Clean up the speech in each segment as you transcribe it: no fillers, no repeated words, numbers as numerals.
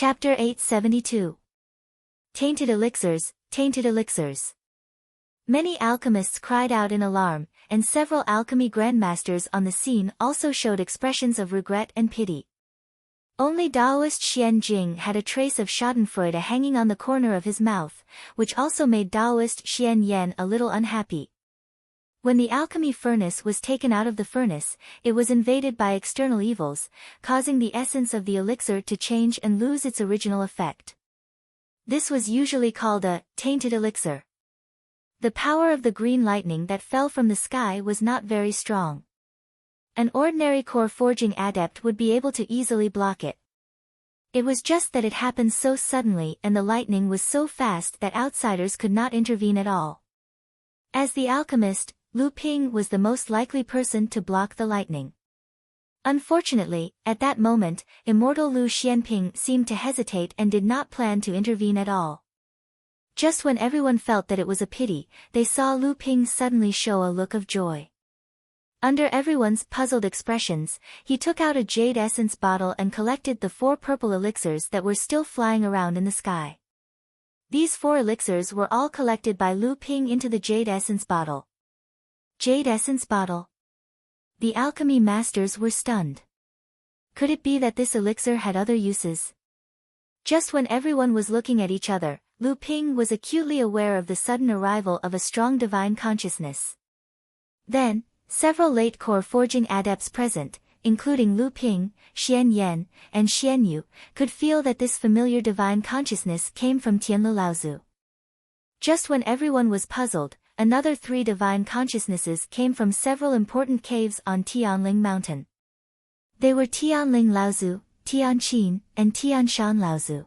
Chapter 872. Tainted Elixirs, Tainted Elixirs. Many alchemists cried out in alarm, and several alchemy grandmasters on the scene also showed expressions of regret and pity. Only Daoist Xian Jing had a trace of schadenfreude hanging on the corner of his mouth, which also made Daoist Xian Yan a little unhappy. When the alchemy furnace was taken out of the furnace, it was invaded by external evils, causing the essence of the elixir to change and lose its original effect. This was usually called a tainted elixir. The power of the green lightning that fell from the sky was not very strong. An ordinary core forging adept would be able to easily block it. It was just that it happened so suddenly and the lightning was so fast that outsiders could not intervene at all. As the alchemist, Lu Ping was the most likely person to block the lightning. Unfortunately, at that moment, immortal Lu Xianping seemed to hesitate and did not plan to intervene at all. Just when everyone felt that it was a pity, they saw Lu Ping suddenly show a look of joy. Under everyone's puzzled expressions, he took out a jade essence bottle and collected the 4 purple elixirs that were still flying around in the sky. These 4 elixirs were all collected by Lu Ping into the jade essence bottle. Jade essence bottle. The alchemy masters were stunned. Could it be that this elixir had other uses? Just when everyone was looking at each other, Lu Ping was acutely aware of the sudden arrival of a strong divine consciousness. Then, several late core forging adepts present, including Lu Ping, Xian Yan, and Xian Yu, could feel that this familiar divine consciousness came from Tianlu Laozu. Just when everyone was puzzled, another 3 divine consciousnesses came from several important caves on Tianling Mountain. They were Tianling Laozu, Tianqin, and Tianshan Laozu.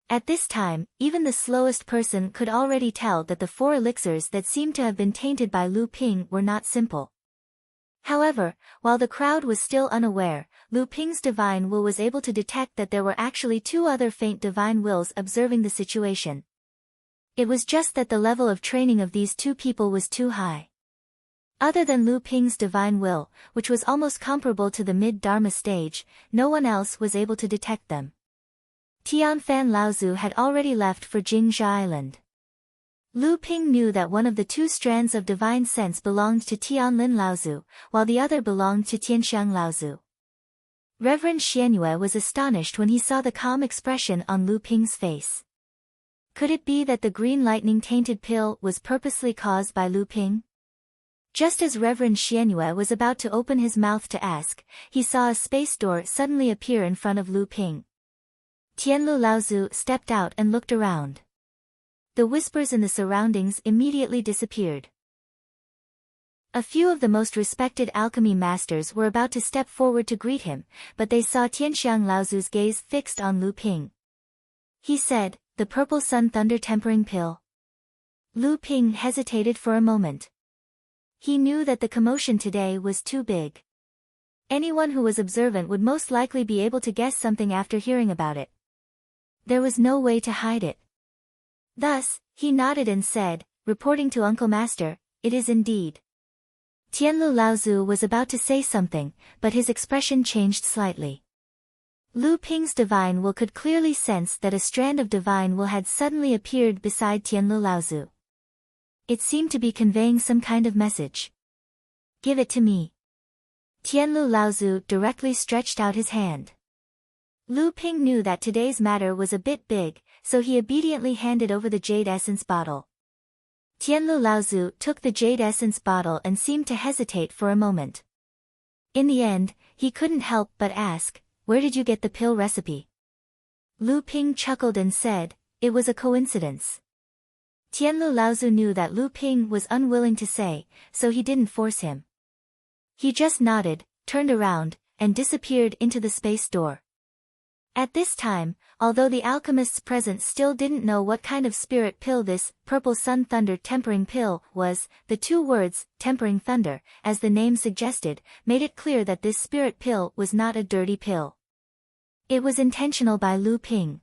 At this time, even the slowest person could already tell that the 4 elixirs that seemed to have been tainted by Lu Ping were not simple. However, while the crowd was still unaware, Lu Ping's divine will was able to detect that there were actually 2 other faint divine wills observing the situation. It was just that the level of training of these 2 people was too high. Other than Lu Ping's divine will, which was almost comparable to the mid-Dharma stage, no one else was able to detect them. Tianfan Laozu had already left for Jingzha Island. Lu Ping knew that one of the 2 strands of divine sense belonged to Tianlin Laozu, while the other belonged to Tianxiang Laozu. Reverend Xianyue was astonished when he saw the calm expression on Lu Ping's face. Could it be that the green lightning tainted pill was purposely caused by Lu Ping? Just as Reverend Xianyue was about to open his mouth to ask, he saw a space door suddenly appear in front of Lu Ping. Tianlu Laozu stepped out and looked around. The whispers in the surroundings immediately disappeared. A few of the most respected alchemy masters were about to step forward to greet him, but they saw Tianxiang Laozu's gaze fixed on Lu Ping. He said, "The purple sun thunder tempering pill." Lu Ping hesitated for a moment. He knew that the commotion today was too big. Anyone who was observant would most likely be able to guess something after hearing about it. There was no way to hide it. Thus, he nodded and said, reporting to Uncle Master, "It is indeed." Tianlu Laozu was about to say something, but his expression changed slightly. Lu Ping's divine will could clearly sense that a strand of divine will had suddenly appeared beside Tianlu Laozu. It seemed to be conveying some kind of message. "Give it to me." Tianlu Laozu directly stretched out his hand. Lu Ping knew that today's matter was a bit big, so he obediently handed over the jade essence bottle. Tianlu Laozu took the jade essence bottle and seemed to hesitate for a moment. In the end, he couldn't help but ask, "Where did you get the pill recipe?" Lu Ping chuckled and said, "It was a coincidence." Tianlu Laozu knew that Lu Ping was unwilling to say, so he didn't force him. He just nodded, turned around, and disappeared into the space door. At this time, although the alchemists present still didn't know what kind of spirit pill this purple sun thunder tempering pill was, the 2 words, tempering thunder, as the name suggested, made it clear that this spirit pill was not a dirty pill. It was intentional by Lu Ping.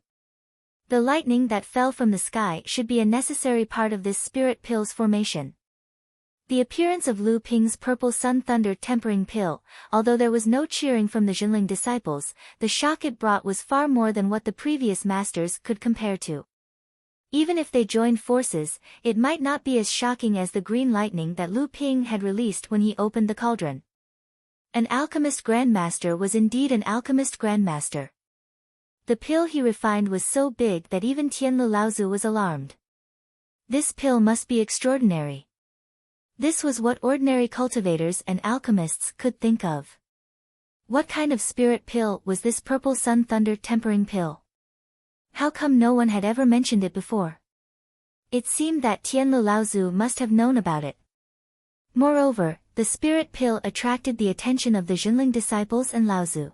The lightning that fell from the sky should be a necessary part of this spirit pill's formation. The appearance of Lu Ping's purple sun thunder tempering pill, although there was no cheering from the Jinling disciples, the shock it brought was far more than what the previous masters could compare to. Even if they joined forces, it might not be as shocking as the green lightning that Lu Ping had released when he opened the cauldron. An alchemist grandmaster was indeed an alchemist grandmaster. The pill he refined was so big that even Tianlu Laozu was alarmed. This pill must be extraordinary. This was what ordinary cultivators and alchemists could think of. What kind of spirit pill was this purple sun thunder tempering pill? How come no one had ever mentioned it before? It seemed that Tianlu Laozu must have known about it. Moreover, the spirit pill attracted the attention of the Jinling disciples and Laozu.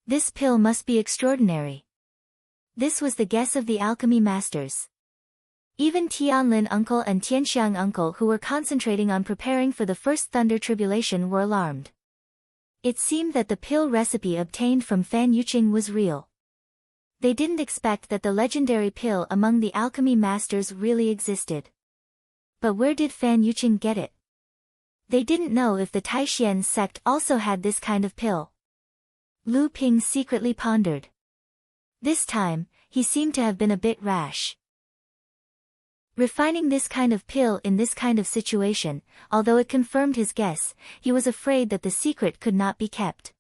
This pill must be extraordinary. This was the guess of the alchemy masters. Even Tianlin uncle and Tianxiang uncle, who were concentrating on preparing for the first thunder tribulation, were alarmed. It seemed that the pill recipe obtained from Fan Yuqing was real. They didn't expect that the legendary pill among the alchemy masters really existed. But where did Fan Yuqing get it? They didn't know if the Taishian sect also had this kind of pill. Lu Ping secretly pondered. This time, he seemed to have been a bit rash. Refining this kind of pill in this kind of situation, although it confirmed his guess, he was afraid that the secret could not be kept.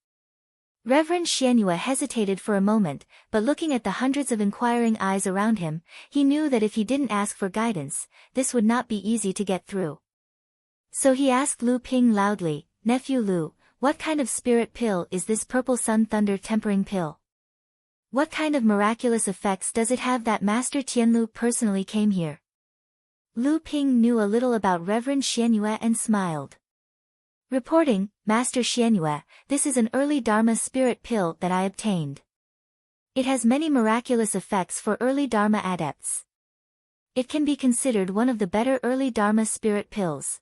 Reverend Xianyue hesitated for a moment, but looking at the hundreds of inquiring eyes around him, he knew that if he didn't ask for guidance, this would not be easy to get through. So he asked Lu Ping loudly, "Nephew Lu, what kind of spirit pill is this purple sun thunder tempering pill? What kind of miraculous effects does it have that Master Tianlu personally came here?" Lu Ping knew a little about Reverend Xianyue and smiled. Reporting, "Master Xianyue, this is an early Dharma spirit pill that I obtained. It has many miraculous effects for early Dharma adepts. It can be considered one of the better early Dharma spirit pills.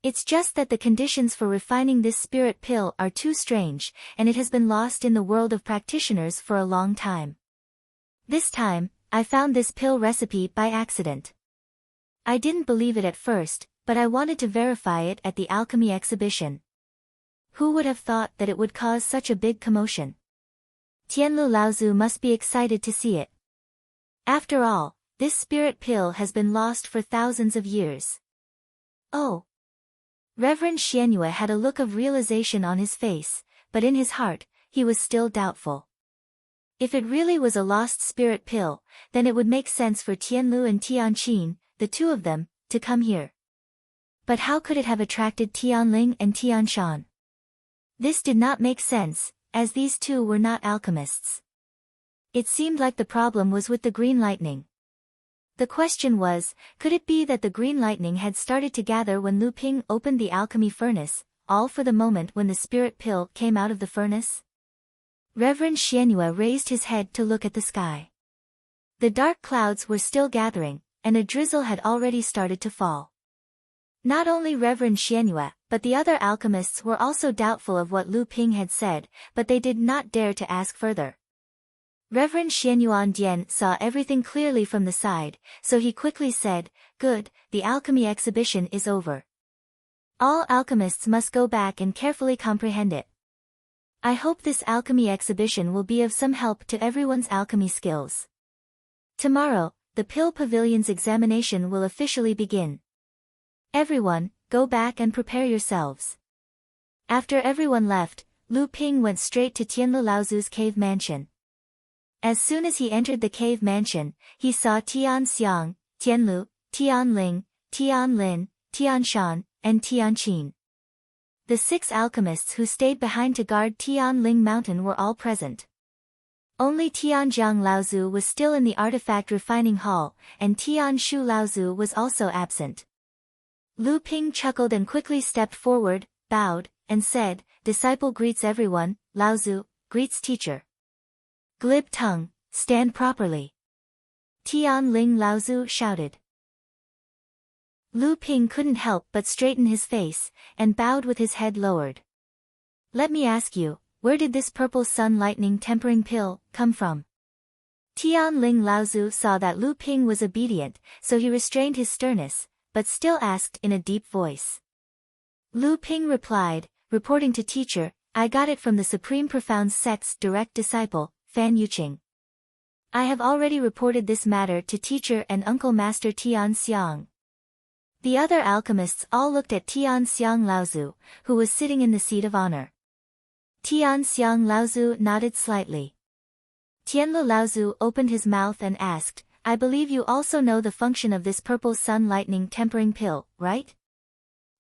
It's just that the conditions for refining this spirit pill are too strange, and it has been lost in the world of practitioners for a long time. This time, I found this pill recipe by accident. I didn't believe it at first, but I wanted to verify it at the alchemy exhibition. Who would have thought that it would cause such a big commotion? Tianlu Laozu must be excited to see it. After all, this spirit pill has been lost for thousands of years." Oh! Reverend Xianyue had a look of realization on his face, but in his heart, he was still doubtful. If it really was a lost spirit pill, then it would make sense for Tianlu and Tianqin, the two of them, to come here. But how could it have attracted Tianling and Tianshan? This did not make sense, as these two were not alchemists. It seemed like the problem was with the green lightning. The question was, could it be that the green lightning had started to gather when Lu Ping opened the alchemy furnace, all for the moment when the spirit pill came out of the furnace? Reverend Xianyue raised his head to look at the sky. The dark clouds were still gathering, and a drizzle had already started to fall. Not only Reverend Xianyue, but the other alchemists were also doubtful of what Lu Ping had said, but they did not dare to ask further. Reverend Xianyuan Dian saw everything clearly from the side, so he quickly said, "Good, the alchemy exhibition is over. All alchemists must go back and carefully comprehend it. I hope this alchemy exhibition will be of some help to everyone's alchemy skills. Tomorrow, the Pill Pavilion's examination will officially begin. Everyone, go back and prepare yourselves." After everyone left, Lu Ping went straight to Tianlu Laozu's cave mansion. As soon as he entered the cave mansion, he saw Tian Xiang, Tianlu, Tianling, Tianlin, Tianshan, and Tianqin. The 6 alchemists who stayed behind to guard Tianling Mountain were all present. Only Tianjiang Laozu was still in the artifact refining hall, and Tianshu Laozu was also absent. Lu Ping chuckled and quickly stepped forward, bowed, and said, "Disciple greets everyone, Laozu greets teacher. Glib tongue, stand properly." Tianling Laozu shouted. Lu Ping couldn't help but straighten his face, and bowed with his head lowered. "Let me ask you, where did this purple sun lightning tempering pill come from?" Tianling Laozu saw that Lu Ping was obedient, so he restrained his sternness, but still asked in a deep voice. Lu Ping replied, reporting to teacher, I got it from the Supreme Profound Sect's direct disciple, Fan Yuqing. I have already reported this matter to teacher and Uncle Master Tian Xiang. The other alchemists all looked at Tian Xiang Laozu, who was sitting in the seat of honor. Tian Xiang Laozu nodded slightly. Tianlu Laozu opened his mouth and asked, I believe you also know the function of this purple sun lightning tempering pill, right?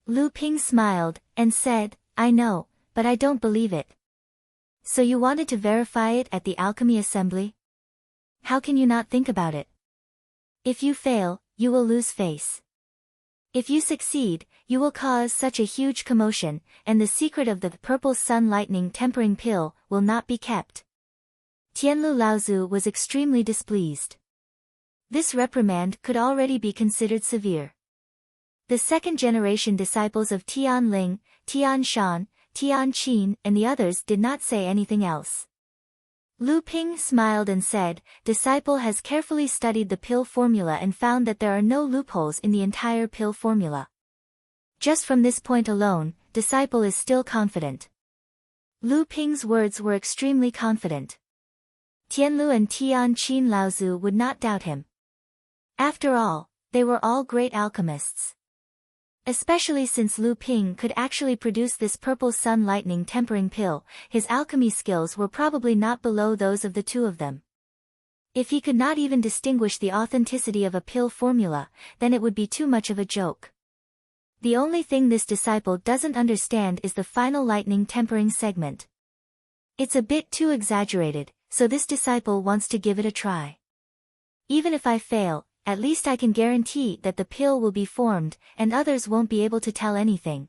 Lu Ping smiled, and said, I know, but I don't believe it. So you wanted to verify it at the alchemy assembly? How can you not think about it? If you fail, you will lose face. If you succeed, you will cause such a huge commotion, and the secret of the purple sun lightning tempering pill will not be kept. Tianlu Laozu was extremely displeased. This reprimand could already be considered severe. The second-generation disciples of Tian Ling, Tian Shan, Tian Qin and the others did not say anything else. Lu Ping smiled and said, Disciple has carefully studied the pill formula and found that there are no loopholes in the entire pill formula. Just from this point alone, Disciple is still confident. Lu Ping's words were extremely confident. Tianlu and Tian Qin Laozu would not doubt him. After all, they were all great alchemists. Especially since Lu Ping could actually produce this purple sun lightning tempering pill, his alchemy skills were probably not below those of the two of them. If he could not even distinguish the authenticity of a pill formula, then it would be too much of a joke. The only thing this disciple doesn't understand is the final lightning tempering segment. It's a bit too exaggerated, so this disciple wants to give it a try. Even if I fail, at least I can guarantee that the pill will be formed, and others won't be able to tell anything.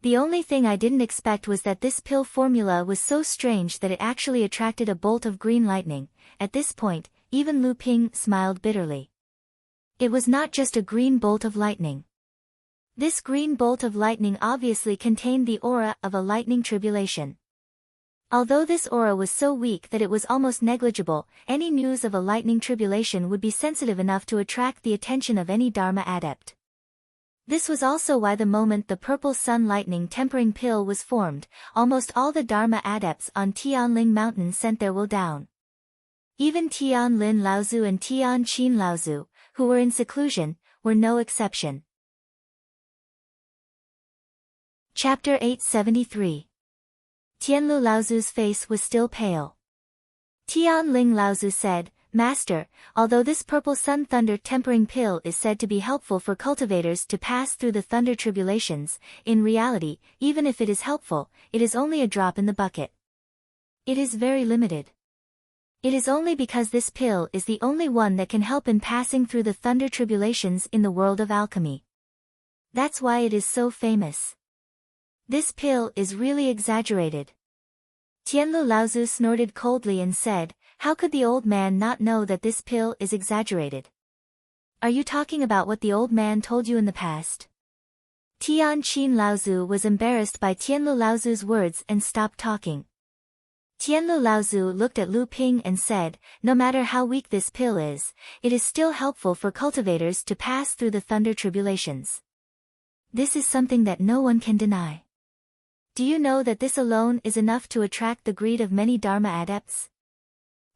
The only thing I didn't expect was that this pill formula was so strange that it actually attracted a bolt of green lightning. At this point, even Lu Ping smiled bitterly. It was not just a green bolt of lightning. This green bolt of lightning obviously contained the aura of a lightning tribulation. Although this aura was so weak that it was almost negligible, any news of a lightning tribulation would be sensitive enough to attract the attention of any Dharma adept. This was also why the moment the purple sun lightning tempering pill was formed, almost all the Dharma adepts on Tianling Mountain sent their will down. Even Tian Lin Laozu and Tian Qin Laozu, who were in seclusion, were no exception. Chapter 873. Tianlu Laozu's face was still pale. Tian Ling Laozu said, Master, although this purple sun thunder tempering pill is said to be helpful for cultivators to pass through the thunder tribulations, in reality, even if it is helpful, it is only a drop in the bucket. It is very limited. It is only because this pill is the only one that can help in passing through the thunder tribulations in the world of alchemy. That's why it is so famous. This pill is really exaggerated. Tianlu Laozu snorted coldly and said, How could the old man not know that this pill is exaggerated? Are you talking about what the old man told you in the past? Tian Qin Laozu was embarrassed by Tianlu Laozu's words and stopped talking. Tianlu Laozu looked at Lu Ping and said, No matter how weak this pill is, it is still helpful for cultivators to pass through the thunder tribulations. This is something that no one can deny. Do you know that this alone is enough to attract the greed of many Dharma adepts?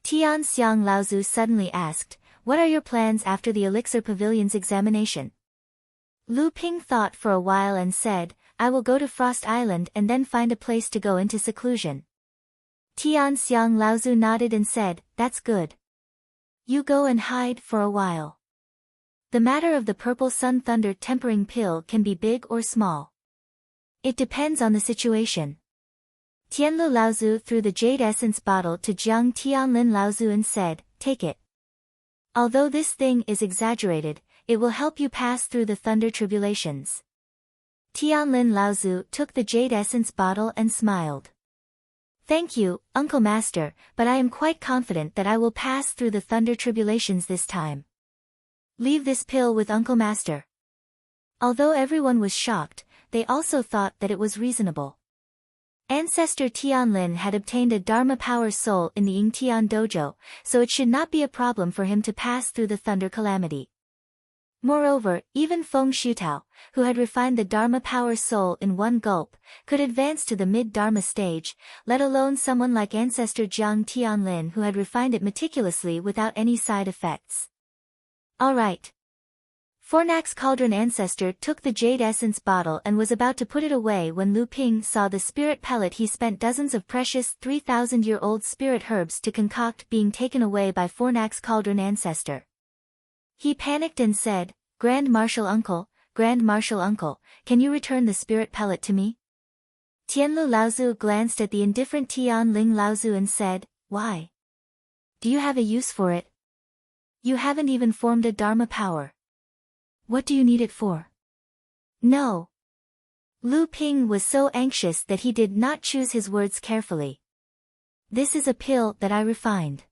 Tian Xiang Laozu suddenly asked, What are your plans after the Elixir Pavilion's examination? Lu Ping thought for a while and said, I will go to Frost Island and then find a place to go into seclusion. Tian Xiang Laozu nodded and said, That's good. You go and hide for a while. The matter of the purple sun thunder tempering pill can be big or small. It depends on the situation. Tianlu Laozu threw the jade essence bottle to Jiang Tianlin Laozu and said, Take it. Although this thing is exaggerated, it will help you pass through the thunder tribulations. Tianlin Laozu took the jade essence bottle and smiled. Thank you, Uncle Master, but I am quite confident that I will pass through the thunder tribulations this time. Leave this pill with Uncle Master. Although everyone was shocked, they also thought that it was reasonable. Ancestor Tianlin had obtained a Dharma power soul in the Yingtian dojo, so it should not be a problem for him to pass through the thunder calamity. Moreover, even Feng Shutao, who had refined the Dharma power soul in one gulp, could advance to the mid-Dharma stage, let alone someone like ancestor Jiang Tianlin who had refined it meticulously without any side effects. Alright. Fornax Cauldron ancestor took the jade essence bottle and was about to put it away when Lu Ping saw the spirit pellet he spent dozens of precious 3,000-year-old spirit herbs to concoct being taken away by Fornax Cauldron ancestor. He panicked and said, Grand Marshal Uncle, can you return the spirit pellet to me? Tianlu Laozu glanced at the indifferent Tian Ling Laozu and said, Why? Do you have a use for it? You haven't even formed a Dharma power. What do you need it for? No. Lu Ping was so anxious that he did not choose his words carefully. This is a pill that I refined.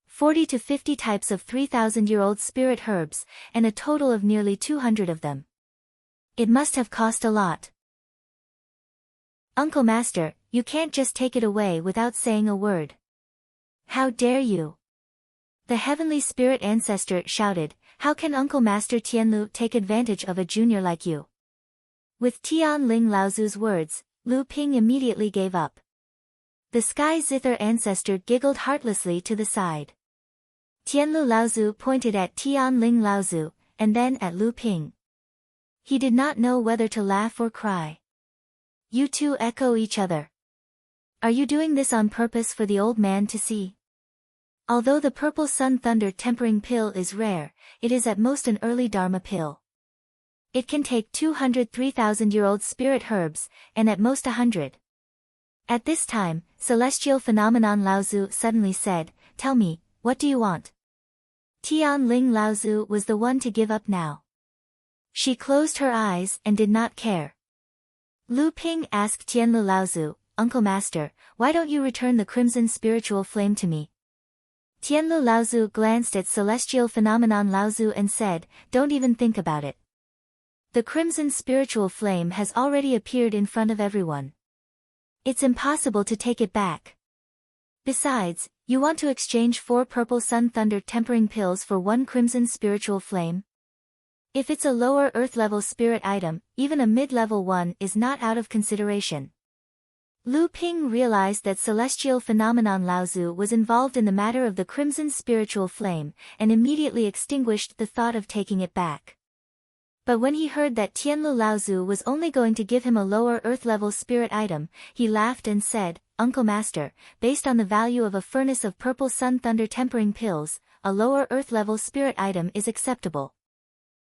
40 to 50 types of 3,000-year-old spirit herbs, and a total of nearly 200 of them. It must have cost a lot. Uncle Master, you can't just take it away without saying a word. How dare you? The heavenly spirit ancestor shouted, How can Uncle Master Tianlu take advantage of a junior like you? With Tian Ling Laozu's words, Lu Ping immediately gave up. The sky zither ancestor giggled heartlessly to the side. Tianlu Laozu pointed at Tian Ling Laozu, and then at Lu Ping. He did not know whether to laugh or cry. You two echo each other. Are you doing this on purpose for the old man to see? Although the purple sun thunder tempering pill is rare, it is at most an early Dharma pill. It can take 200 3,000-year-old spirit herbs, and at most 100. At this time, Celestial Phenomenon Laozu suddenly said, Tell me, what do you want? Tian Ling Laozu was the one to give up now. She closed her eyes and did not care. Lu Ping asked Tianlu Laozu, Uncle Master, why don't you return the crimson spiritual flame to me? Tianlu Laozu glanced at Celestial Phenomenon Laozu and said, Don't even think about it. The crimson spiritual flame has already appeared in front of everyone. It's impossible to take it back. Besides, you want to exchange 4 purple sun thunder tempering pills for 1 crimson spiritual flame? If it's a lower earth level spirit item, even a mid-level one is not out of consideration. Lu Ping realized that Celestial Phenomenon Laozu was involved in the matter of the crimson spiritual flame, and immediately extinguished the thought of taking it back. But when he heard that Tianlu Laozu was only going to give him a lower earth level spirit item, he laughed and said, Uncle Master, based on the value of a furnace of purple sun thunder tempering pills, a lower earth level spirit item is acceptable.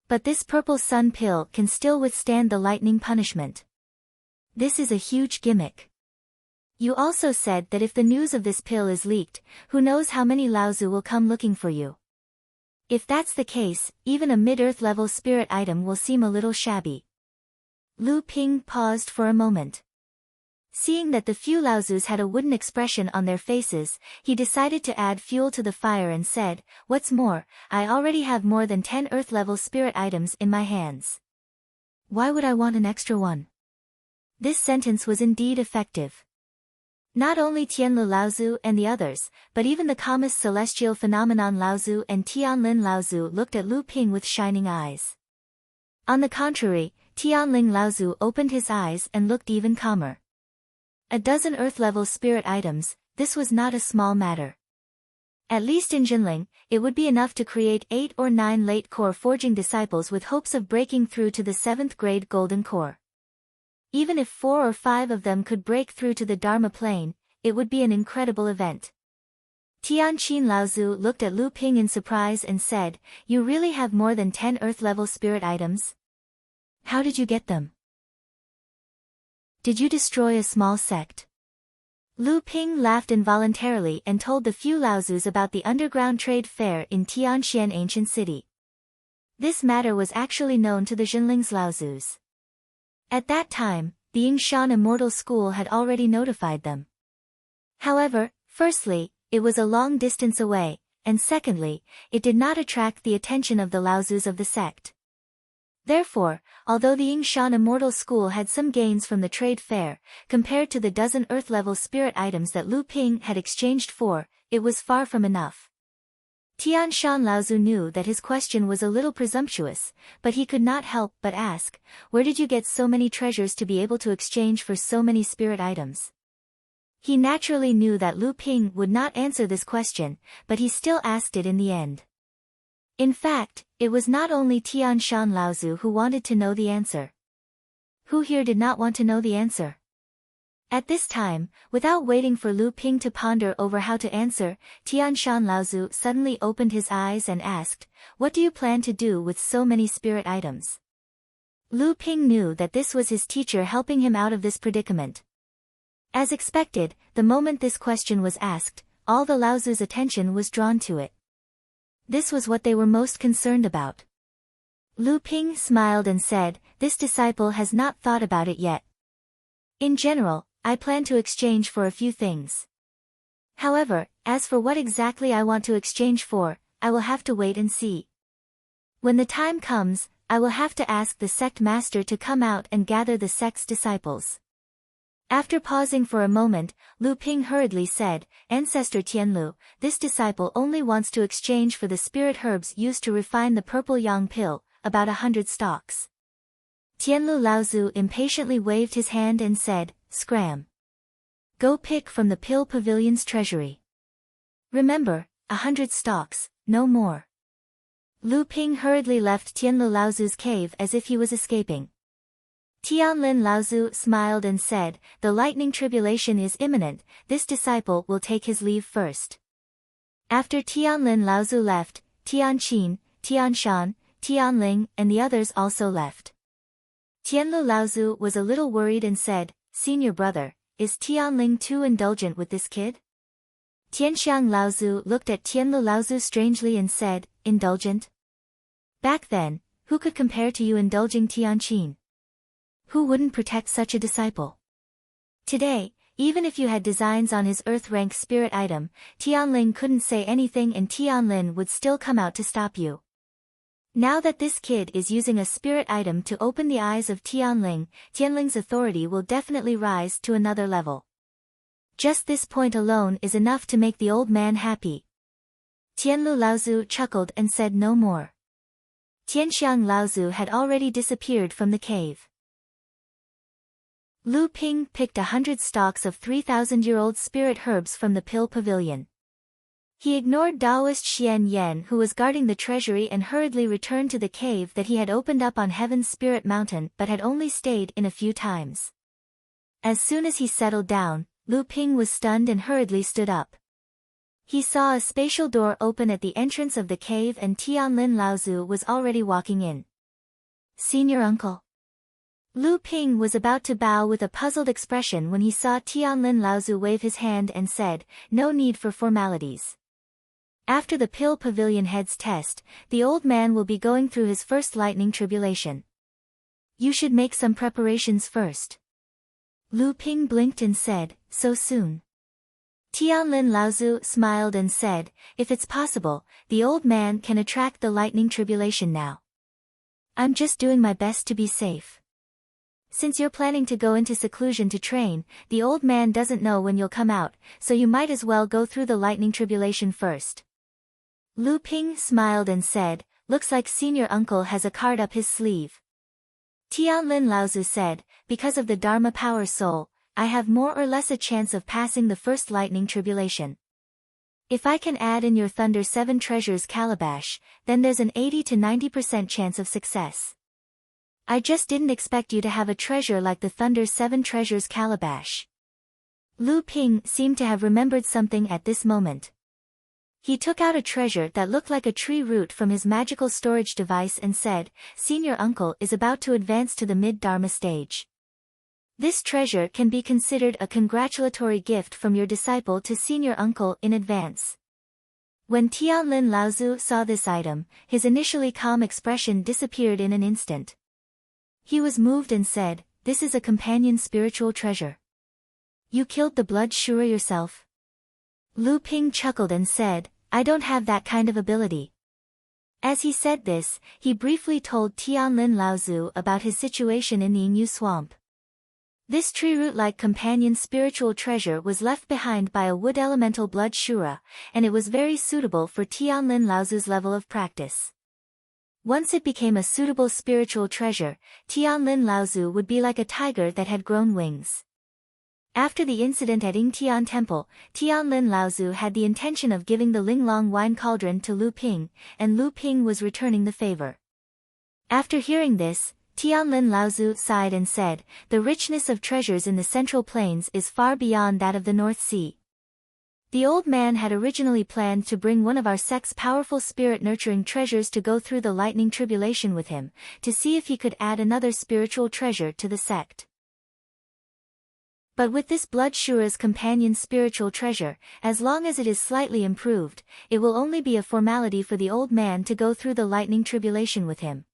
But this purple sun pill can still withstand the lightning punishment. This is a huge gimmick. You also said that if the news of this pill is leaked, who knows how many Laozu will come looking for you. If that's the case, even a mid-earth level spirit item will seem a little shabby. Lu Ping paused for a moment. Seeing that the few Laozus had a wooden expression on their faces, he decided to add fuel to the fire and said, What's more, I already have more than 10 earth-level spirit items in my hands. Why would I want an extra one? This sentence was indeed effective. Not only Tianlu Laozu and the others, but even the calmest Celestial Phenomenon Laozu and Tianlin Laozu looked at Lu Ping with shining eyes. On the contrary, Tianling Laozu opened his eyes and looked even calmer. A dozen earth-level spirit items, this was not a small matter. At least in Jinling, it would be enough to create 8 or 9 late core forging disciples with hopes of breaking through to the 7th grade golden core. Even if 4 or 5 of them could break through to the Dharma plane, it would be an incredible event. Tianqin Laozu looked at Lu Ping in surprise and said, You really have more than 10 earth-level spirit items? How did you get them? Did you destroy a small sect? Lu Ping laughed involuntarily and told the few Laozus about the underground trade fair in Tianxian ancient city. This matter was actually known to the Jinling's Laozus. At that time, the Yingshan Immortal School had already notified them. However, firstly, it was a long distance away, and secondly, it did not attract the attention of the Laozus of the sect. Therefore, although the Yingshan Immortal School had some gains from the trade fair, compared to the dozen earth-level spirit items that Lu Ping had exchanged for, it was far from enough. Tian Shan Laozu knew that his question was a little presumptuous, but he could not help but ask, where did you get so many treasures to be able to exchange for so many spirit items? He naturally knew that Lu Ping would not answer this question, but he still asked it in the end. In fact, it was not only Tian Shan Laozu who wanted to know the answer. Who here did not want to know the answer? At this time, without waiting for Lu Ping to ponder over how to answer, Tian Shan Laozu suddenly opened his eyes and asked, what do you plan to do with so many spirit items? Lu Ping knew that this was his teacher helping him out of this predicament. As expected, the moment this question was asked, all the Laozu's attention was drawn to it. This was what they were most concerned about. Lu Ping smiled and said, this disciple has not thought about it yet. In general, I plan to exchange for a few things. However, as for what exactly I want to exchange for, I will have to wait and see. When the time comes, I will have to ask the sect master to come out and gather the sect's disciples. After pausing for a moment, Lu Ping hurriedly said, Ancestor Tianlu, this disciple only wants to exchange for the spirit herbs used to refine the purple yang pill, about 100 stalks. Tianlu Laozu impatiently waved his hand and said, Scram. Go pick from the pill pavilion's treasury. Remember, 100 stalks, no more. Lu Ping hurriedly left Tianlu Laozu's cave as if he was escaping. Tianlin Laozu smiled and said, the lightning tribulation is imminent, this disciple will take his leave first. After Tianlin Laozu left, Tianqin, Tianshan, Tianling, and the others also left. Tianlu Laozu was a little worried and said, Senior brother, is Tianling too indulgent with this kid? Tianxiang Laozu looked at Tianlu Laozu strangely and said, Indulgent? Back then, who could compare to you indulging Tianqin? Who wouldn't protect such a disciple? Today, even if you had designs on his earth-rank spirit item, Tianling couldn't say anything and Tianlin would still come out to stop you. Now that this kid is using a spirit item to open the eyes of Tianling, Tianling's authority will definitely rise to another level. Just this point alone is enough to make the old man happy. Tianlu Laozu chuckled and said no more. Tianxiang Laozu had already disappeared from the cave. Lu Ping picked 100 stalks of 3,000-year-old spirit herbs from the pill pavilion. He ignored Taoist Xian Yan who was guarding the treasury and hurriedly returned to the cave that he had opened up on Heaven's Spirit Mountain but had only stayed in a few times. As soon as he settled down, Lu Ping was stunned and hurriedly stood up. He saw a spatial door open at the entrance of the cave and Tianlin Laozu was already walking in. Senior uncle. Lu Ping was about to bow with a puzzled expression when he saw Tianlin Laozu wave his hand and said, no need for formalities. After the pill pavilion head's test, the old man will be going through his first lightning tribulation. You should make some preparations first. Lu Ping blinked and said, so soon. Tianlin Laozu smiled and said, if it's possible, the old man can attract the lightning tribulation now. I'm just doing my best to be safe. Since you're planning to go into seclusion to train, the old man doesn't know when you'll come out, so you might as well go through the lightning tribulation first. Lu Ping smiled and said, looks like senior uncle has a card up his sleeve. Tianlin Laozu said, because of the Dharma power soul, I have more or less a chance of passing the first lightning tribulation. If I can add in your Thunder 7 Treasures calabash, then there's an 80 to 90% chance of success. I just didn't expect you to have a treasure like the Thunder 7 Treasures calabash. Lu Ping seemed to have remembered something at this moment. He took out a treasure that looked like a tree root from his magical storage device and said, Senior uncle is about to advance to the mid-Dharma stage. This treasure can be considered a congratulatory gift from your disciple to senior uncle in advance. When Tianlin Laozu saw this item, his initially calm expression disappeared in an instant. He was moved and said, this is a companion spiritual treasure. You killed the blood Shura yourself? Lu Ping chuckled and said, I don't have that kind of ability. As he said this, he briefly told Tianlin Laozu about his situation in the Yingyu swamp. This tree root-like companion spiritual treasure was left behind by a wood elemental blood Shura, and it was very suitable for Tianlin Laozu's level of practice. Once it became a suitable spiritual treasure, Tianlin Laozu would be like a tiger that had grown wings. After the incident at Yingtian Temple, Tianlin Laozu had the intention of giving the Linglong wine cauldron to Lu Ping, and Lu Ping was returning the favor. After hearing this, Tianlin Laozu sighed and said, "The richness of treasures in the Central Plains is far beyond that of the North Sea." The old man had originally planned to bring one of our sect's powerful spirit-nurturing treasures to go through the lightning tribulation with him, to see if he could add another spiritual treasure to the sect. But with this blood Shura's companion spiritual treasure, as long as it is slightly improved, it will only be a formality for the old man to go through the lightning tribulation with him.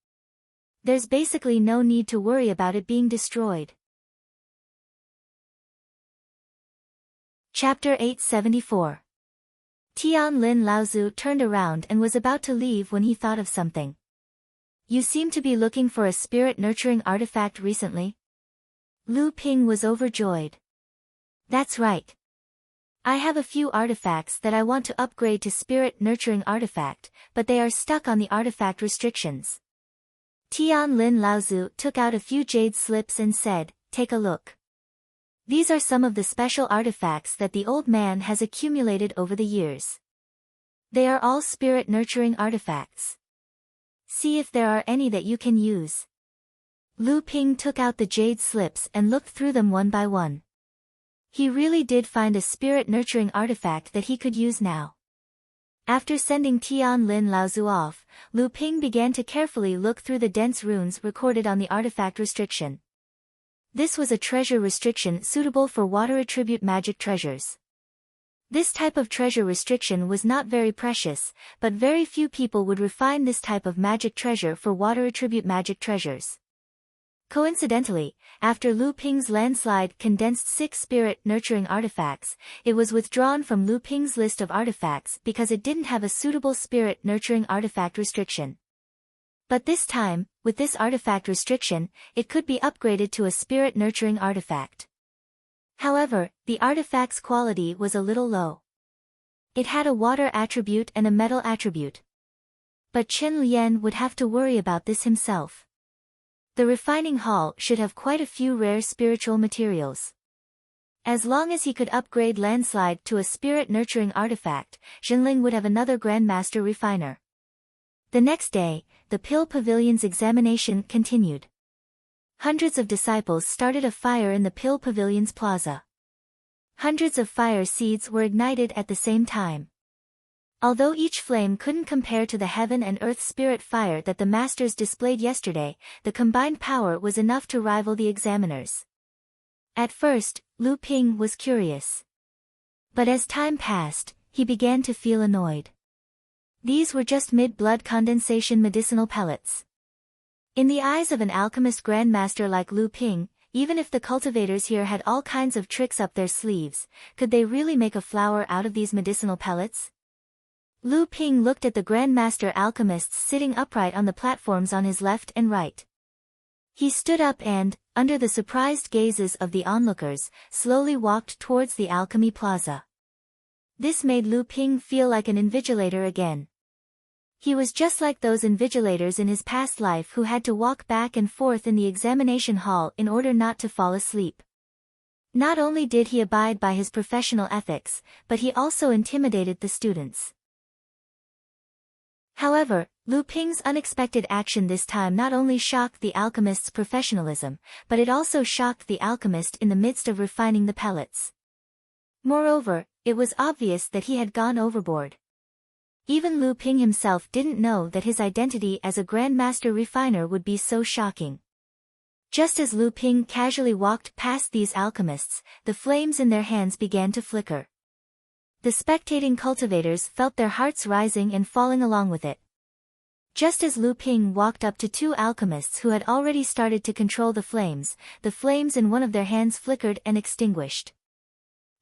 There's basically no need to worry about it being destroyed. Chapter 874. Tianlin Laozu turned around and was about to leave when he thought of something. "You seem to be looking for a spirit-nurturing artifact recently?" Lu Ping was overjoyed. "That's right. I have a few artifacts that I want to upgrade to spirit-nurturing artifact, but they are stuck on the artifact restrictions." Tianlin Laozu took out a few jade slips and said, "Take a look. These are some of the special artifacts that the old man has accumulated over the years. They are all spirit-nurturing artifacts. See if there are any that you can use." Lu Ping took out the jade slips and looked through them one by one. He really did find a spirit-nurturing artifact that he could use now. After sending Tianlin Laozu off, Lu Ping began to carefully look through the dense runes recorded on the artifact restriction. This was a treasure restriction suitable for water attribute magic treasures. This type of treasure restriction was not very precious, but very few people would refine this type of magic treasure for water attribute magic treasures. Coincidentally, after Lu Ping's landslide condensed 6 spirit-nurturing artifacts, it was withdrawn from Lu Ping's list of artifacts because it didn't have a suitable spirit-nurturing artifact restriction. But this time, with this artifact restriction, it could be upgraded to a spirit-nurturing artifact. However, the artifact's quality was a little low. It had a water attribute and a metal attribute. But Chen Lian would have to worry about this himself. The refining hall should have quite a few rare spiritual materials. As long as he could upgrade landslide to a spirit-nurturing artifact, Zhenling would have another Grandmaster refiner. The next day, the Pill Pavilion's examination continued. Hundreds of disciples started a fire in the Pill Pavilion's plaza. Hundreds of fire seeds were ignited at the same time. Although each flame couldn't compare to the heaven and earth spirit fire that the masters displayed yesterday, the combined power was enough to rival the examiners. At first, Lu Ping was curious. But as time passed, he began to feel annoyed. These were just mid-blood condensation medicinal pellets. In the eyes of an alchemist grandmaster like Lu Ping, even if the cultivators here had all kinds of tricks up their sleeves, could they really make a flower out of these medicinal pellets? Lu Ping looked at the Grandmaster alchemists sitting upright on the platforms on his left and right. He stood up and, under the surprised gazes of the onlookers, slowly walked towards the alchemy plaza. This made Lu Ping feel like an invigilator again. He was just like those invigilators in his past life who had to walk back and forth in the examination hall in order not to fall asleep. Not only did he abide by his professional ethics, but he also intimidated the students. However, Lu Ping's unexpected action this time not only shocked the alchemist's professionalism, but it also shocked the alchemist in the midst of refining the pellets. Moreover, it was obvious that he had gone overboard. Even Lu Ping himself didn't know that his identity as a Grandmaster refiner would be so shocking. Just as Lu Ping casually walked past these alchemists, the flames in their hands began to flicker. The spectating cultivators felt their hearts rising and falling along with it. Just as Lu Ping walked up to 2 alchemists who had already started to control the flames in one of their hands flickered and extinguished.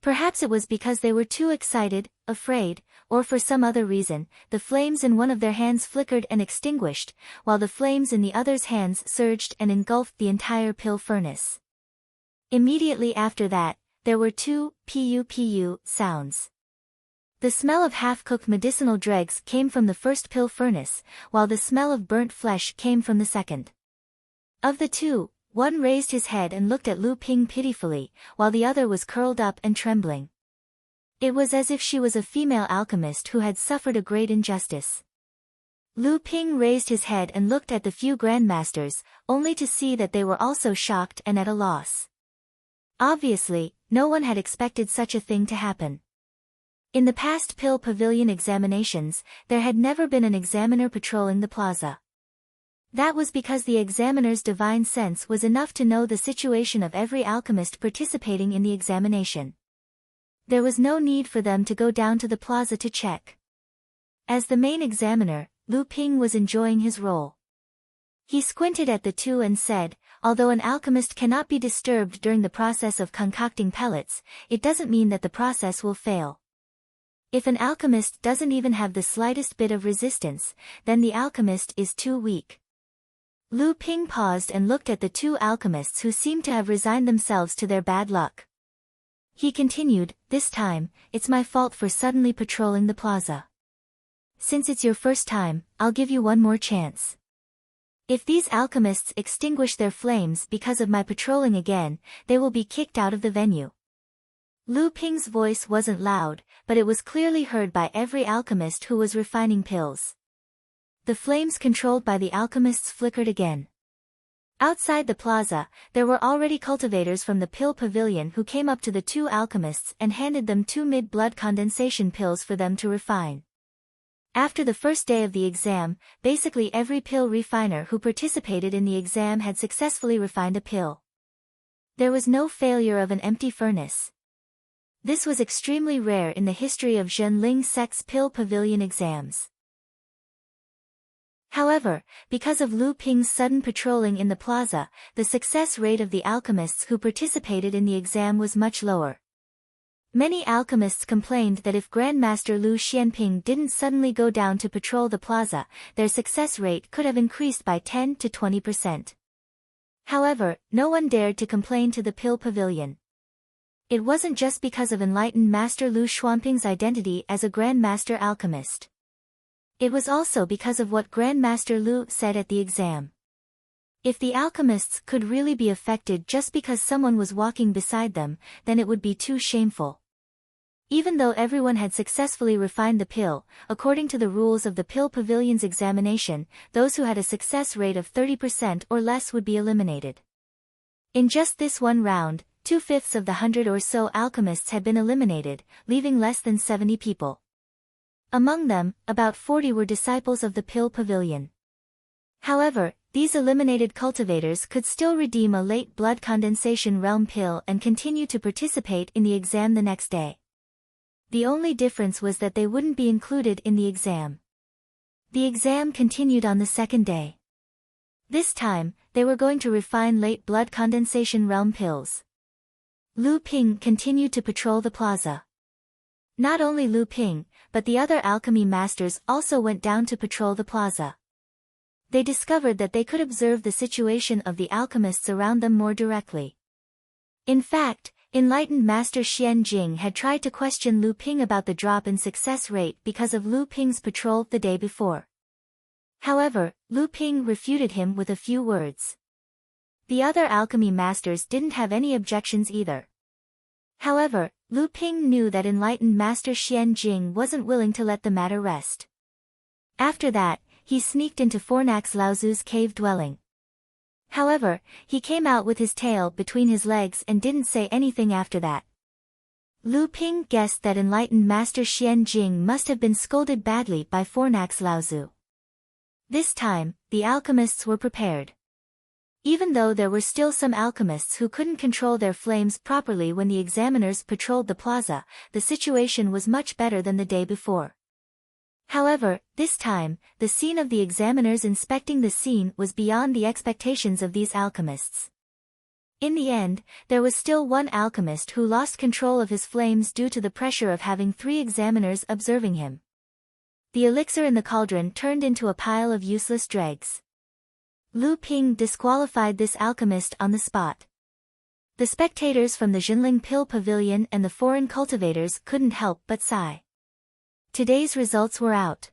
Perhaps it was because they were too excited, afraid, or for some other reason, the flames in one of their hands flickered and extinguished, while the flames in the other's hands surged and engulfed the entire pill furnace. Immediately after that, there were two pu sounds. The smell of half-cooked medicinal dregs came from the first pill furnace, while the smell of burnt flesh came from the second. Of the two, one raised his head and looked at Lu Ping pitifully, while the other was curled up and trembling. It was as if she was a female alchemist who had suffered a great injustice. Lu Ping raised his head and looked at the few grandmasters, only to see that they were also shocked and at a loss. Obviously, no one had expected such a thing to happen. In the past pill pavilion examinations, there had never been an examiner patrolling the plaza. That was because the examiner's divine sense was enough to know the situation of every alchemist participating in the examination. There was no need for them to go down to the plaza to check. As the main examiner, Lu Ping was enjoying his role. He squinted at the two and said, although an alchemist cannot be disturbed during the process of concocting pellets, it doesn't mean that the process will fail. If an alchemist doesn't even have the slightest bit of resistance, then the alchemist is too weak. Lu Ping paused and looked at the two alchemists who seemed to have resigned themselves to their bad luck. He continued, this time, it's my fault for suddenly patrolling the plaza. Since it's your first time, I'll give you one more chance. If these alchemists extinguish their flames because of my patrolling again, they will be kicked out of the venue. Lu Ping's voice wasn't loud, but it was clearly heard by every alchemist who was refining pills. The flames controlled by the alchemists flickered again. Outside the plaza, there were already cultivators from the pill pavilion who came up to the two alchemists and handed them 2 mid-blood condensation pills for them to refine. After the first day of the exam, basically every pill refiner who participated in the exam had successfully refined a pill. There was no failure of an empty furnace. This was extremely rare in the history of Zhenling sect's pill pavilion exams. However, because of Lu Ping's sudden patrolling in the plaza, the success rate of the alchemists who participated in the exam was much lower. Many alchemists complained that if Grandmaster Lu Xianping didn't suddenly go down to patrol the plaza, their success rate could have increased by 10 to 20%. However, no one dared to complain to the pill pavilion. It wasn't just because of enlightened Master Lu Xuanping's identity as a Grandmaster alchemist. It was also because of what Grandmaster Lu said at the exam. If the alchemists could really be affected just because someone was walking beside them, then it would be too shameful. Even though everyone had successfully refined the pill, according to the rules of the pill pavilion's examination, those who had a success rate of 30% or less would be eliminated. In just this one round, 2/5 of the 100 or so alchemists had been eliminated, leaving less than 70 people. Among them, about 40 were disciples of the pill pavilion. However, these eliminated cultivators could still redeem a late blood condensation realm pill and continue to participate in the exam the next day. The only difference was that they wouldn't be included in the exam. The exam continued on the second day. This time, they were going to refine late blood condensation realm pills. Lu Ping continued to patrol the plaza. Not only Lu Ping, but the other alchemy masters also went down to patrol the plaza. They discovered that they could observe the situation of the alchemists around them more directly. In fact, enlightened Master Xian Jing had tried to question Lu Ping about the drop in success rate because of Lu Ping's patrol the day before. However, Lu Ping refuted him with a few words. The other alchemy masters didn't have any objections either. However, Lu Ping knew that enlightened Master Xian Jing wasn't willing to let the matter rest. After that, he sneaked into Fornax Laozu's cave dwelling. However, he came out with his tail between his legs and didn't say anything after that. Lu Ping guessed that enlightened Master Xian Jing must have been scolded badly by Fornax Laozu. This time, the alchemists were prepared. Even though there were still some alchemists who couldn't control their flames properly when the examiners patrolled the plaza, the situation was much better than the day before. However, this time, the scene of the examiners inspecting the scene was beyond the expectations of these alchemists. In the end, there was still one alchemist who lost control of his flames due to the pressure of having 3 examiners observing him. The elixir in the cauldron turned into a pile of useless dregs. Lu Ping disqualified this alchemist on the spot. The spectators from the Jinling Pill Pavilion and the foreign cultivators couldn't help but sigh. Today's results were out.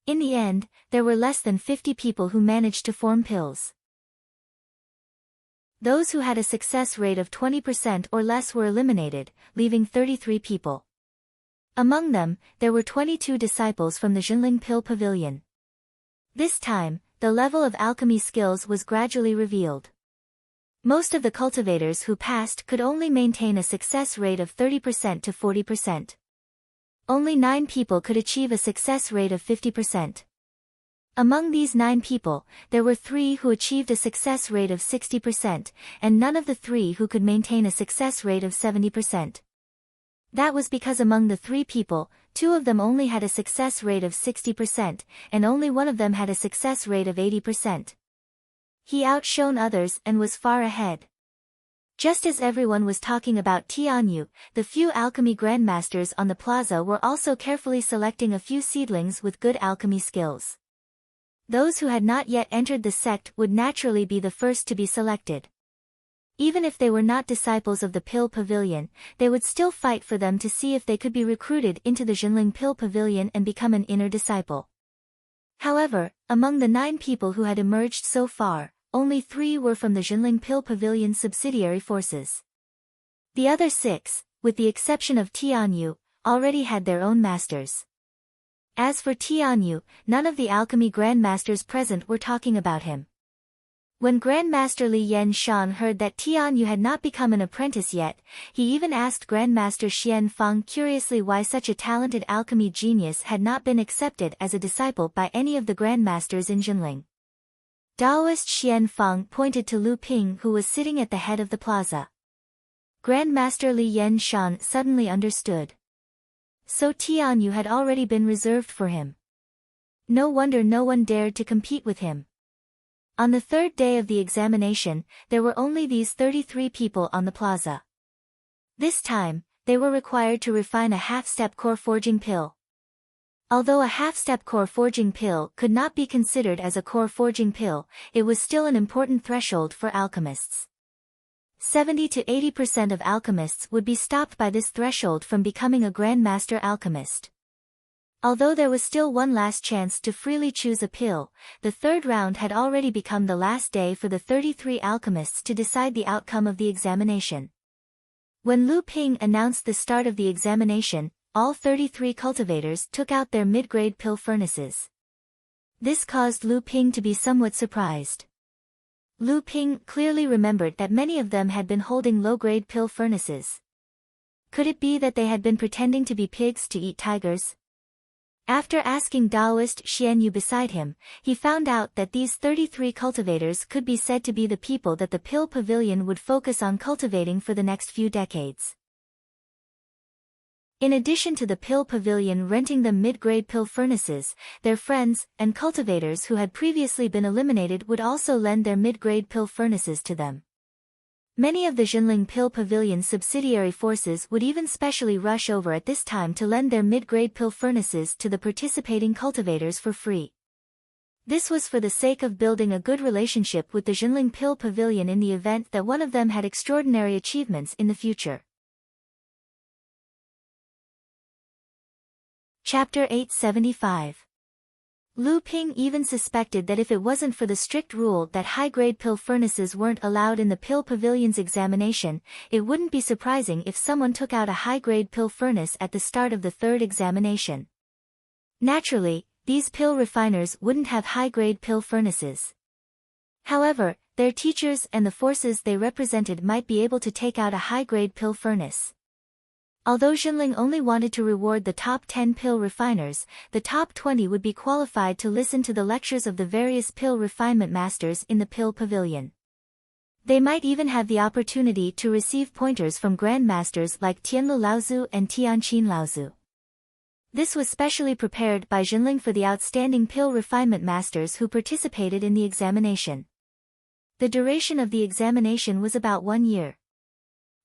In the end, there were less than 50 people who managed to form pills. Those who had a success rate of 20% or less were eliminated, leaving 33 people. Among them, there were 22 disciples from the Jinling Pill Pavilion. This time, the level of alchemy skills was gradually revealed. Most of the cultivators who passed could only maintain a success rate of 30% to 40%. Only 9 people could achieve a success rate of 50%. Among these 9 people, there were 3 who achieved a success rate of 60%, and none of the 3 who could maintain a success rate of 70%. That was because among the 3 people, 2 of them only had a success rate of 60%, and only one of them had a success rate of 80%. He outshone others and was far ahead. Just as everyone was talking about Tianyu, the few alchemy grandmasters on the plaza were also carefully selecting a few seedlings with good alchemy skills. Those who had not yet entered the sect would naturally be the first to be selected. Even if they were not disciples of the Pill Pavilion, they would still fight for them to see if they could be recruited into the Jinling Pill Pavilion and become an inner disciple. However, among the 9 people who had emerged so far, only 3 were from the Jinling Pill Pavilion subsidiary forces. The other 6, with the exception of Tianyu, already had their own masters. As for Tianyu, none of the alchemy grandmasters present were talking about him. When Grandmaster Li Yan-shan heard that Tianyu had not become an apprentice yet, he even asked Grandmaster Xian Feng curiously why such a talented alchemy genius had not been accepted as a disciple by any of the grandmasters in Jinling. Daoist Xian Feng pointed to Lu Ping, who was sitting at the head of the plaza. Grandmaster Li Yan-shan suddenly understood. So Tianyu had already been reserved for him. No wonder no one dared to compete with him. On the 3rd day of the examination, there were only these 33 people on the plaza. This time, they were required to refine a half-step core forging pill. Although a half-step core forging pill could not be considered as a core forging pill, it was still an important threshold for alchemists. 70 to 80% of alchemists would be stopped by this threshold from becoming a grandmaster alchemist. Although there was still one last chance to freely choose a pill, the 3rd round had already become the last day for the 33 alchemists to decide the outcome of the examination. When Lu Ping announced the start of the examination, all 33 cultivators took out their mid-grade pill furnaces. This caused Lu Ping to be somewhat surprised. Lu Ping clearly remembered that many of them had been holding low-grade pill furnaces. Could it be that they had been pretending to be pigs to eat tigers? After asking Daoist Xianyu beside him, he found out that these 33 cultivators could be said to be the people that the Pill Pavilion would focus on cultivating for the next few decades. In addition to the Pill Pavilion renting them mid-grade pill furnaces, their friends and cultivators who had previously been eliminated would also lend their mid-grade pill furnaces to them. Many of the Jinling Pill Pavilion subsidiary forces would even specially rush over at this time to lend their mid-grade pill furnaces to the participating cultivators for free. This was for the sake of building a good relationship with the Jinling Pill Pavilion in the event that one of them had extraordinary achievements in the future. Chapter 875. Lu Ping even suspected that if it wasn't for the strict rule that high-grade pill furnaces weren't allowed in the Pill Pavilion's examination, it wouldn't be surprising if someone took out a high-grade pill furnace at the start of the 3rd examination. Naturally, these pill refiners wouldn't have high-grade pill furnaces. However, their teachers and the forces they represented might be able to take out a high-grade pill furnace. Although Jinling only wanted to reward the top 10 pill refiners, the top 20 would be qualified to listen to the lectures of the various pill refinement masters in the Pill Pavilion. They might even have the opportunity to receive pointers from grandmasters like Tianlu Laozu and Tianqin Laozu. This was specially prepared by Jinling for the outstanding pill refinement masters who participated in the examination. The duration of the examination was about 1 year.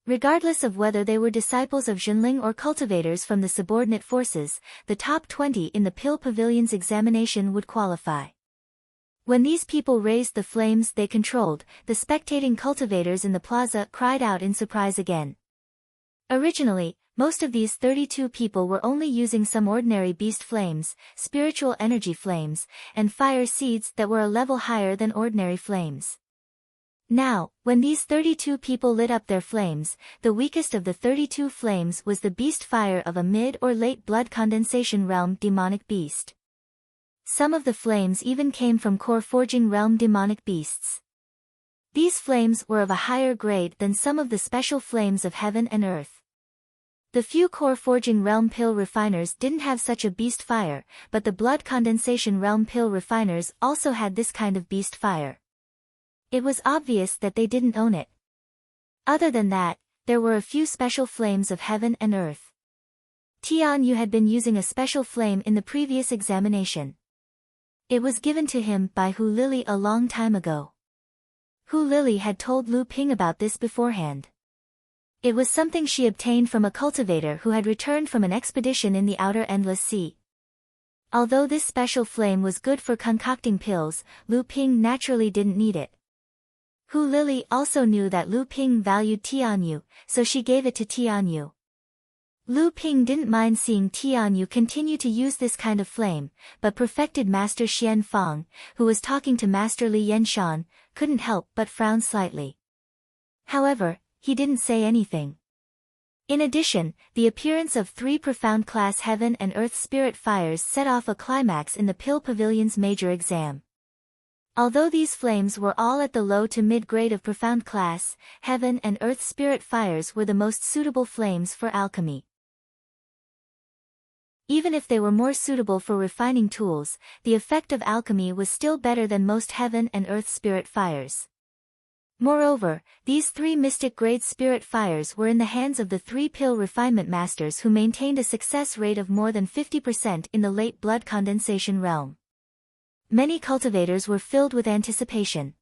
Regardless of whether they were disciples of Jinling or cultivators from the subordinate forces, the top 20 in the Pill Pavilion's examination would qualify. When these people raised the flames they controlled, the spectating cultivators in the plaza cried out in surprise again. Originally, most of these 32 people were only using some ordinary beast flames, spiritual energy flames, and fire seeds that were a level higher than ordinary flames. Now, when these 32 people lit up their flames, the weakest of the 32 flames was the beast fire of a mid or late blood condensation realm demonic beast. Some of the flames even came from core forging realm demonic beasts. These flames were of a higher grade than some of the special flames of heaven and earth. The few core forging realm pill refiners didn't have such a beast fire, but the blood condensation realm pill refiners also had this kind of beast fire. It was obvious that they didn't own it. Other than that, there were a few special flames of heaven and earth. Tian Yu had been using a special flame in the previous examination. It was given to him by Hu Lili a long time ago. Hu Lili had told Lu Ping about this beforehand. It was something she obtained from a cultivator who had returned from an expedition in the outer endless sea. Although this special flame was good for concocting pills, Lu Ping naturally didn't need it. Hu Lili also knew that Lu Ping valued Tian Yu, so she gave it to Tian Yu. Lu Ping didn't mind seeing Tian Yu continue to use this kind of flame, but perfected Master Xian Fang, who was talking to Master Li Yenshan, couldn't help but frown slightly. However, he didn't say anything. In addition, the appearance of 3 profound class heaven and earth spirit fires set off a climax in the Pill Pavilion's major exam. Although these flames were all at the low to mid-grade of profound class, heaven and earth spirit fires were the most suitable flames for alchemy. Even if they were more suitable for refining tools, the effect of alchemy was still better than most heaven and earth spirit fires. Moreover, these 3 mystic-grade spirit fires were in the hands of the 3 pill refinement masters who maintained a success rate of more than 50% in the late blood condensation realm. Many cultivators were filled with anticipation.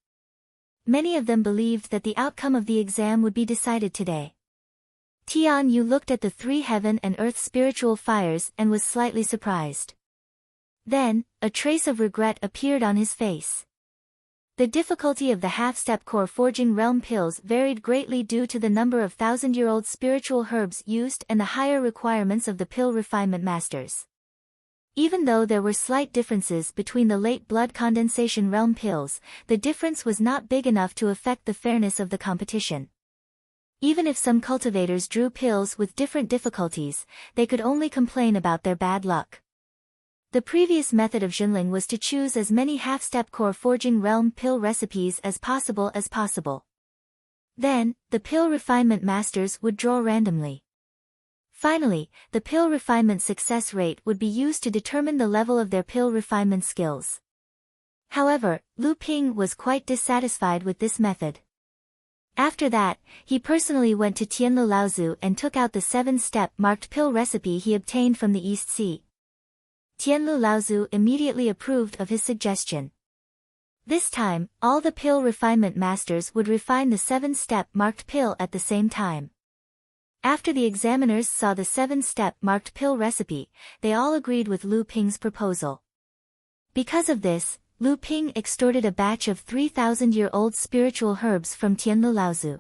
Many of them believed that the outcome of the exam would be decided today. Tian Yu looked at the 3 heaven and earth spiritual fires and was slightly surprised. Then, a trace of regret appeared on his face. The difficulty of the half-step core forging realm pills varied greatly due to the number of thousand-year-old spiritual herbs used and the higher requirements of the pill refinement masters. Even though there were slight differences between the late blood condensation realm pills, the difference was not big enough to affect the fairness of the competition. Even if some cultivators drew pills with different difficulties, they could only complain about their bad luck. The previous method of Jinling was to choose as many half-step core forging realm pill recipes as possible. Then, the pill refinement masters would draw randomly. Finally, the pill refinement success rate would be used to determine the level of their pill refinement skills. However, Lu Ping was quite dissatisfied with this method. After that, he personally went to Tianlu Laozu and took out the 7-step marked pill recipe he obtained from the East Sea. Tianlu Laozu immediately approved of his suggestion. This time, all the pill refinement masters would refine the 7-step marked pill at the same time. After the examiners saw the 7-step marked pill recipe, they all agreed with Lu Ping's proposal. Because of this, Lu Ping extorted a batch of 3,000-year-old spiritual herbs from Tianlu Laozu.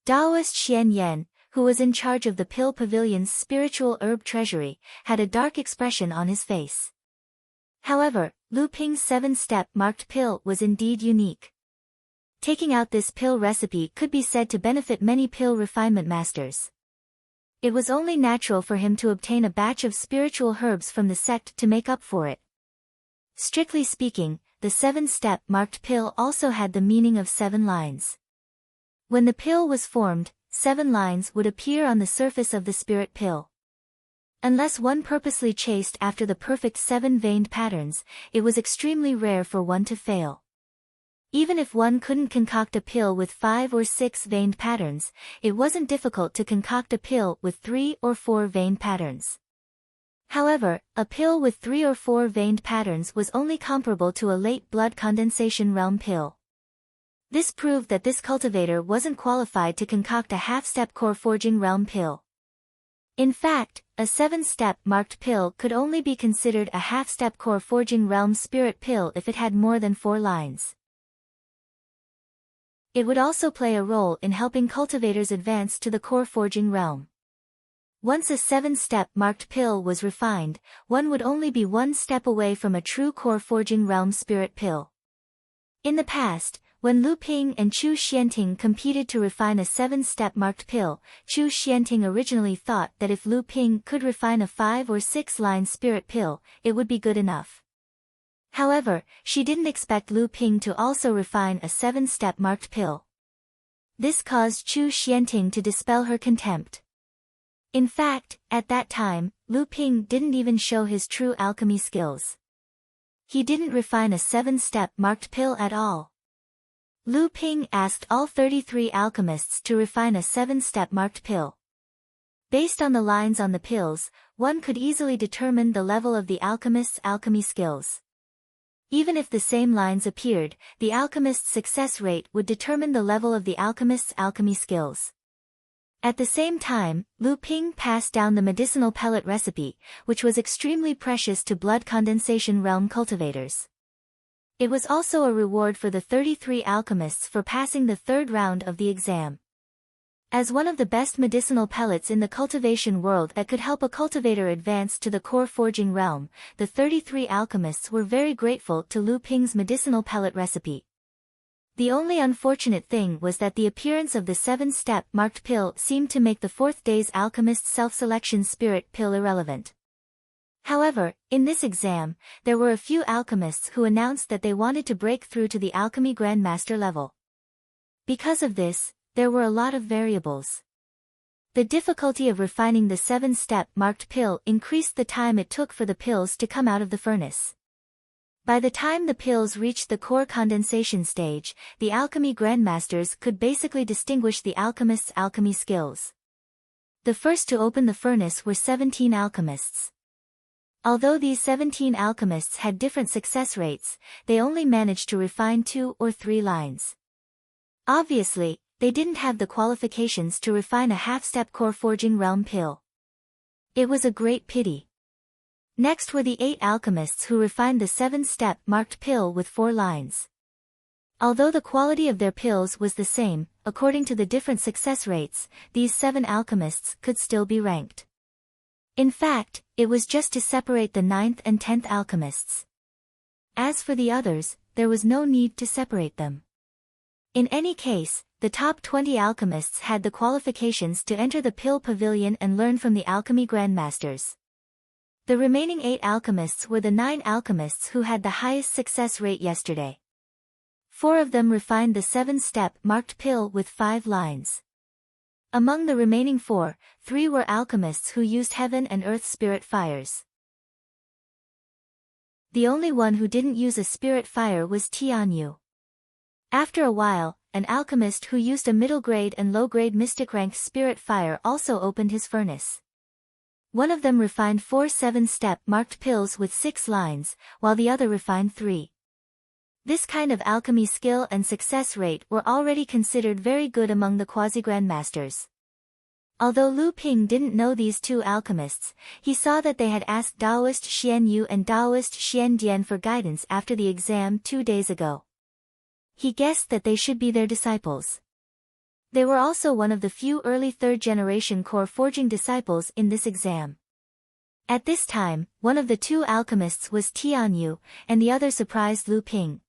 Daoist Xian Yan, who was in charge of the Pill Pavilion's spiritual herb treasury, had a dark expression on his face. However, Lu Ping's 7-step marked pill was indeed unique. Taking out this pill recipe could be said to benefit many pill refinement masters. It was only natural for him to obtain a batch of spiritual herbs from the sect to make up for it. Strictly speaking, the 7-step marked pill also had the meaning of 7 lines. When the pill was formed, 7 lines would appear on the surface of the spirit pill. Unless one purposely chased after the perfect 7 veined patterns, it was extremely rare for one to fail. Even if one couldn't concoct a pill with 5 or 6 veined patterns, it wasn't difficult to concoct a pill with 3 or 4 veined patterns. However, a pill with 3 or 4 veined patterns was only comparable to a late blood condensation realm pill. This proved that this cultivator wasn't qualified to concoct a half-step core forging realm pill. In fact, a 7-step marked pill could only be considered a half-step core forging realm spirit pill if it had more than 4 lines. It would also play a role in helping cultivators advance to the core forging realm. Once a 7-step marked pill was refined, one would only be 1 step away from a true core forging realm spirit pill. In the past, when Lu Ping and Chu Xianting competed to refine a 7-step marked pill, Chu Xianting originally thought that if Lu Ping could refine a 5 or 6-line spirit pill, it would be good enough. However, she didn't expect Lu Ping to also refine a 7-step marked pill. This caused Chu Xianting to dispel her contempt. In fact, at that time, Lu Ping didn't even show his true alchemy skills. He didn't refine a 7-step marked pill at all. Lu Ping asked all 33 alchemists to refine a 7-step marked pill. Based on the lines on the pills, one could easily determine the level of the alchemist's alchemy skills. Even if the same lines appeared, the alchemist's success rate would determine the level of the alchemist's alchemy skills. At the same time, Lu Ping passed down the medicinal pellet recipe, which was extremely precious to blood condensation realm cultivators. It was also a reward for the 33 alchemists for passing the 3rd round of the exam. As one of the best medicinal pellets in the cultivation world that could help a cultivator advance to the core forging realm, the 33 alchemists were very grateful to Lu Ping's medicinal pellet recipe. The only unfortunate thing was that the appearance of the 7-step marked pill seemed to make the 4th day's alchemist's self-selection spirit pill irrelevant. However, in this exam, there were a few alchemists who announced that they wanted to break through to the alchemy grandmaster level. Because of this, there were a lot of variables. The difficulty of refining the 7-step marked pill increased the time it took for the pills to come out of the furnace. By the time the pills reached the core condensation stage, the alchemy grandmasters could basically distinguish the alchemist's alchemy skills. The first to open the furnace were 17 alchemists. Although these 17 alchemists had different success rates, they only managed to refine 2 or 3 lines. Obviously, they didn't have the qualifications to refine a half-step core forging realm pill. It was a great pity. Next were the 8 alchemists who refined the 7-step marked pill with 4 lines. Although the quality of their pills was the same, according to the different success rates, these 7 alchemists could still be ranked. In fact, it was just to separate the 9th and 10th alchemists. As for the others, there was no need to separate them. In any case, the top 20 alchemists had the qualifications to enter the pill pavilion and learn from the alchemy grandmasters. The remaining 8 alchemists were the 9 alchemists who had the highest success rate yesterday. 4 of them refined the 7-step marked pill with 5 lines. Among the remaining 4, 3 were alchemists who used heaven and earth spirit fires. The only one who didn't use a spirit fire was Tianyu. After a while, an alchemist who used a middle-grade and low-grade mystic rank spirit fire also opened his furnace. One of them refined 4 7-step marked pills with 6 lines, while the other refined 3. This kind of alchemy skill and success rate were already considered very good among the quasi-grandmasters. Although Lu Ping didn't know these 2 alchemists, he saw that they had asked Taoist Xian Yu and Taoist Xian Dian for guidance after the exam 2 days ago. He guessed that they should be their disciples. They were also one of the few early 3rd-generation core forging disciples in this exam. At this time, one of the 2 alchemists was Tianyu, and the other surprised Lu Ping.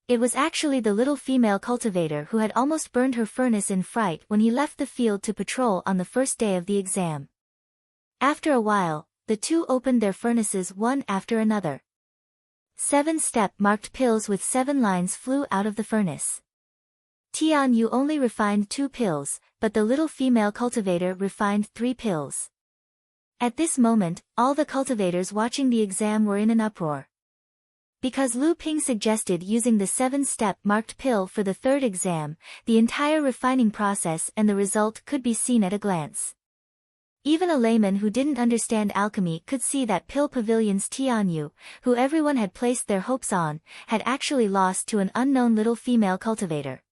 It was actually the little female cultivator who had almost burned her furnace in fright when he left the field to patrol on the first day of the exam. After a while, the 2 opened their furnaces one after another. 7-step marked pills with 7 lines flew out of the furnace. Tianyu only refined 2 pills, but the little female cultivator refined 3 pills. At this moment, all the cultivators watching the exam were in an uproar. Because Lu Ping suggested using the 7-step marked pill for the 3rd exam, the entire refining process and the result could be seen at a glance. Even a layman who didn't understand alchemy could see that Pill Pavilion's Tianyu, who everyone had placed their hopes on, had actually lost to an unknown little female cultivator.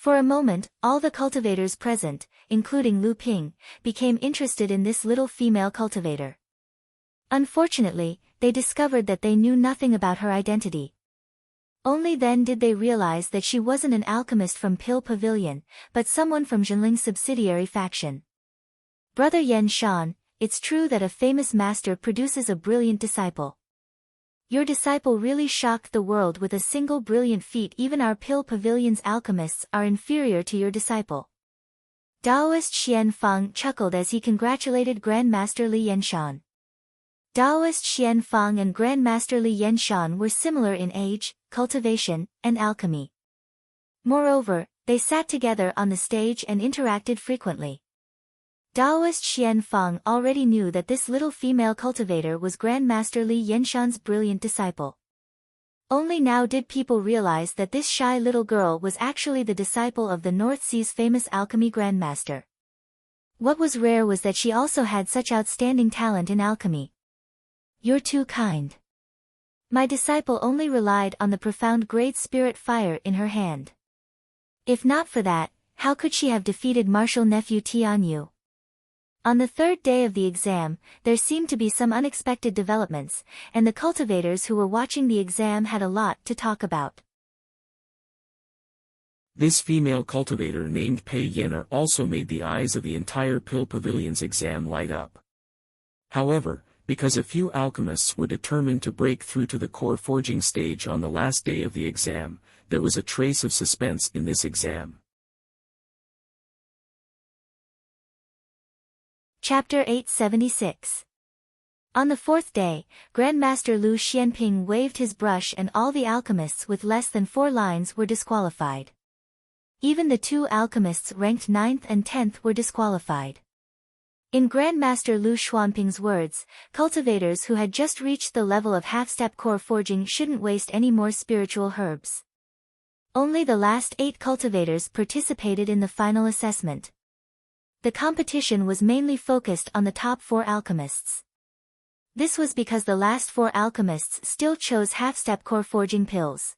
For a moment, all the cultivators present, including Lu Ping, became interested in this little female cultivator. Unfortunately, they discovered that they knew nothing about her identity. Only then did they realize that she wasn't an alchemist from Pill Pavilion, but someone from Zhenling's subsidiary faction. Brother Yan Shan, it's true that a famous master produces a brilliant disciple. Your disciple really shocked the world with a single brilliant feat. Even our Pill Pavilion's alchemists are inferior to your disciple. Daoist Xian Fang chuckled as he congratulated Grandmaster Li Yanshan. Daoist Xian Fang and Grandmaster Li Yanshan were similar in age, cultivation, and alchemy. Moreover, they sat together on the stage and interacted frequently. Daoist Xian Fang already knew that this little female cultivator was Grandmaster Li Yanshan's brilliant disciple. Only now did people realize that this shy little girl was actually the disciple of the North Sea's famous alchemy grandmaster. What was rare was that she also had such outstanding talent in alchemy. You're too kind. My disciple only relied on the profound great spirit fire in her hand. If not for that, how could she have defeated martial nephew Tian Yu? On the third day of the exam, there seemed to be some unexpected developments, and the cultivators who were watching the exam had a lot to talk about. This female cultivator named Pei Yena also made the eyes of the entire Pill Pavilion's exam light up. However, because a few alchemists were determined to break through to the core forging stage on the last day of the exam, there was a trace of suspense in this exam. Chapter 876. On the fourth day, Grandmaster Lu Xianping waved his brush and all the alchemists with less than 4 lines were disqualified. Even the 2 alchemists ranked 9th and 10th were disqualified. In Grandmaster Lu Xuanping's words, cultivators who had just reached the level of half-step core forging shouldn't waste any more spiritual herbs. Only the last 8 cultivators participated in the final assessment. The competition was mainly focused on the top 4 alchemists. This was because the last 4 alchemists still chose half-step core forging pills.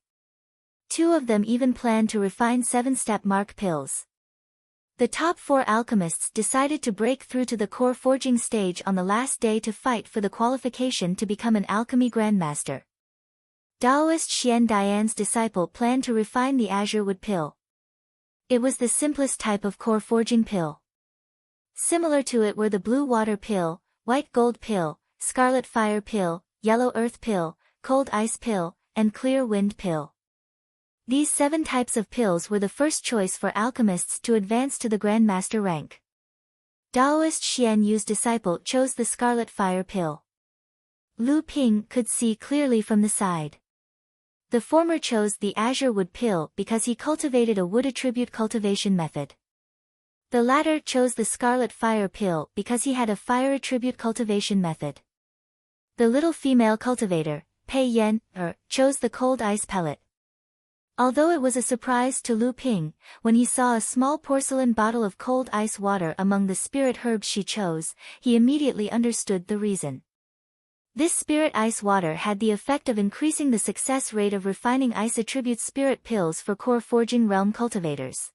2 of them even planned to refine 7-step mark pills. The top 4 alchemists decided to break through to the core forging stage on the last day to fight for the qualification to become an alchemy grandmaster. Daoist Xian Dian's disciple planned to refine the azure wood pill. It was the simplest type of core forging pill. Similar to it were the blue water pill, white gold pill, scarlet fire pill, yellow earth pill, cold ice pill, and clear wind pill. These 7 types of pills were the first choice for alchemists to advance to the grandmaster rank. Daoist Xian Yu's disciple chose the scarlet fire pill. Lu Ping could see clearly from the side. The former chose the azure wood pill because he cultivated a wood attribute cultivation method. The latter chose the scarlet fire pill because he had a fire attribute cultivation method. The little female cultivator, Pei Yan, chose the cold ice pellet. Although it was a surprise to Lu Ping, when he saw a small porcelain bottle of cold ice water among the spirit herbs she chose, he immediately understood the reason. This spirit ice water had the effect of increasing the success rate of refining ice attribute spirit pills for core forging realm cultivators.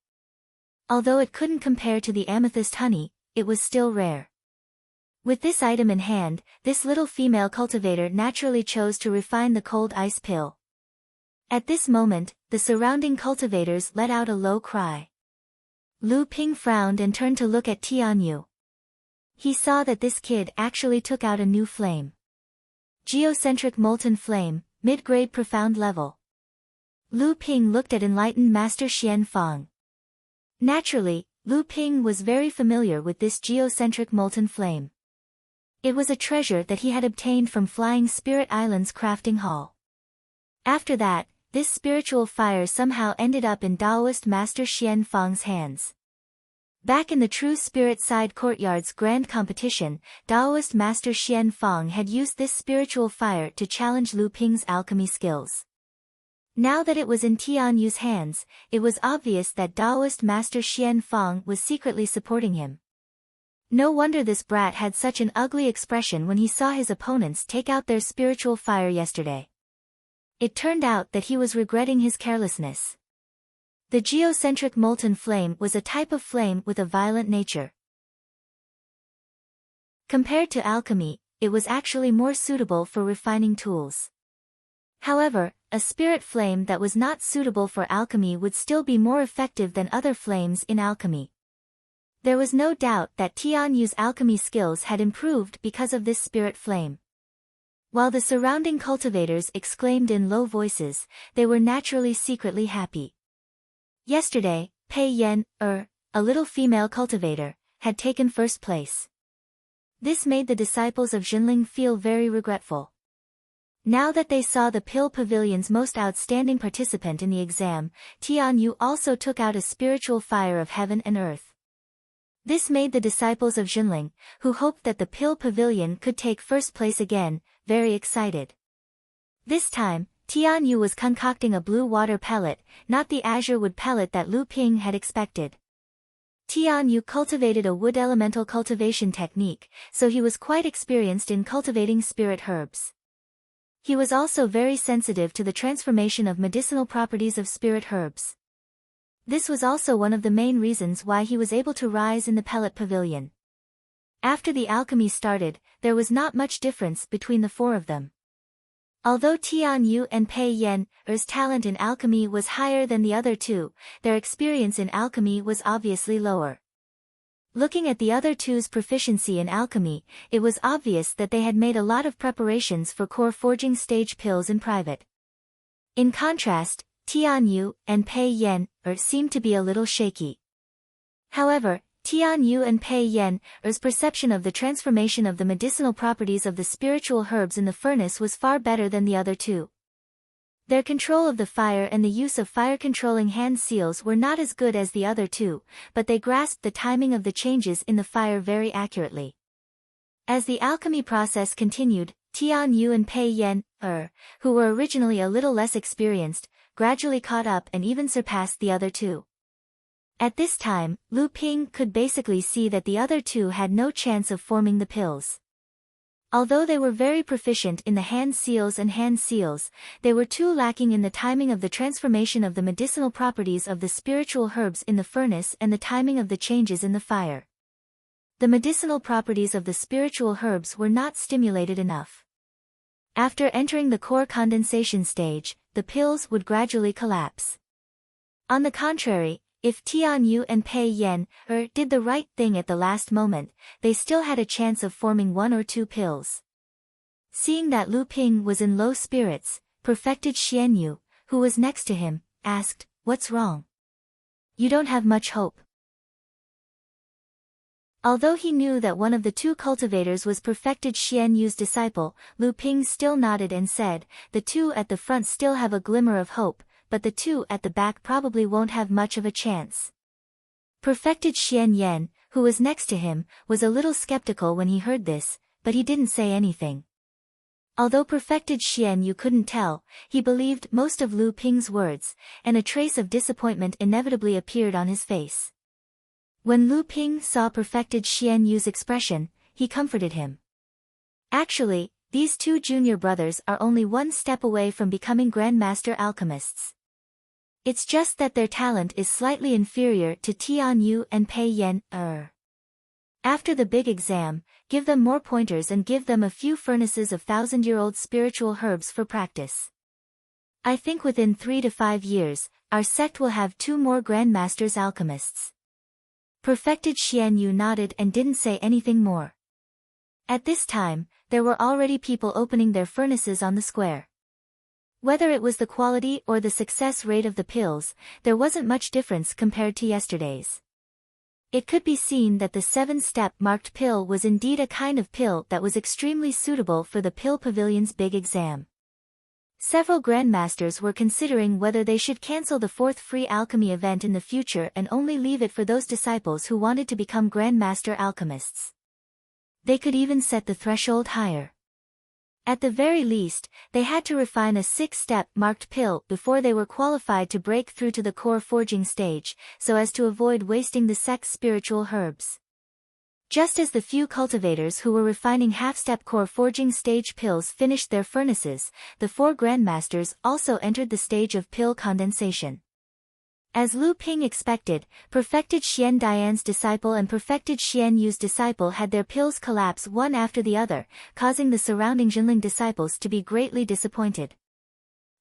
Although it couldn't compare to the amethyst honey, it was still rare. With this item in hand, this little female cultivator naturally chose to refine the cold ice pill. At this moment, the surrounding cultivators let out a low cry. Lu Ping frowned and turned to look at Tian Yu. He saw that this kid actually took out a new flame. Geocentric molten flame, mid-grade profound level. Lu Ping looked at enlightened Master Xian Fang. Naturally, Lu Ping was very familiar with this geocentric molten flame. It was a treasure that he had obtained from Flying Spirit Island's crafting hall. After that, this spiritual fire somehow ended up in Daoist Master Xian Fang's hands. Back in the True Spirit Side Courtyard's grand competition, Daoist Master Xian Fang had used this spiritual fire to challenge Lu Ping's alchemy skills. Now that it was in Tian Yu's hands, it was obvious that Daoist Master Xian Fang was secretly supporting him. No wonder this brat had such an ugly expression when he saw his opponents take out their spiritual fire yesterday. It turned out that he was regretting his carelessness. The geocentric molten flame was a type of flame with a violent nature. Compared to alchemy, it was actually more suitable for refining tools. However, a spirit flame that was not suitable for alchemy would still be more effective than other flames in alchemy. There was no doubt that Tianyu's alchemy skills had improved because of this spirit flame. While the surrounding cultivators exclaimed in low voices, they were naturally secretly happy. Yesterday, Pei Yan, a little female cultivator, had taken first place. This made the disciples of Jinling feel very regretful. Now that they saw the Pill Pavilion's most outstanding participant in the exam, Tianyu also took out a spiritual fire of heaven and earth. This made the disciples of Jinling, who hoped that the Pill Pavilion could take first place again, very excited. This time, Tianyu was concocting a blue water pellet, not the azure wood pellet that Lu Ping had expected. Tianyu cultivated a wood elemental cultivation technique, so he was quite experienced in cultivating spirit herbs. He was also very sensitive to the transformation of medicinal properties of spirit herbs. This was also one of the main reasons why he was able to rise in the pellet pavilion. After the alchemy started, there was not much difference between the four of them. Although Tianyu and Pei Yan's talent in alchemy was higher than the other two, their experience in alchemy was obviously lower. Looking at the other two's proficiency in alchemy, it was obvious that they had made a lot of preparations for core forging stage pills in private. In contrast, Tianyu and Pei Yan seemed to be a little shaky. However, Tianyu and Pei Yan's perception of the transformation of the medicinal properties of the spiritual herbs in the furnace was far better than the other two. Their control of the fire and the use of fire-controlling hand seals were not as good as the other two, but they grasped the timing of the changes in the fire very accurately. As the alchemy process continued, Tianyu and Pei Yan, who were originally a little less experienced, gradually caught up and even surpassed the other two. At this time, Lu Ping could basically see that the other two had no chance of forming the pills. Although they were very proficient in the hand seals, they were too lacking in the timing of the transformation of the medicinal properties of the spiritual herbs in the furnace and the timing of the changes in the fire. The medicinal properties of the spiritual herbs were not stimulated enough. After entering the core condensation stage, the pills would gradually collapse. On the contrary, if Tianyu and Pei Yan did the right thing at the last moment, they still had a chance of forming one or two pills. Seeing that Lu Ping was in low spirits, perfected Xianyu, who was next to him, asked, "What's wrong? You don't have much hope." Although he knew that one of the two cultivators was perfected Xianyu's disciple, Lu Ping still nodded and said, "The two at the front still have a glimmer of hope, but the two at the back probably won't have much of a chance." Perfected Xian Yan, who was next to him, was a little skeptical when he heard this, but he didn't say anything. Although perfected Xianyu couldn't tell, he believed most of Lu Ping's words, and a trace of disappointment inevitably appeared on his face. When Lu Ping saw perfected Xianyu's expression, he comforted him. Actually, these two junior brothers are only one step away from becoming grandmaster alchemists. It's just that their talent is slightly inferior to Tianyu and Pei Yan. After the big exam, give them more pointers and give them a few furnaces of thousand-year-old spiritual herbs for practice. I think within 3 to 5 years, our sect will have 2 more grandmasters alchemists. Perfected Xianyu nodded and didn't say anything more. At this time, there were already people opening their furnaces on the square. Whether it was the quality or the success rate of the pills, there wasn't much difference compared to yesterday's. It could be seen that the 7-step marked pill was indeed a kind of pill that was extremely suitable for the Pill Pavilion's big exam. Several grandmasters were considering whether they should cancel the 4th free alchemy event in the future and only leave it for those disciples who wanted to become grandmaster alchemists. They could even set the threshold higher. At the very least, they had to refine a 6-step marked pill before they were qualified to break through to the core forging stage, so as to avoid wasting the sect's spiritual herbs. Just as the few cultivators who were refining half-step core forging stage pills finished their furnaces, the 4 grandmasters also entered the stage of pill condensation. As Lu Ping expected, Perfected Xian Dian's disciple and Perfected Xian Yu's disciple had their pills collapse one after the other, causing the surrounding Jinling disciples to be greatly disappointed.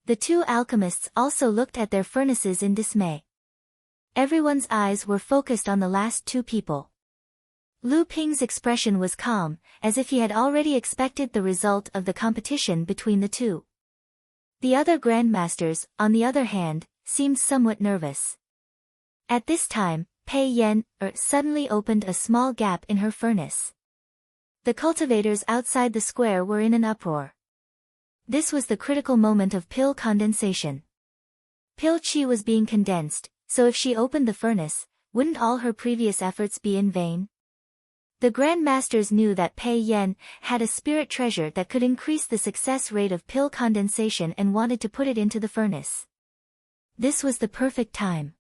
The two alchemists also looked at their furnaces in dismay. Everyone's eyes were focused on the last two people. Lu Ping's expression was calm, as if he had already expected the result of the competition between the two. The other grandmasters, on the other hand, seemed somewhat nervous. At this time, Pei Yan suddenly opened a small gap in her furnace. The cultivators outside the square were in an uproar. This was the critical moment of pill condensation. Pill qi was being condensed, so if she opened the furnace, wouldn't all her previous efforts be in vain? The grandmasters knew that Pei Yan had a spirit treasure that could increase the success rate of pill condensation and wanted to put it into the furnace. This was the perfect time.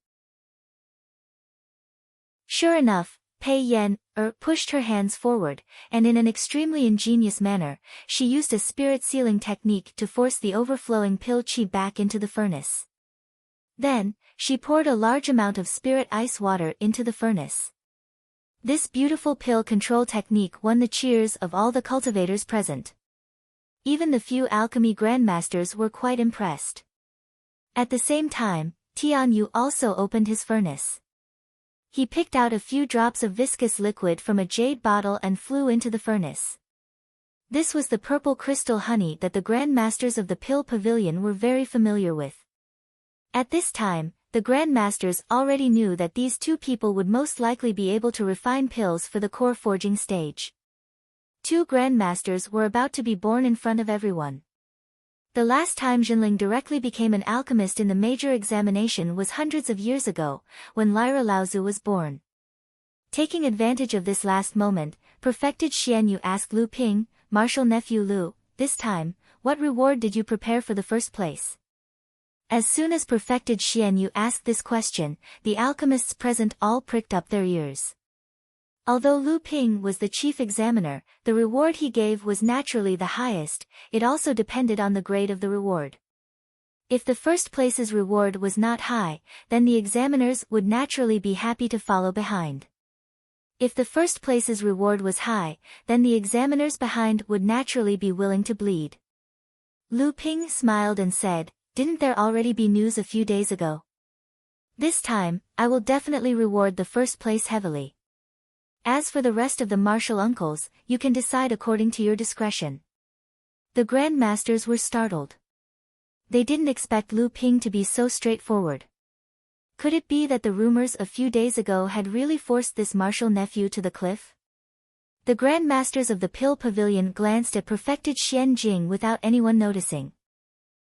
Sure enough, Pei Yan pushed her hands forward, and in an extremely ingenious manner, she used a spirit sealing technique to force the overflowing pill qi back into the furnace. Then, she poured a large amount of spirit ice water into the furnace. This beautiful pill control technique won the cheers of all the cultivators present. Even the few alchemy grandmasters were quite impressed. At the same time, Tian Yu also opened his furnace. He picked out a few drops of viscous liquid from a jade bottle and flew into the furnace. This was the purple crystal honey that the grandmasters of the Pill Pavilion were very familiar with. At this time, the grandmasters already knew that these two people would most likely be able to refine pills for the core forging stage. Two grandmasters were about to be born in front of everyone. The last time Jinling directly became an alchemist in the major examination was hundreds of years ago, when Lyra Laozu was born. Taking advantage of this last moment, Perfected Xian Yu asked Lu Ping, "Martial nephew Lu, this time, what reward did you prepare for the first place?" As soon as Perfected Xian Yu asked this question, the alchemists present all pricked up their ears. Although Lu Ping was the chief examiner, the reward he gave was naturally the highest. It also depended on the grade of the reward. If the first place's reward was not high, then the examiners would naturally be happy to follow behind. If the first place's reward was high, then the examiners behind would naturally be willing to bleed. Lu Ping smiled and said, "Didn't there already be news a few days ago? This time, I will definitely reward the first place heavily. As for the rest of the martial uncles, you can decide according to your discretion." The grandmasters were startled. They didn't expect Lu Ping to be so straightforward. Could it be that the rumors a few days ago had really forced this martial nephew to the cliff? The grandmasters of the Pill Pavilion glanced at Perfected Xian Jing without anyone noticing.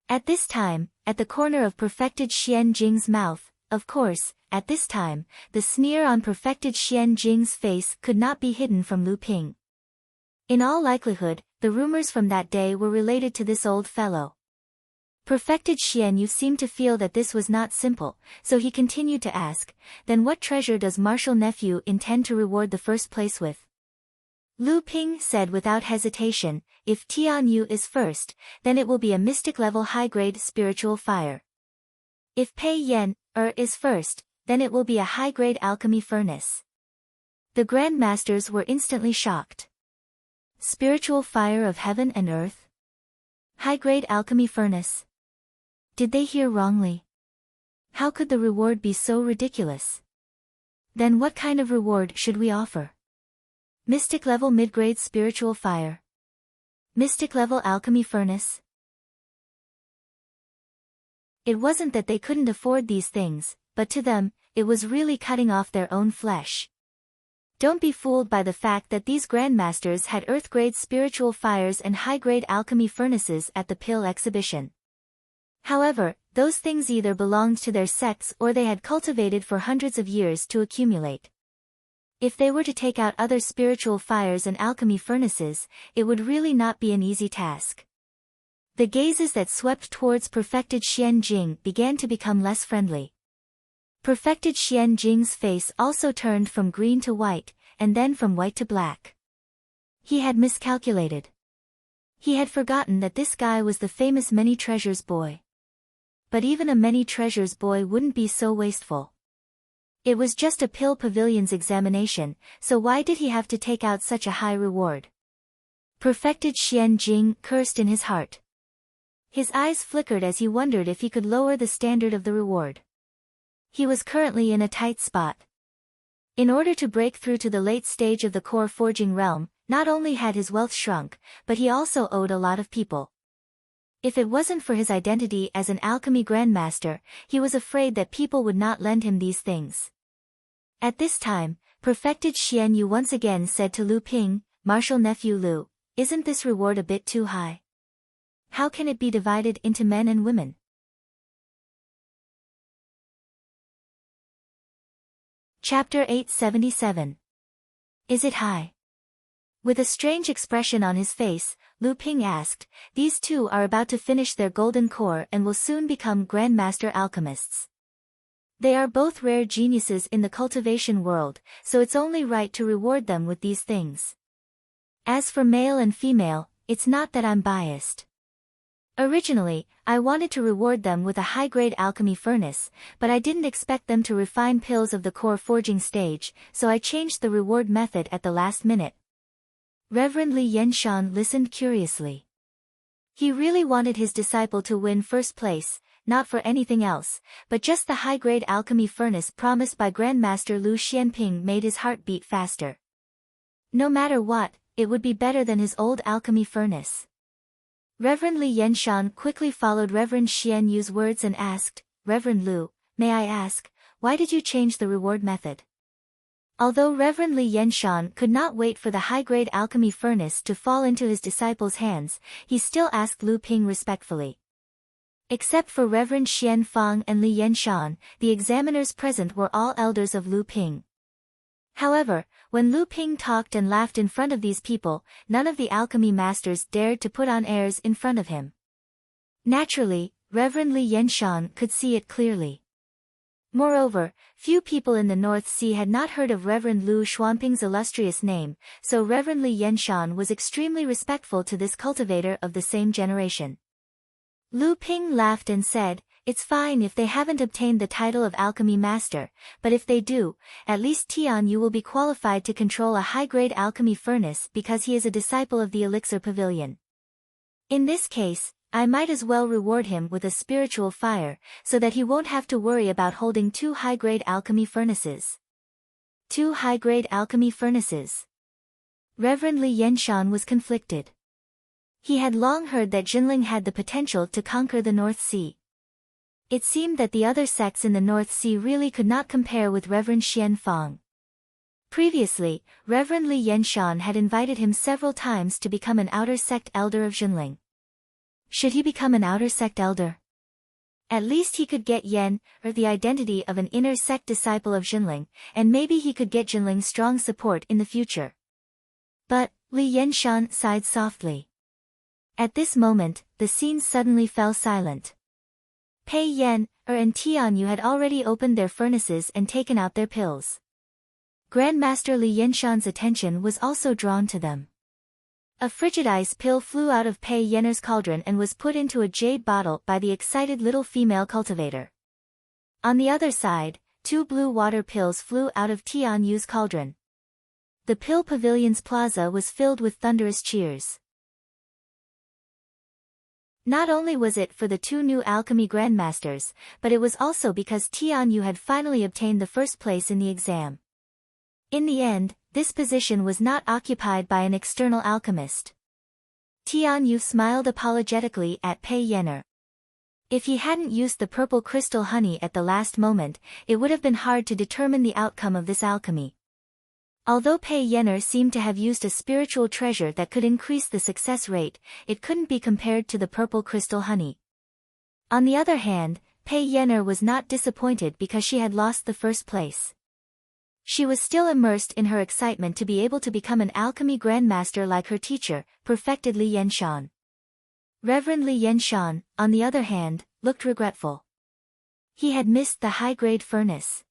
At this time, at the corner of Perfected Xian Jing's mouth, of course, at this time, the sneer on Perfected Xian Jing's face could not be hidden from Lu Ping. In all likelihood, the rumors from that day were related to this old fellow. Perfected Xian Yu seemed to feel that this was not simple, so he continued to ask, "Then what treasure does martial nephew intend to reward the first place with?" Lu Ping said without hesitation, "If Tian Yu is first, then it will be a mystic-level high-grade spiritual fire. If Pei Yan is first, then it will be a high-grade alchemy furnace." The grandmasters were instantly shocked. Spiritual fire of heaven and earth? High-grade alchemy furnace? Did they hear wrongly? How could the reward be so ridiculous? Then what kind of reward should we offer? Mystic-level mid-grade spiritual fire? Mystic-level alchemy furnace? It wasn't that they couldn't afford these things, but to them, it was really cutting off their own flesh. Don't be fooled by the fact that these grandmasters had earth-grade spiritual fires and high-grade alchemy furnaces at the Pill exhibition. However, those things either belonged to their sects or they had cultivated for hundreds of years to accumulate. If they were to take out other spiritual fires and alchemy furnaces, it would really not be an easy task. The gazes that swept towards Perfected Xian Jing began to become less friendly. Perfected Xian Jing's face also turned from green to white, and then from white to black. He had miscalculated. He had forgotten that this guy was the famous Many Treasures boy. but even a many treasures boy wouldn't be so wasteful. It was just a pill pavilion's examination, so why did he have to take out such a high reward? Perfected Xian Jing cursed in his heart. His eyes flickered as he wondered if he could lower the standard of the reward. He was currently in a tight spot. In order to break through to the late stage of the core forging realm, not only had his wealth shrunk, but he also owed a lot of people. If it wasn't for his identity as an alchemy grandmaster, he was afraid that people would not lend him these things. At this time, Perfected Xian Yu once again said to Lu Ping, "Martial nephew Lu, isn't this reward a bit too high? How can it be divided into men and women?" Chapter 877. Is it high? With a strange expression on his face, Lu Ping asked, "These two are about to finish their golden core and will soon become grandmaster alchemists. They are both rare geniuses in the cultivation world, so it's only right to reward them with these things. As for male and female, it's not that I'm biased. Originally, I wanted to reward them with a high-grade alchemy furnace, but I didn't expect them to refine pills of the core forging stage, so I changed the reward method at the last minute." Reverend Li Yenshan listened curiously. He really wanted his disciple to win first place, not for anything else, but just the high-grade alchemy furnace promised by Grandmaster Lu Xianping made his heart beat faster. No matter what, it would be better than his old alchemy furnace. Reverend Li Yenshan quickly followed Reverend Xian Yu's words and asked, "Reverend Lu, may I ask, why did you change the reward method?" Although Reverend Li Yenshan could not wait for the high-grade alchemy furnace to fall into his disciples' hands, he still asked Lu Ping respectfully. Except for Reverend Xian Fang and Li Yenshan, the examiners present were all elders of Lu Ping. However, when Lu Ping talked and laughed in front of these people, none of the alchemy masters dared to put on airs in front of him. Naturally, Reverend Li Yenshan could see it clearly. Moreover, few people in the North Sea had not heard of Reverend Lu Xuanping's illustrious name, so Reverend Li Yenshan was extremely respectful to this cultivator of the same generation. Lu Ping laughed and said, "It's fine if they haven't obtained the title of alchemy master, but if they do, at least Tian Yu will be qualified to control a high-grade alchemy furnace because he is a disciple of the elixir pavilion. In this case, I might as well reward him with a spiritual fire, so that he won't have to worry about holding 2 high-grade alchemy furnaces." 2 high-grade alchemy furnaces. Reverend Li Yenshan was conflicted. He had long heard that Jinling had the potential to conquer the North Sea. It seemed that the other sects in the North Sea really could not compare with Reverend Xian Fang. Previously, Reverend Li Yenshan had invited him several times to become an outer sect elder of Jinling. Should he become an outer sect elder? At least he could get Yen, or the identity of an inner sect disciple of Jinling, and maybe he could get Jinling's strong support in the future. But, Li Yenshan sighed softly. At this moment, the scene suddenly fell silent. Pei Yan, and Tian Yu had already opened their furnaces and taken out their pills. Grandmaster Li Yenshan's attention was also drawn to them. A frigid ice pill flew out of Pei Yanner's cauldron and was put into a jade bottle by the excited little female cultivator. On the other side, 2 blue water pills flew out of Tian Yu's cauldron. The pill pavilion's plaza was filled with thunderous cheers. Not only was it for the 2 new alchemy grandmasters, but it was also because Tian Yu had finally obtained the first place in the exam. In the end, this position was not occupied by an external alchemist. Tian Yu smiled apologetically at Pei Yanner. If he hadn't used the purple crystal honey at the last moment, it would have been hard to determine the outcome of this alchemy. Although Pei Yanner seemed to have used a spiritual treasure that could increase the success rate, it couldn't be compared to the purple crystal honey. On the other hand, Pei Yanner was not disappointed because she had lost the first place. She was still immersed in her excitement to be able to become an alchemy grandmaster like her teacher, Perfected Li Yenshan. Reverend Li Yenshan, on the other hand, looked regretful. He had missed the high-grade furnace.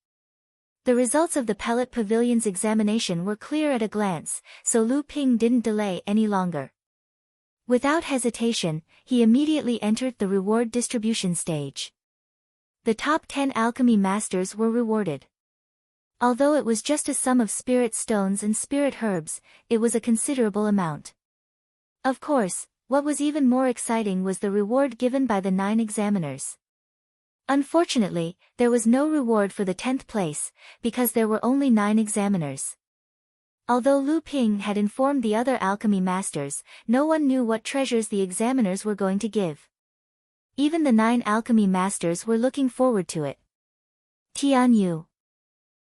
The results of the Pellet Pavilion's examination were clear at a glance, so Lu Ping didn't delay any longer. Without hesitation, he immediately entered the reward distribution stage. The top 10 alchemy masters were rewarded. Although it was just a sum of spirit stones and spirit herbs, it was a considerable amount. Of course, what was even more exciting was the reward given by the 9 examiners. Unfortunately, there was no reward for the 10th place, because there were only 9 examiners. Although Lu Ping had informed the other alchemy masters, no one knew what treasures the examiners were going to give. Even the 9 alchemy masters were looking forward to it. Tian Yu.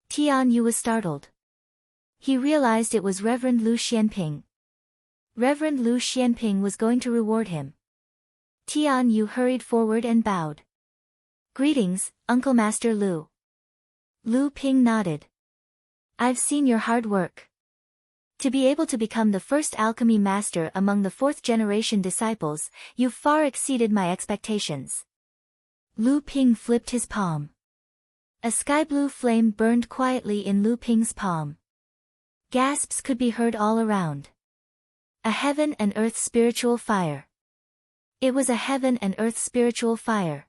Tian Yu was startled. He realized it was Reverend Lu Xianping. Reverend Lu Xianping was going to reward him. Tian Yu hurried forward and bowed. "Greetings, Uncle Master Lu." Lu Ping nodded. "I've seen your hard work. To be able to become the first alchemy master among the 4th-generation disciples, you've far exceeded my expectations." Lu Ping flipped his palm. A sky-blue flame burned quietly in Lu Ping's palm. Gasps could be heard all around. A heaven and earth spiritual fire. It was a heaven and earth spiritual fire.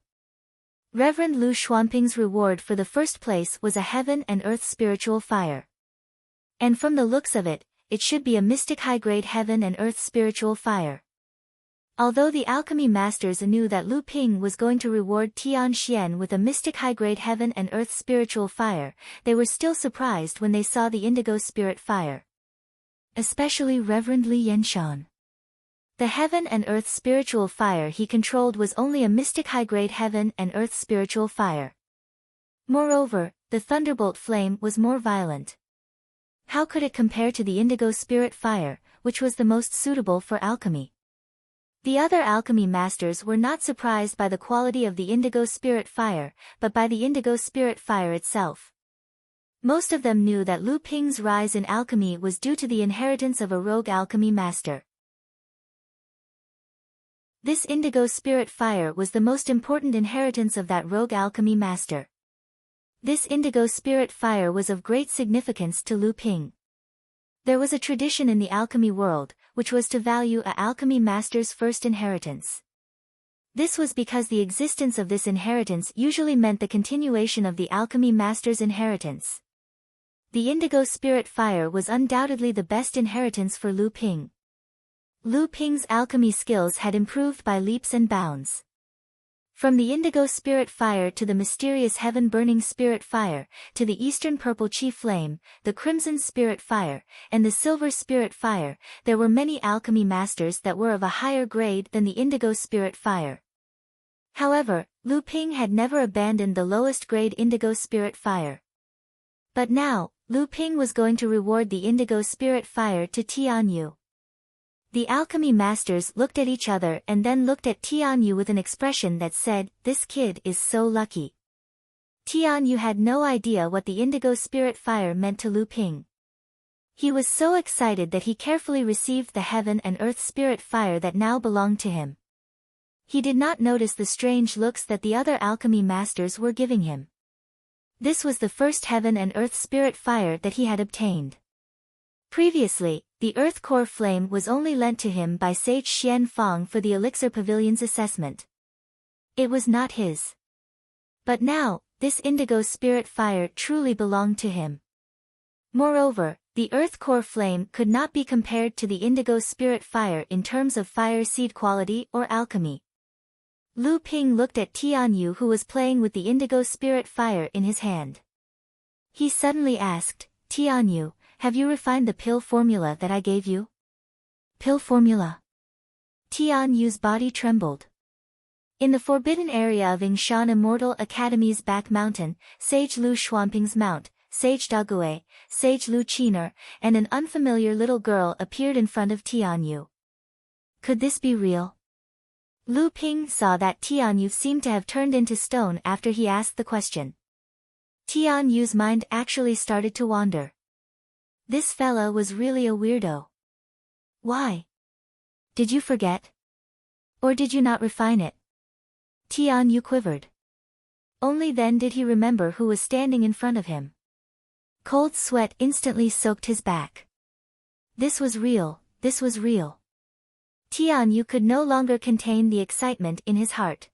Reverend Lu Xuanping's reward for the first place was a heaven and earth spiritual fire. And from the looks of it, it should be a mystic high-grade heaven and earth spiritual fire. Although the alchemy masters knew that Lu Ping was going to reward Tian Xian with a mystic high-grade heaven and earth spiritual fire, they were still surprised when they saw the indigo spirit fire. Especially Reverend Li Yanshan. The heaven and earth spiritual fire he controlled was only a mystic high-grade heaven and earth spiritual fire. Moreover, the thunderbolt flame was more violent. How could it compare to the indigo spirit fire, which was the most suitable for alchemy? The other alchemy masters were not surprised by the quality of the indigo spirit fire, but by the indigo spirit fire itself. Most of them knew that Lu Ping's rise in alchemy was due to the inheritance of a rogue alchemy master. This indigo spirit fire was the most important inheritance of that rogue alchemy master. This indigo spirit fire was of great significance to Lu Ping. There was a tradition in the alchemy world, which was to value a alchemy master's first inheritance. This was because the existence of this inheritance usually meant the continuation of the alchemy master's inheritance. The indigo spirit fire was undoubtedly the best inheritance for Lu Ping. Lu Ping's alchemy skills had improved by leaps and bounds. From the indigo spirit fire to the mysterious heaven-burning spirit fire, to the eastern purple chi flame, the crimson spirit fire, and the silver spirit fire, there were many alchemy masters that were of a higher grade than the indigo spirit fire. However, Lu Ping had never abandoned the lowest grade indigo spirit fire. But now, Lu Ping was going to reward the indigo spirit fire to Tian Yu. The alchemy masters looked at each other and then looked at Tian Yu with an expression that said, "This kid is so lucky." Tian Yu had no idea what the indigo spirit fire meant to Lu Ping. He was so excited that he carefully received the heaven and earth spirit fire that now belonged to him. He did not notice the strange looks that the other alchemy masters were giving him. This was the first heaven and earth spirit fire that he had obtained. Previously, the earth core flame was only lent to him by Sage Xian Fang for the Elixir Pavilion's assessment. It was not his. But now, this indigo spirit fire truly belonged to him. Moreover, the earth core flame could not be compared to the indigo spirit fire in terms of fire seed quality or alchemy. Lu Ping looked at Tian Yu, who was playing with the indigo spirit fire in his hand. He suddenly asked, "Tian Yu, have you refined the pill formula that I gave you?" "Pill formula?" Tian Yu's body trembled. In the forbidden area of Yingshan Immortal Academy's back mountain, Sage Lu Xuanping's mount, Sage Dague, Sage Lu Qiner, and an unfamiliar little girl appeared in front of Tian Yu. Could this be real? Lu Ping saw that Tian Yu seemed to have turned into stone after he asked the question. Tian Yu's mind actually started to wander. This fella was really a weirdo. Why? Did you forget? Or did you not refine it? Tian Yu quivered. Only then did he remember who was standing in front of him. Cold sweat instantly soaked his back. This was real, this was real. Tian Yu could no longer contain the excitement in his heart.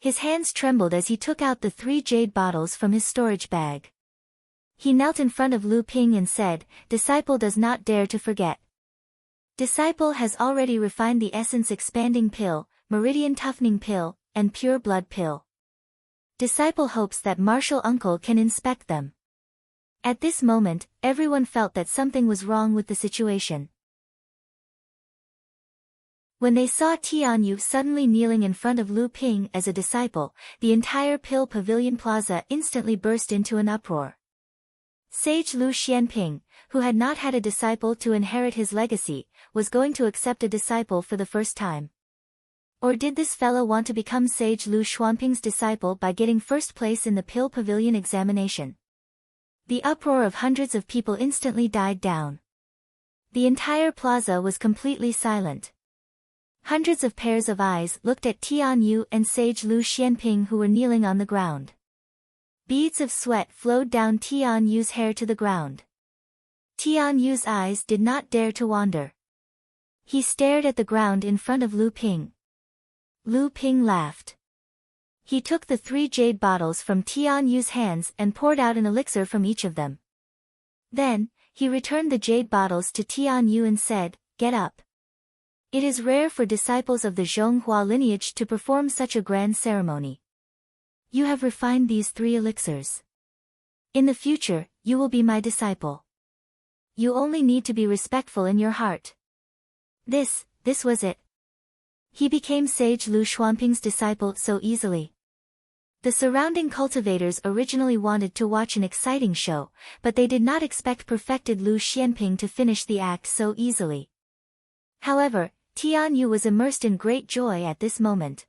His hands trembled as he took out the 3 jade bottles from his storage bag. He knelt in front of Lu Ping and said, "Disciple does not dare to forget. Disciple has already refined the essence expanding pill, meridian toughening pill, and pure blood pill. Disciple hopes that martial uncle can inspect them." At this moment, everyone felt that something was wrong with the situation. When they saw Tianyu suddenly kneeling in front of Lu Ping as a disciple, the entire Pill Pavilion Plaza instantly burst into an uproar. Sage Lu Xianping, who had not had a disciple to inherit his legacy, was going to accept a disciple for the first time. Or did this fellow want to become Sage Lu Xuanping's disciple by getting first place in the Pill Pavilion examination? The uproar of hundreds of people instantly died down. The entire plaza was completely silent. Hundreds of pairs of eyes looked at Tianyu and Sage Lu Xianping who were kneeling on the ground. Beads of sweat flowed down Tianyu's hair to the ground. Tianyu's eyes did not dare to wander. He stared at the ground in front of Lu Ping. Lu Ping laughed. He took the 3 jade bottles from Tianyu's hands and poured out an elixir from each of them. Then, he returned the jade bottles to Tianyu and said, "Get up. It is rare for disciples of the Zhonghua lineage to perform such a grand ceremony. You have refined these 3 elixirs. In the future, you will be my disciple. You only need to be respectful in your heart." This was it. He became Sage Lu Xuanping's disciple so easily. The surrounding cultivators originally wanted to watch an exciting show, but they did not expect perfected Lu Xianping to finish the act so easily. However, Tianyu was immersed in great joy at this moment.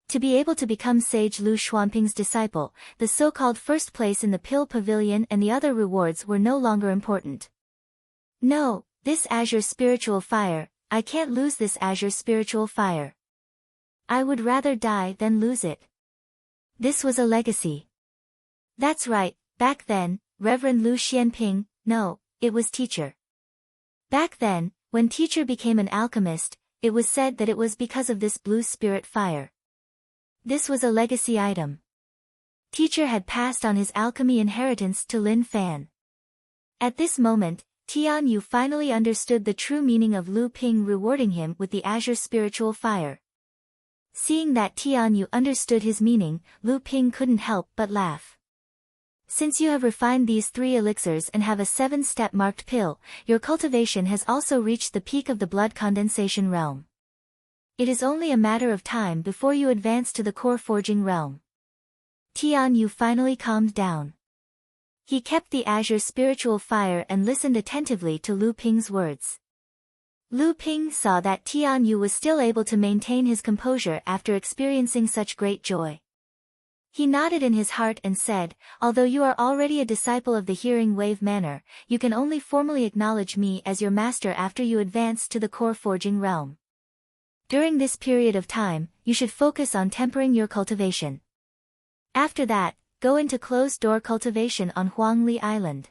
To be able to become Sage Lu Xuanping's disciple, the so-called first place in the Pill Pavilion and the other rewards were no longer important. No, this azure spiritual fire, I can't lose this azure spiritual fire. I would rather die than lose it. This was a legacy. That's right, back then, Reverend Lu Xianping, no, it was teacher. Back then, when teacher became an alchemist, it was said that it was because of this blue spirit fire. This was a legacy item. Teacher had passed on his alchemy inheritance to Lin Fan. At this moment, Tianyu finally understood the true meaning of Lu Ping rewarding him with the azure spiritual fire. Seeing that Tianyu understood his meaning, Lu Ping couldn't help but laugh. Since you have refined these 3 elixirs and have a 7-step marked pill, your cultivation has also reached the peak of the blood condensation realm. It is only a matter of time before you advance to the core forging realm. Tianyu finally calmed down. He kept the azure spiritual fire and listened attentively to Lu Ping's words. Lu Ping saw that Tianyu was still able to maintain his composure after experiencing such great joy. He nodded in his heart and said, "Although you are already a disciple of the Hearing Wave Manor, you can only formally acknowledge me as your master after you advance to the core forging realm. During this period of time, you should focus on tempering your cultivation. After that, go into closed-door cultivation on Huangli Island.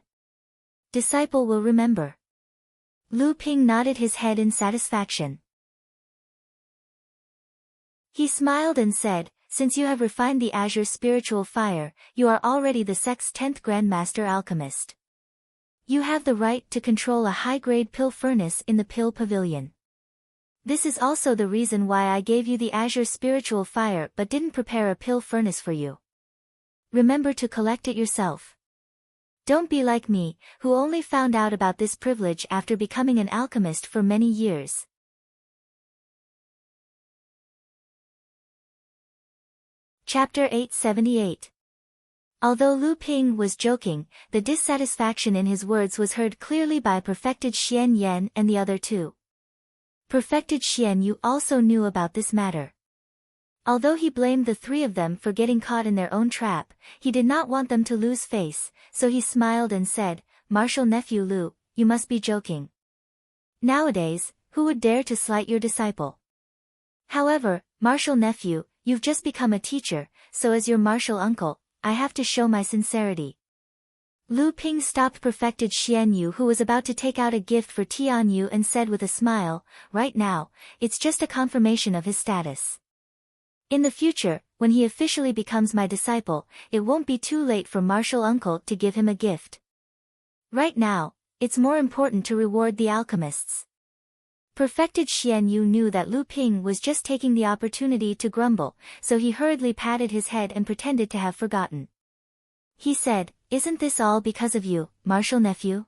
Disciple will remember." Lu Ping nodded his head in satisfaction. He smiled and said, "Since you have refined the azure spiritual fire, you are already the sect's 10th Grandmaster Alchemist. You have the right to control a high-grade pill furnace in the Pill Pavilion. This is also the reason why I gave you the azure spiritual fire but didn't prepare a pill furnace for you. Remember to collect it yourself. Don't be like me, who only found out about this privilege after becoming an alchemist for many years." Chapter 878. Although Lu Ping was joking, the dissatisfaction in his words was heard clearly by Perfected Xian Yan and the other 2. Perfected Xian Yu also knew about this matter. Although he blamed the 3 of them for getting caught in their own trap, he did not want them to lose face, so he smiled and said, "Martial nephew Lu, you must be joking. Nowadays, who would dare to slight your disciple? However, martial nephew, you've just become a teacher, so as your martial uncle, I have to show my sincerity." Lu Ping stopped Perfected Xian Yu who was about to take out a gift for Tianyu and said with a smile, "Right now, it's just a confirmation of his status. In the future, when he officially becomes my disciple, it won't be too late for martial uncle to give him a gift. Right now, it's more important to reward the alchemists. Perfected Xian Yu knew that Lu Ping was just taking the opportunity to grumble, so he hurriedly patted his head and pretended to have forgotten. He said, "Isn't this all because of you, martial nephew?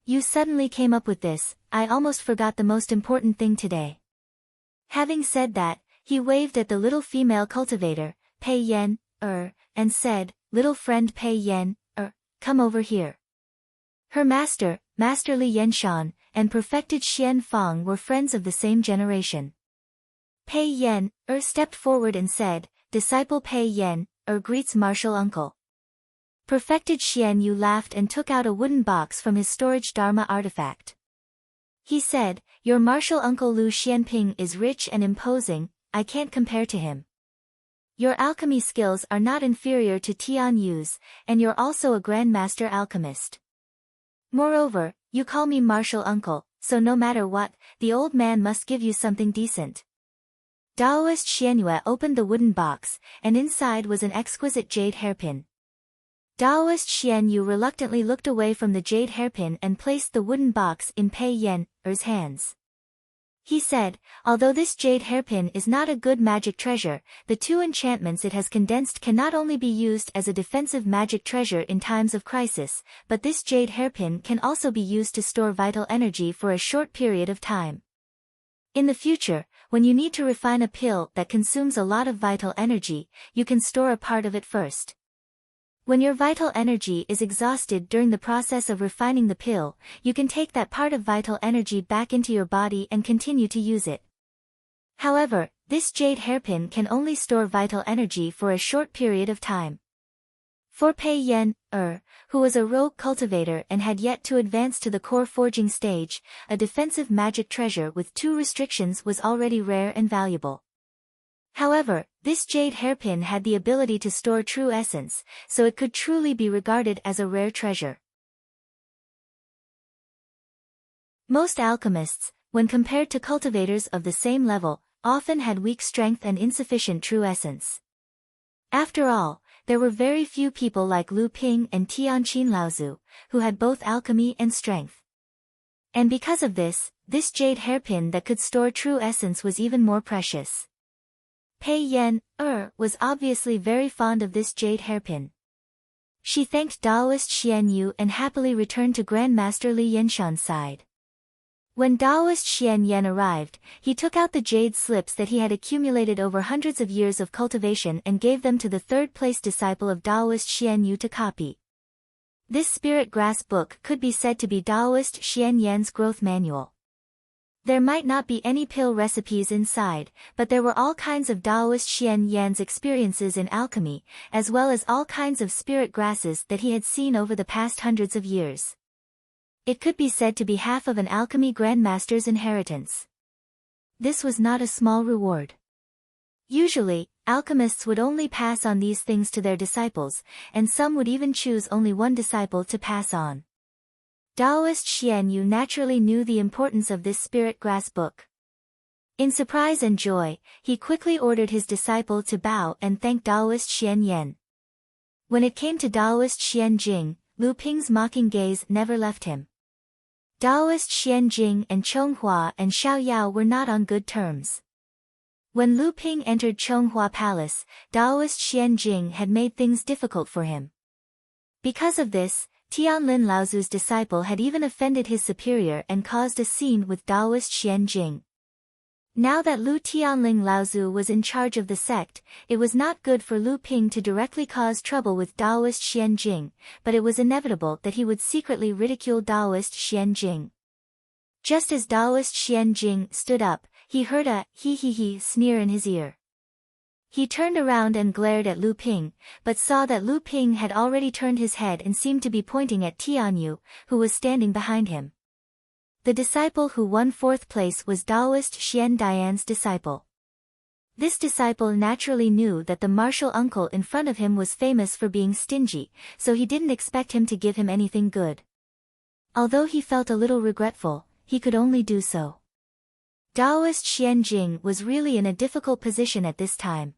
You suddenly came up with this, I almost forgot the most important thing today." Having said that, he waved at the little female cultivator, Pei Yan, and said, "Little friend Pei Yan, come over here." Her master, Master Li Yanshan, and perfected Xian Fang were friends of the same generation. Pei Yan, stepped forward and said, "Disciple Pei Yan, greets martial uncle." Perfected Xian Yu laughed and took out a wooden box from his storage Dharma artifact. He said, "Your martial uncle Lu Xianping is rich and imposing, I can't compare to him. Your alchemy skills are not inferior to Tian Yu's, and you're also a grandmaster alchemist. Moreover, you call me martial uncle, so no matter what, the old man must give you something decent." Daoist Xianyue opened the wooden box, and inside was an exquisite jade hairpin. Daoist Xian Yu reluctantly looked away from the jade hairpin and placed the wooden box in Pei Yan's hands. He said, "Although this jade hairpin is not a good magic treasure, the two enchantments it has condensed can not only be used as a defensive magic treasure in times of crisis, but this jade hairpin can also be used to store vital energy for a short period of time. In the future, when you need to refine a pill that consumes a lot of vital energy, you can store a part of it first. When your vital energy is exhausted during the process of refining the pill, you can take that part of vital energy back into your body and continue to use it. However, this jade hairpin can only store vital energy for a short period of time." For Pei Yan, who was a rogue cultivator and had yet to advance to the core forging stage, a defensive magic treasure with 2 restrictions was already rare and valuable. However, this jade hairpin had the ability to store true essence, so it could truly be regarded as a rare treasure. Most alchemists, when compared to cultivators of the same level, often had weak strength and insufficient true essence. After all, there were very few people like Lu Ping and Tianqin Laozu, who had both alchemy and strength. And because of this jade hairpin that could store true essence was even more precious. Pei Yan, was obviously very fond of this jade hairpin. She thanked Daoist Xian Yu and happily returned to Grandmaster Li Yanshan's side. When Daoist Xian Yan arrived, he took out the jade slips that he had accumulated over hundreds of years of cultivation and gave them to the third-place disciple of Daoist Xian Yu to copy. This spirit grass book could be said to be Daoist Xian Yan's growth manual. There might not be any pill recipes inside, but there were all kinds of Daoist Xian Yan's experiences in alchemy, as well as all kinds of spirit grasses that he had seen over the past hundreds of years. It could be said to be half of an alchemy grandmaster's inheritance. This was not a small reward. Usually, alchemists would only pass on these things to their disciples, and some would even choose only one disciple to pass on. Daoist Xian Yu naturally knew the importance of this spirit grass book. In surprise and joy, he quickly ordered his disciple to bow and thank Daoist Xian Yan. When it came to Daoist Xian Jing, Lu Ping's mocking gaze never left him. Daoist Xian Jing and Chonghua and Xiao Yao were not on good terms. When Lu Ping entered Chonghua Palace, Daoist Xian Jing had made things difficult for him. Because of this, Tianlin Laozu's disciple had even offended his superior and caused a scene with Daoist Xian Jing. Now that Lu Tianling Laozu was in charge of the sect, it was not good for Lu Ping to directly cause trouble with Daoist Xian Jing, but it was inevitable that he would secretly ridicule Daoist Xian Jing. Just as Daoist Xian Jing stood up, he heard a he sneer in his ear. He turned around and glared at Lu Ping, but saw that Lu Ping had already turned his head and seemed to be pointing at Tianyu, who was standing behind him. The disciple who won 4th place was Daoist Xian Dian's disciple. This disciple naturally knew that the martial uncle in front of him was famous for being stingy, so he didn't expect him to give him anything good. Although he felt a little regretful, he could only do so. Daoist Xian Jing was really in a difficult position at this time.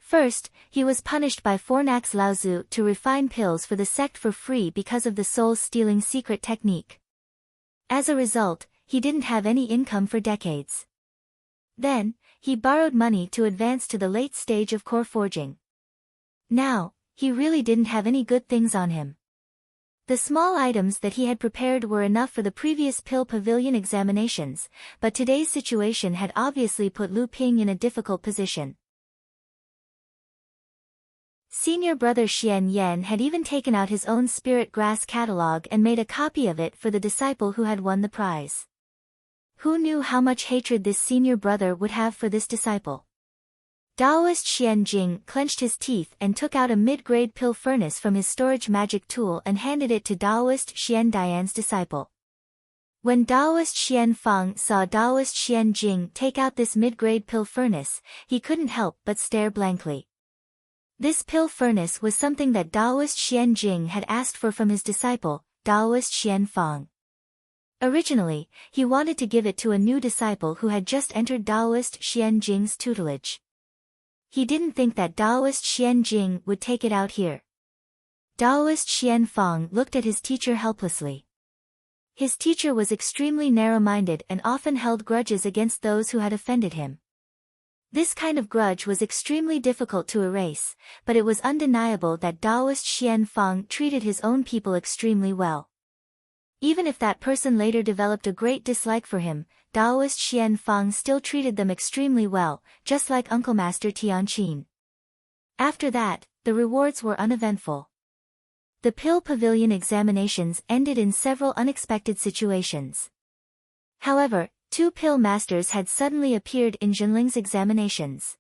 First, he was punished by Fornax Laozu to refine pills for the sect for free because of the soul-stealing secret technique. As a result, he didn't have any income for decades. Then, he borrowed money to advance to the late stage of core forging. Now, he really didn't have any good things on him. The small items that he had prepared were enough for the previous Pill Pavilion examinations, but today's situation had obviously put Lu Ping in a difficult position. Senior brother Xian Yan had even taken out his own spirit grass catalog and made a copy of it for the disciple who had won the prize. Who knew how much hatred this senior brother would have for this disciple? Daoist Xian Jing clenched his teeth and took out a mid-grade pill furnace from his storage magic tool and handed it to Daoist Xian Dian's disciple. When Daoist Xian Fang saw Daoist Xian Jing take out this mid-grade pill furnace, he couldn't help but stare blankly. This pill furnace was something that Daoist Xian Jing had asked for from his disciple, Daoist Xian Fang. Originally, he wanted to give it to a new disciple who had just entered Daoist Xian Jing's tutelage. He didn't think that Daoist Xian Jing would take it out here. Daoist Xian Fang looked at his teacher helplessly. His teacher was extremely narrow-minded and often held grudges against those who had offended him. This kind of grudge was extremely difficult to erase, but it was undeniable that Daoist Xian Fang treated his own people extremely well. Even if that person later developed a great dislike for him, Daoist Xian Fang still treated them extremely well, just like Uncle Master Tianqin. After that, the rewards were uneventful. The Pill Pavilion examinations ended in several unexpected situations. However, 2 pill masters had suddenly appeared in Jinling's examinations.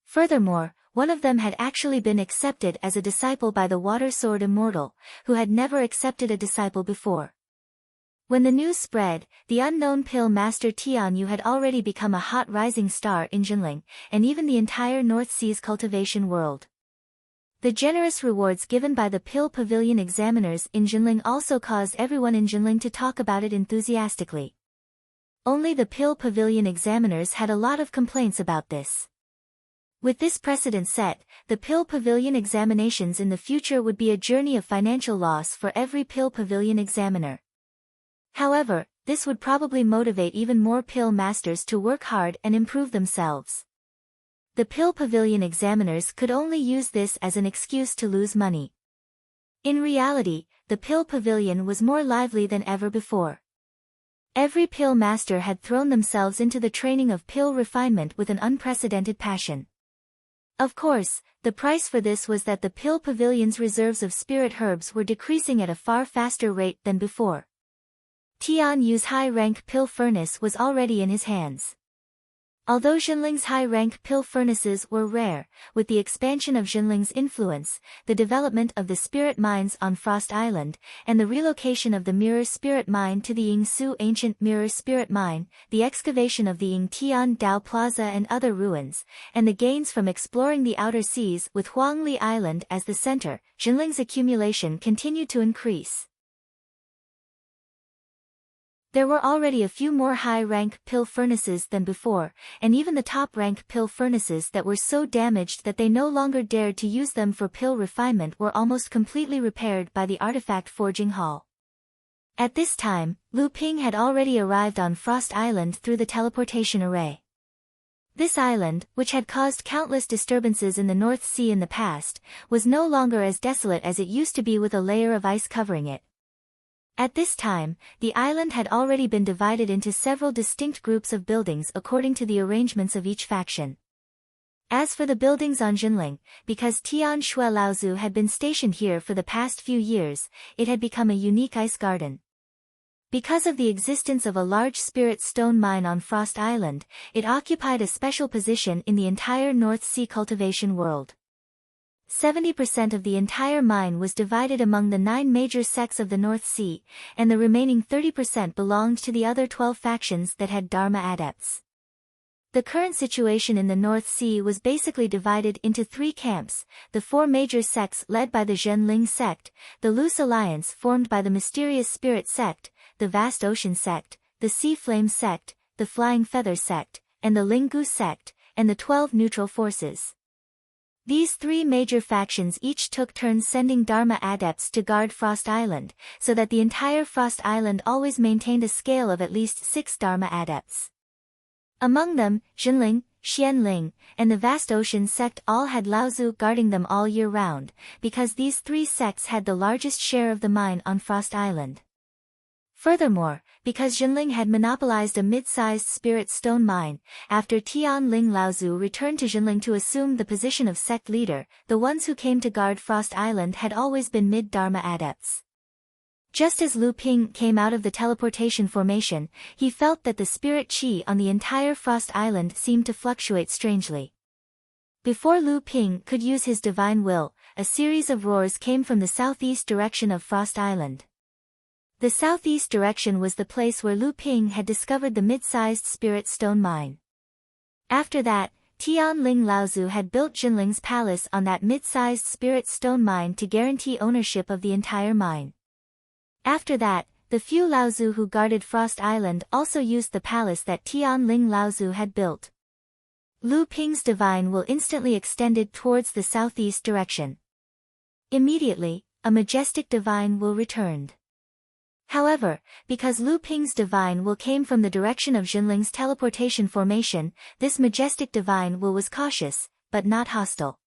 Furthermore, one of them had actually been accepted as a disciple by the Water Sword Immortal, who had never accepted a disciple before. When the news spread, the unknown pill master Tian Yu had already become a hot rising star in Jinling, and even the entire North Sea's cultivation world. The generous rewards given by the Pill Pavilion examiners in Jinling also caused everyone in Jinling to talk about it enthusiastically. Only the Pill Pavilion examiners had a lot of complaints about this. With this precedent set, the Pill Pavilion examinations in the future would be a journey of financial loss for every Pill Pavilion examiner. However, this would probably motivate even more pill masters to work hard and improve themselves. The Pill Pavilion examiners could only use this as an excuse to lose money. In reality, the Pill Pavilion was more lively than ever before. Every pill master had thrown themselves into the training of pill refinement with an unprecedented passion. Of course, the price for this was that the Pill Pavilion's reserves of spirit herbs were decreasing at a far faster rate than before. Tian Yu's high-rank pill furnace was already in his hands. Although Jinling's high-rank pill furnaces were rare, with the expansion of Jinling's influence, the development of the spirit mines on Frost Island, and the relocation of the Mirror Spirit Mine to the Yingsu Ancient Mirror Spirit Mine, the excavation of the Yingtian Dao Plaza and other ruins, and the gains from exploring the outer seas with Huangli Island as the center, Jinling's accumulation continued to increase. There were already a few more high-rank pill furnaces than before, and even the top-rank pill furnaces that were so damaged that they no longer dared to use them for pill refinement were almost completely repaired by the artifact forging hall. At this time, Lu Ping had already arrived on Frost Island through the teleportation array. This island, which had caused countless disturbances in the North Sea in the past, was no longer as desolate as it used to be with a layer of ice covering it. At this time, the island had already been divided into several distinct groups of buildings according to the arrangements of each faction. As for the buildings on Jinling, because Tian Shui Laozu had been stationed here for the past few years, it had become a unique ice garden. Because of the existence of a large spirit stone mine on Frost Island, it occupied a special position in the entire North Sea cultivation world. 70% of the entire mine was divided among the 9 major sects of the North Sea, and the remaining 30% belonged to the other 12 factions that had Dharma adepts. The current situation in the North Sea was basically divided into 3 camps, the 4 major sects led by the Zhenling sect, the Loose Alliance formed by the Mysterious Spirit sect, the Vast Ocean sect, the Sea Flame sect, the Flying Feather sect, and the Linggu sect, and the 12 neutral forces. These three major factions each took turns sending Dharma adepts to guard Frost Island, so that the entire Frost Island always maintained a scale of at least 6 Dharma adepts. Among them, Jinling, Xianling, and the Vast Ocean sect all had Laozu guarding them all year round, because these three sects had the largest share of the mine on Frost Island. Furthermore, because Jinling had monopolized a mid-sized spirit stone mine, after Tianling Laozu returned to Jinling to assume the position of sect leader, the ones who came to guard Frost Island had always been mid-Dharma adepts. Just as Lu Ping came out of the teleportation formation, he felt that the spirit qi on the entire Frost Island seemed to fluctuate strangely. Before Lu Ping could use his divine will, a series of roars came from the southeast direction of Frost Island. The southeast direction was the place where Lu Ping had discovered the mid-sized spirit stone mine. After that, Tianling Laozu had built Jinling's palace on that mid-sized spirit stone mine to guarantee ownership of the entire mine. After that, the few Laozu who guarded Frost Island also used the palace that Tianling Laozu had built. Lu Ping's divine will instantly extended towards the southeast direction. Immediately, a majestic divine will returned. However, because Lu Ping's divine will came from the direction of Jinling's teleportation formation, this majestic divine will was cautious, but not hostile.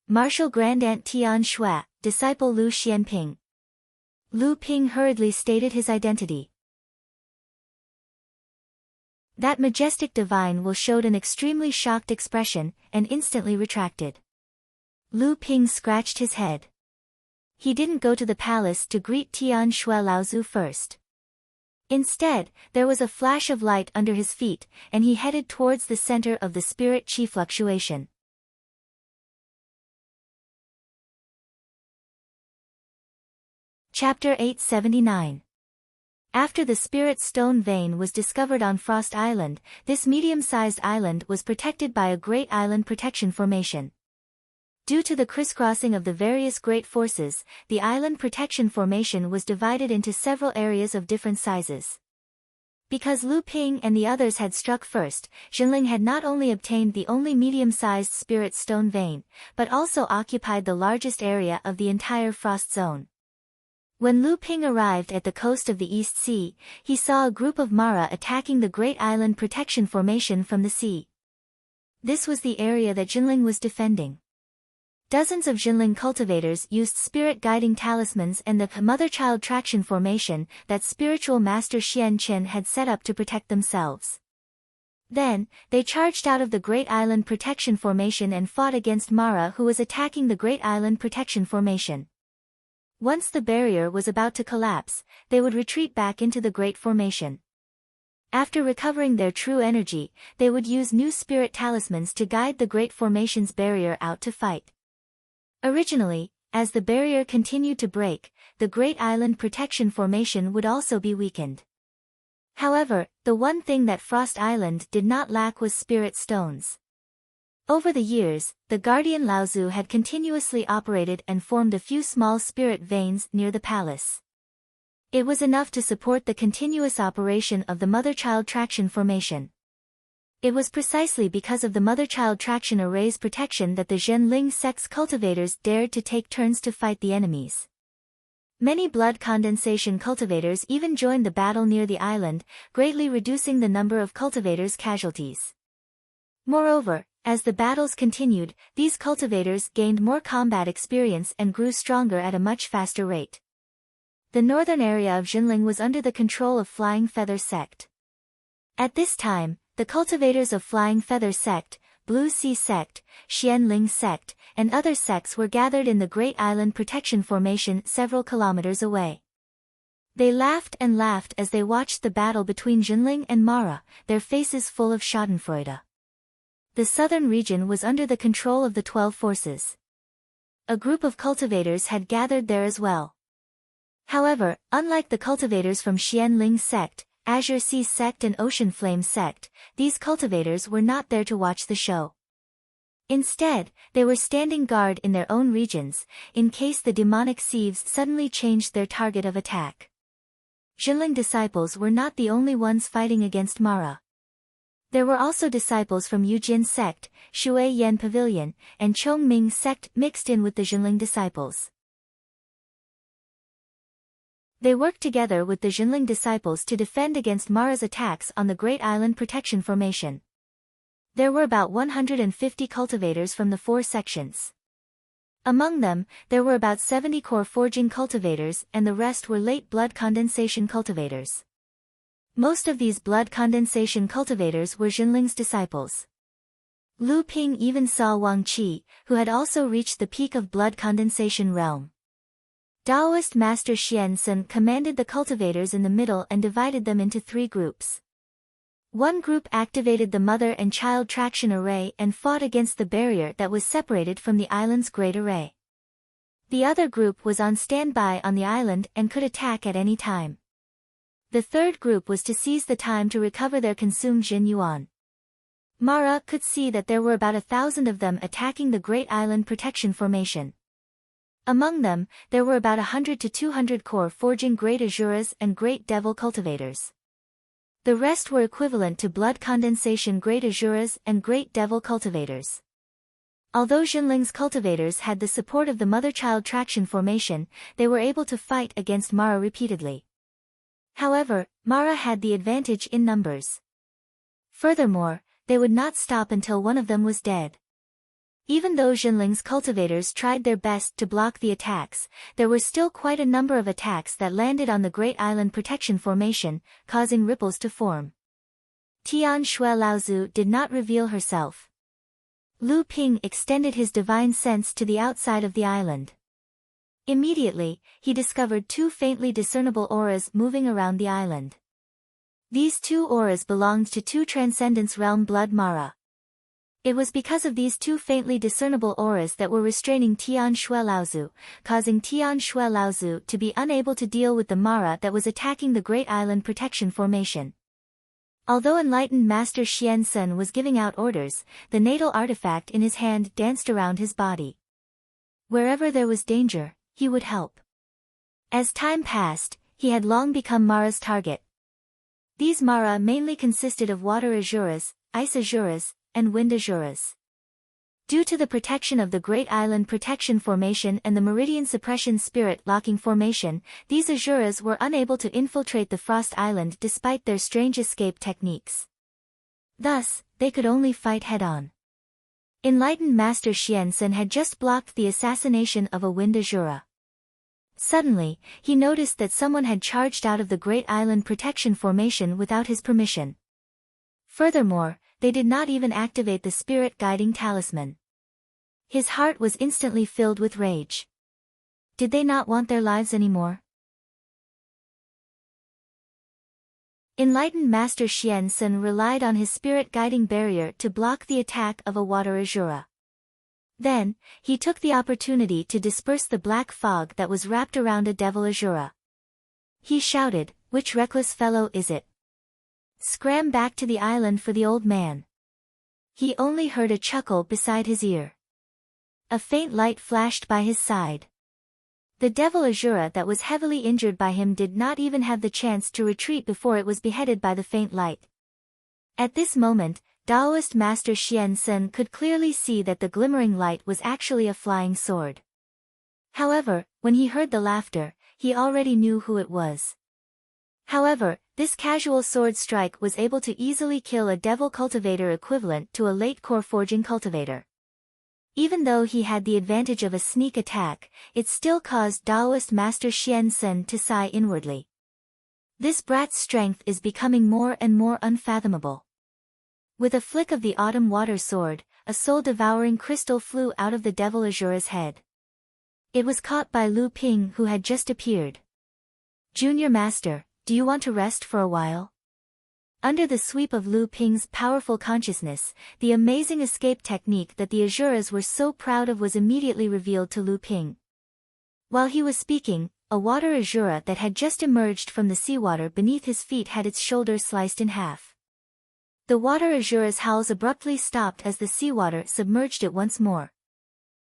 Martial Grandaunt Tian Shui, disciple Lu Xianping. Lu Ping hurriedly stated his identity. That majestic divine will showed an extremely shocked expression, and instantly retracted. Lu Ping scratched his head. He didn't go to the palace to greet Tian Shui Laozu first. Instead, there was a flash of light under his feet, and he headed towards the center of the spirit qi fluctuation. Chapter 879. After the spirit stone vein was discovered on Frost Island, this medium-sized island was protected by a great island protection formation. Due to the crisscrossing of the various great forces, the island protection formation was divided into several areas of different sizes. Because Lu Ping and the others had struck first, Jinling had not only obtained the only medium-sized spirit stone vein, but also occupied the largest area of the entire frost zone. When Lu Ping arrived at the coast of the East Sea, he saw a group of Mara attacking the great island protection formation from the sea. This was the area that Jinling was defending. Dozens of Jinling cultivators used spirit guiding talismans and the mother-child traction formation that spiritual master Xian Qin had set up to protect themselves. Then, they charged out of the Great Island Protection Formation and fought against Mara who was attacking the Great Island Protection Formation. Once the barrier was about to collapse, they would retreat back into the Great Formation. After recovering their true energy, they would use new spirit talismans to guide the Great Formation's barrier out to fight. Originally, as the barrier continued to break, the Great Island Protection Formation would also be weakened. However, the one thing that Frost Island did not lack was spirit stones. Over the years, the Guardian Laozu had continuously operated and formed a few small spirit veins near the palace. It was enough to support the continuous operation of the mother-child traction formation. It was precisely because of the mother-child traction array's protection that the Zhenling sect's cultivators dared to take turns to fight the enemies. Many blood condensation cultivators even joined the battle near the island, greatly reducing the number of cultivators' casualties. Moreover, as the battles continued, these cultivators gained more combat experience and grew stronger at a much faster rate. The northern area of Zhenling was under the control of Flying Feather sect. At this time, the cultivators of Flying Feather sect, Blue Sea sect, Xianling sect, and other sects were gathered in the Great Island Protection Formation several kilometers away. They laughed and laughed as they watched the battle between Jinling and Mara, their faces full of schadenfreude. The southern region was under the control of the 12 forces. A group of cultivators had gathered there as well. However, unlike the cultivators from Xianling sect, Azure Sea sect and Ocean Flame sect, these cultivators were not there to watch the show. Instead, they were standing guard in their own regions, in case the demonic sieves suddenly changed their target of attack. Jinling disciples were not the only ones fighting against Mara. There were also disciples from Yujin sect, Shui Yan Pavilion, and Chongming sect mixed in with the Jinling disciples. They worked together with the Jinling disciples to defend against Mara's attacks on the Great Island Protection Formation. There were about 150 cultivators from the 4 sections. Among them, there were about 70 core forging cultivators and the rest were late blood condensation cultivators. Most of these blood condensation cultivators were Jinling's disciples. Lu Ping even saw Wang Qi, who had also reached the peak of blood condensation realm. Taoist Master Xian Sun commanded the cultivators in the middle and divided them into 3 groups. One group activated the mother and child traction array and fought against the barrier that was separated from the island's great array. The other group was on standby on the island and could attack at any time. The third group was to seize the time to recover their consumed Jin Yuan. Mara could see that there were about 1,000 of them attacking the Great Island Protection Formation. Among them, there were about 100 to 200 core forging Great Azuras and Great Devil cultivators. The rest were equivalent to blood condensation Great Azuras and Great Devil cultivators. Although Jinling's cultivators had the support of the Mother-Child Traction Formation, they were able to fight against Mara repeatedly. However, Mara had the advantage in numbers. Furthermore, they would not stop until one of them was dead. Even though Jinling's cultivators tried their best to block the attacks, there were still quite a number of attacks that landed on the Great Island Protection Formation, causing ripples to form. Tian Shui Laozu did not reveal herself. Lu Ping extended his divine sense to the outside of the island. Immediately, he discovered 2 faintly discernible auras moving around the island. These 2 auras belonged to 2 Transcendence Realm Blood Mara. It was because of these 2 faintly discernible auras that were restraining Tian Shui Laozu, causing Tian Shui Laozu to be unable to deal with the Mara that was attacking the Great Island Protection Formation. Although enlightened Master Xian Sun was giving out orders, the natal artifact in his hand danced around his body. Wherever there was danger, he would help. As time passed, he had long become Mara's target. These Mara mainly consisted of water Azuras, ice Azuras, and wind Azuras. Due to the protection of the Great Island Protection Formation and the Meridian Suppression Spirit Locking Formation, these Azuras were unable to infiltrate the Frost Island despite their strange escape techniques. Thus, they could only fight head-on. Enlightened Master Xian Sun had just blocked the assassination of a wind Azura. Suddenly, he noticed that someone had charged out of the Great Island Protection Formation without his permission. Furthermore, they did not even activate the Spirit Guiding Talisman. His heart was instantly filled with rage. Did they not want their lives anymore? Enlightened Master Xian Sun relied on his Spirit Guiding Barrier to block the attack of a water Azura. Then, he took the opportunity to disperse the black fog that was wrapped around a Devil Azura. He shouted, "Which reckless fellow is it? Scram back to the island for the old man." He only heard a chuckle beside his ear. A faint light flashed by his side. The Devil Azura that was heavily injured by him did not even have the chance to retreat before it was beheaded by the faint light. At this moment, Taoist Master Xian Sun could clearly see that the glimmering light was actually a flying sword. However, when he heard the laughter, he already knew who it was. However, this casual sword strike was able to easily kill a devil cultivator equivalent to a late core forging cultivator. Even though he had the advantage of a sneak attack, it still caused Taoist Master Xian Sun to sigh inwardly. This brat's strength is becoming more and more unfathomable. With a flick of the autumn water sword, a soul-devouring crystal flew out of the Devil Azura's head. It was caught by Lu Ping who had just appeared. "Junior Master, do you want to rest for a while?" Under the sweep of Lu Ping's powerful consciousness, the amazing escape technique that the Azuras were so proud of was immediately revealed to Lu Ping. While he was speaking, a water Azura that had just emerged from the seawater beneath his feet had its shoulder sliced in half. The water Azura's howls abruptly stopped as the seawater submerged it once more.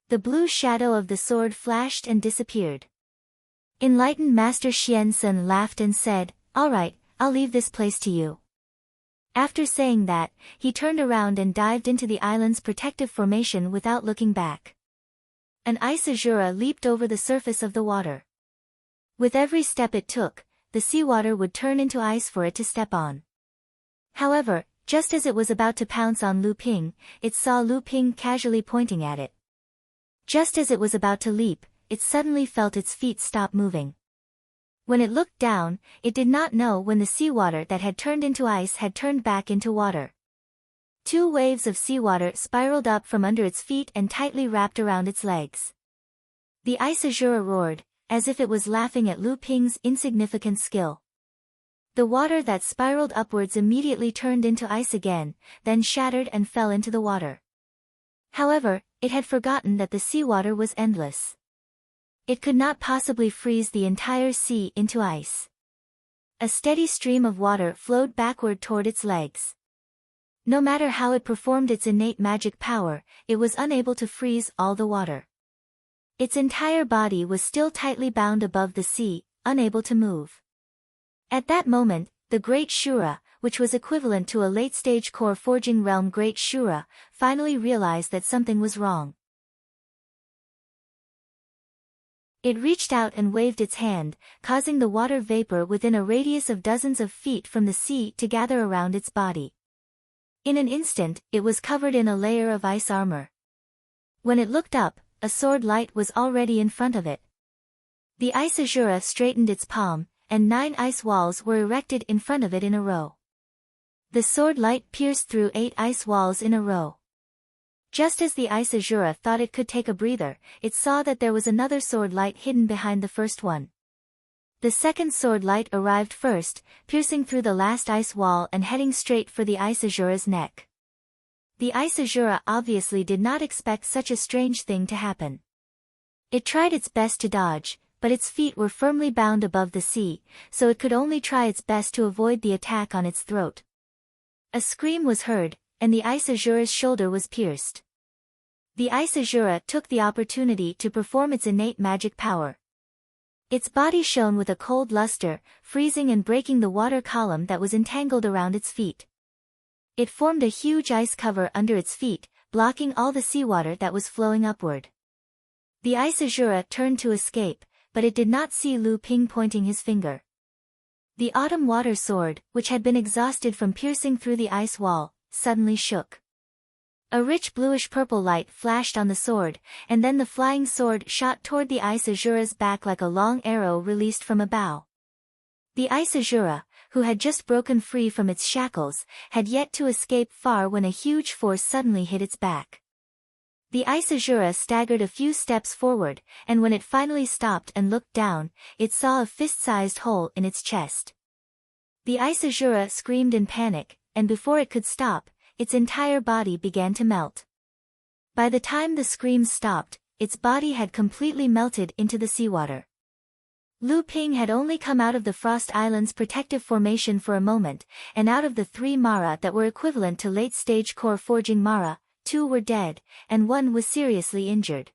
The blue shadow of the sword flashed and disappeared. Enlightened Master Xian Sun laughed and said, "All right, I'll leave this place to you." After saying that, he turned around and dived into the island's protective formation without looking back. An ice azura leaped over the surface of the water. With every step it took, the seawater would turn into ice for it to step on. However, just as it was about to pounce on Lu Ping, it saw Lu Ping casually pointing at it. Just as it was about to leap, it suddenly felt its feet stop moving. When it looked down, it did not know when the seawater that had turned into ice had turned back into water. 2 waves of seawater spiraled up from under its feet and tightly wrapped around its legs. The ice azura roared, as if it was laughing at Lu Ping's insignificant skill. The water that spiraled upwards immediately turned into ice again, then shattered and fell into the water. However, it had forgotten that the seawater was endless. It could not possibly freeze the entire sea into ice. A steady stream of water flowed backward toward its legs. No matter how it performed its innate magic power, it was unable to freeze all the water. Its entire body was still tightly bound above the sea, unable to move. At that moment, the Great Shura, which was equivalent to a late-stage core forging realm Great Shura, finally realized that something was wrong. It reached out and waved its hand, causing the water vapor within a radius of dozens of feet from the sea to gather around its body. In an instant, it was covered in a layer of ice armor. When it looked up, a sword light was already in front of it. The ice azura straightened its palm, and 9 ice walls were erected in front of it in a row. The sword light pierced through 8 ice walls in a row. Just as the ice azura thought it could take a breather, it saw that there was another sword light hidden behind the first one. The second sword light arrived first, piercing through the last ice wall and heading straight for the ice azura's neck. The ice azura obviously did not expect such a strange thing to happen. It tried its best to dodge, but its feet were firmly bound above the sea, so it could only try its best to avoid the attack on its throat. A scream was heard, and the ice azura's shoulder was pierced. The ice azura took the opportunity to perform its innate magic power. Its body shone with a cold luster, freezing and breaking the water column that was entangled around its feet. It formed a huge ice cover under its feet, blocking all the seawater that was flowing upward. The ice azura turned to escape, but it did not see Lu Ping pointing his finger. The autumn water sword, which had been exhausted from piercing through the ice wall, suddenly shook. A rich bluish-purple light flashed on the sword, and then the flying sword shot toward the ice azura's back like a long arrow released from a bow. The ice azura, who had just broken free from its shackles, had yet to escape far when a huge force suddenly hit its back. The ice azura staggered a few steps forward, and when it finally stopped and looked down, it saw a fist-sized hole in its chest. The ice azura screamed in panic, and before it could stop, its entire body began to melt. By the time the screams stopped, its body had completely melted into the seawater. Lu Ping had only come out of the Frost Island's protective formation for a moment, and out of the 3 Mara that were equivalent to late-stage core forging Mara, 2 were dead, and 1 was seriously injured.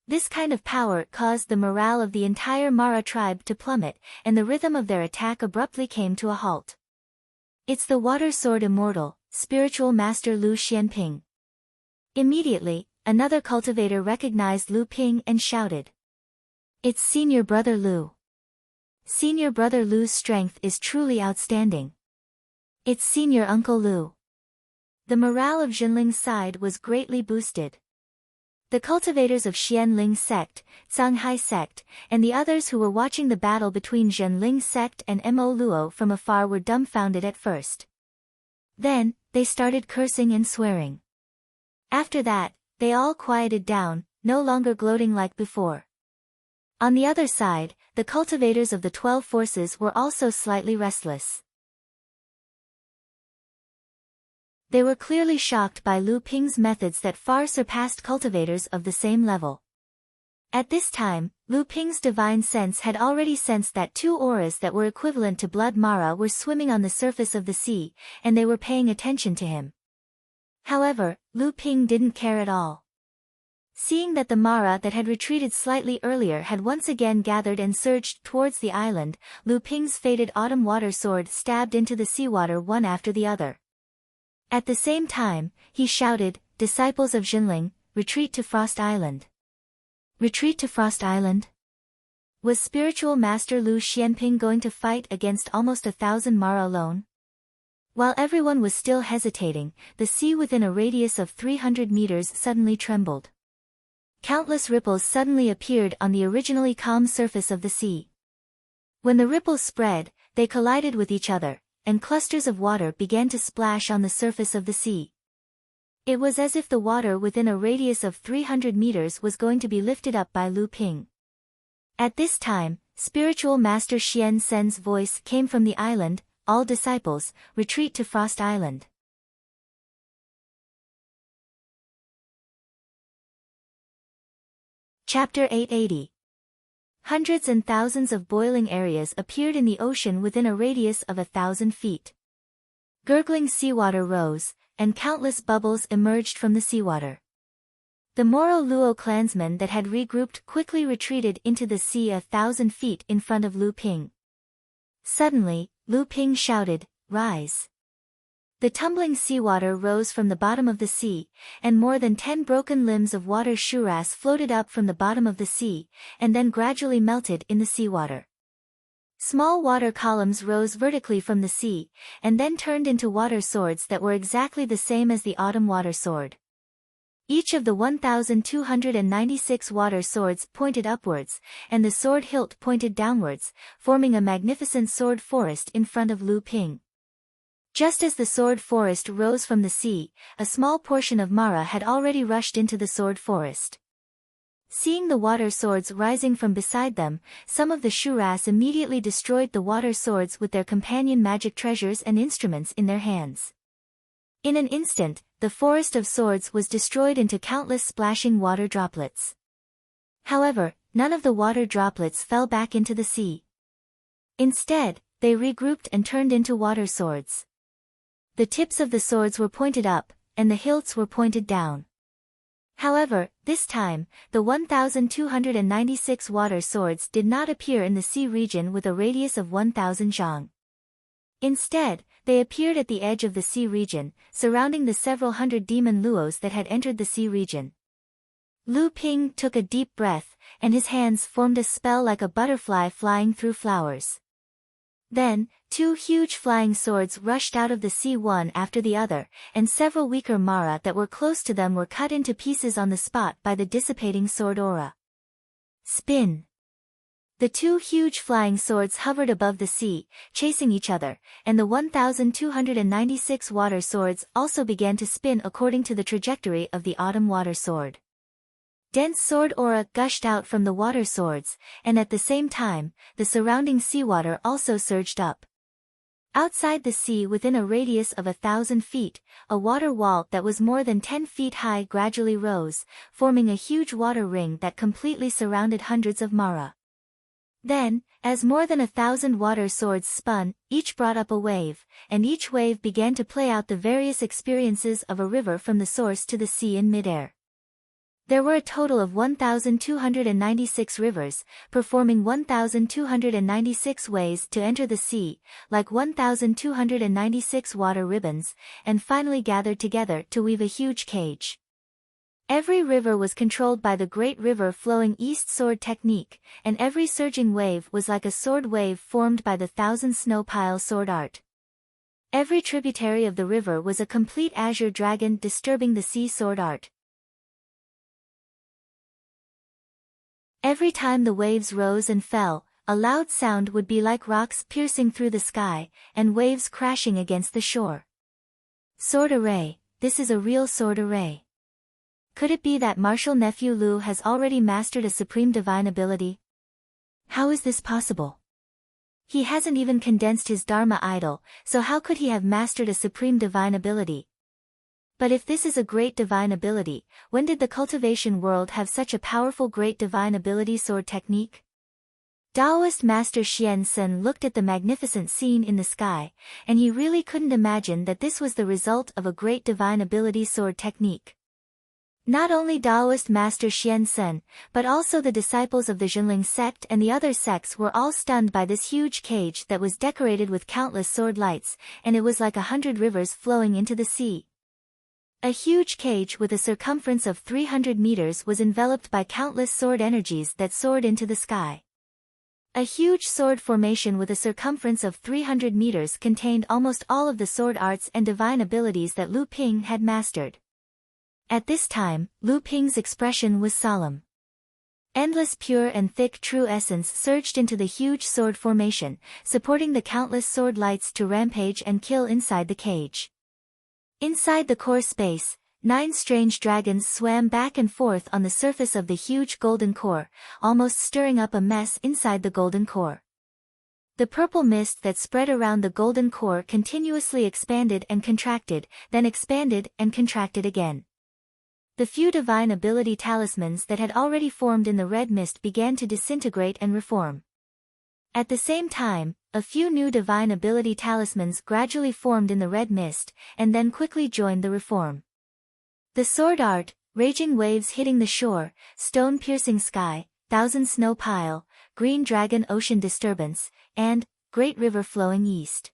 This kind of power caused the morale of the entire Mara tribe to plummet, and the rhythm of their attack abruptly came to a halt. It's the water sword immortal, spiritual master Lu Xianping. Immediately, another cultivator recognized Lu Ping and shouted. It's senior brother Lu. Senior brother Lu's strength is truly outstanding. It's senior uncle Lu. The morale of Zhenling's side was greatly boosted. The cultivators of Xianling sect, Canghai sect, and the others who were watching the battle between Zhenling sect and Mo Luo from afar were dumbfounded at first. Then, they started cursing and swearing. After that, they all quieted down, no longer gloating like before. On the other side, the cultivators of the 12 forces were also slightly restless. They were clearly shocked by Lu Ping's methods that far surpassed cultivators of the same level. At this time, Lu Ping's divine sense had already sensed that 2 auras that were equivalent to blood Mara were swimming on the surface of the sea, and they were paying attention to him. However, Lu Ping didn't care at all. Seeing that the Mara that had retreated slightly earlier had once again gathered and surged towards the island, Lu Ping's fated autumn water sword stabbed into the seawater one after the other. At the same time, he shouted, "Disciples of Jinling, retreat to Frost Island." Retreat to Frost Island? Was spiritual master Lu Xianping going to fight against almost 1,000 Mara alone? While everyone was still hesitating, the sea within a radius of 300 meters suddenly trembled. Countless ripples suddenly appeared on the originally calm surface of the sea. When the ripples spread, they collided with each other, and clusters of water began to splash on the surface of the sea. It was as if the water within a radius of 300 meters was going to be lifted up by Lu Ping. At this time, spiritual master Xian Sen's voice came from the island, "All disciples, retreat to Frost Island." Chapter 880. Hundreds and thousands of boiling areas appeared in the ocean within a radius of 1,000 feet. Gurgling seawater rose, and countless bubbles emerged from the seawater. The Moro Luo clansmen that had regrouped quickly retreated into the sea 1,000 feet in front of Lu Ping. Suddenly, Lu Ping shouted, "Rise!" The tumbling seawater rose from the bottom of the sea, and more than 10 broken limbs of water shuras floated up from the bottom of the sea, and then gradually melted in the seawater. Small water columns rose vertically from the sea, and then turned into water swords that were exactly the same as the autumn water sword. Each of the 1,296 water swords pointed upwards, and the sword hilt pointed downwards, forming a magnificent sword forest in front of Lu Ping. Just as the sword forest rose from the sea, a small portion of Mara had already rushed into the sword forest. Seeing the water swords rising from beside them, some of the Shuras immediately destroyed the water swords with their companion magic treasures and instruments in their hands. In an instant, the forest of swords was destroyed into countless splashing water droplets. However, none of the water droplets fell back into the sea. Instead, they regrouped and turned into water swords. The tips of the swords were pointed up, and the hilts were pointed down. However, this time, the 1,296 water swords did not appear in the sea region with a radius of 1,000 zhang. Instead, they appeared at the edge of the sea region, surrounding the several hundred demon luos that had entered the sea region. Lu Ping took a deep breath, and his hands formed a spell like a butterfly flying through flowers. Then, 2 huge flying swords rushed out of the sea one after the other, and several weaker Mara that were close to them were cut into pieces on the spot by the dissipating sword aura. Spin! The 2 huge flying swords hovered above the sea, chasing each other, and the 1,296 water swords also began to spin according to the trajectory of the autumn water sword. Dense sword aura gushed out from the water swords, and at the same time, the surrounding seawater also surged up. Outside the sea within a radius of 1,000 feet, a water wall that was more than 10 feet high gradually rose, forming a huge water ring that completely surrounded hundreds of Mara. Then, as more than 1,000 water swords spun, each brought up a wave, and each wave began to play out the various experiences of a river from the source to the sea in midair. There were a total of 1,296 rivers, performing 1,296 ways to enter the sea, like 1,296 water ribbons, and finally gathered together to weave a huge cage. Every river was controlled by the Great River Flowing East Sword technique, and every surging wave was like a sword wave formed by the Thousand Snow Pile sword art. Every tributary of the river was a complete azure dragon disturbing the sea sword art. Every time the waves rose and fell, a loud sound would be like rocks piercing through the sky, and waves crashing against the shore. Sword array, this is a real sword array. Could it be that martial nephew Lu has already mastered a supreme divine ability? How is this possible? He hasn't even condensed his Dharma idol, so how could he have mastered a supreme divine ability? But if this is a great divine ability, when did the cultivation world have such a powerful great divine ability sword technique? Taoist Master Xian Sen looked at the magnificent scene in the sky, and he really couldn't imagine that this was the result of a great divine ability sword technique. Not only Taoist master Xian Sen, but also the disciples of the Zhenling sect and the other sects were all stunned by this huge cage that was decorated with countless sword lights, and it was like 100 rivers flowing into the sea. A huge cage with a circumference of 300 meters was enveloped by countless sword energies that soared into the sky. A huge sword formation with a circumference of 300 meters contained almost all of the sword arts and divine abilities that Lu Ping had mastered. At this time, Lu Ping's expression was solemn. Endless pure and thick true essence surged into the huge sword formation, supporting the countless sword lights to rampage and kill inside the cage. Inside the core space, 9 strange dragons swam back and forth on the surface of the huge golden core, almost stirring up a mess inside the golden core. The purple mist that spread around the golden core continuously expanded and contracted, then expanded and contracted again. The few divine ability talismans that had already formed in the red mist began to disintegrate and reform. At the same time, a few new divine ability talismans gradually formed in the red mist, and then quickly joined the reform. The sword art, raging waves hitting the shore, stone-piercing sky, thousand snow pile, green dragon ocean disturbance, and great river flowing east.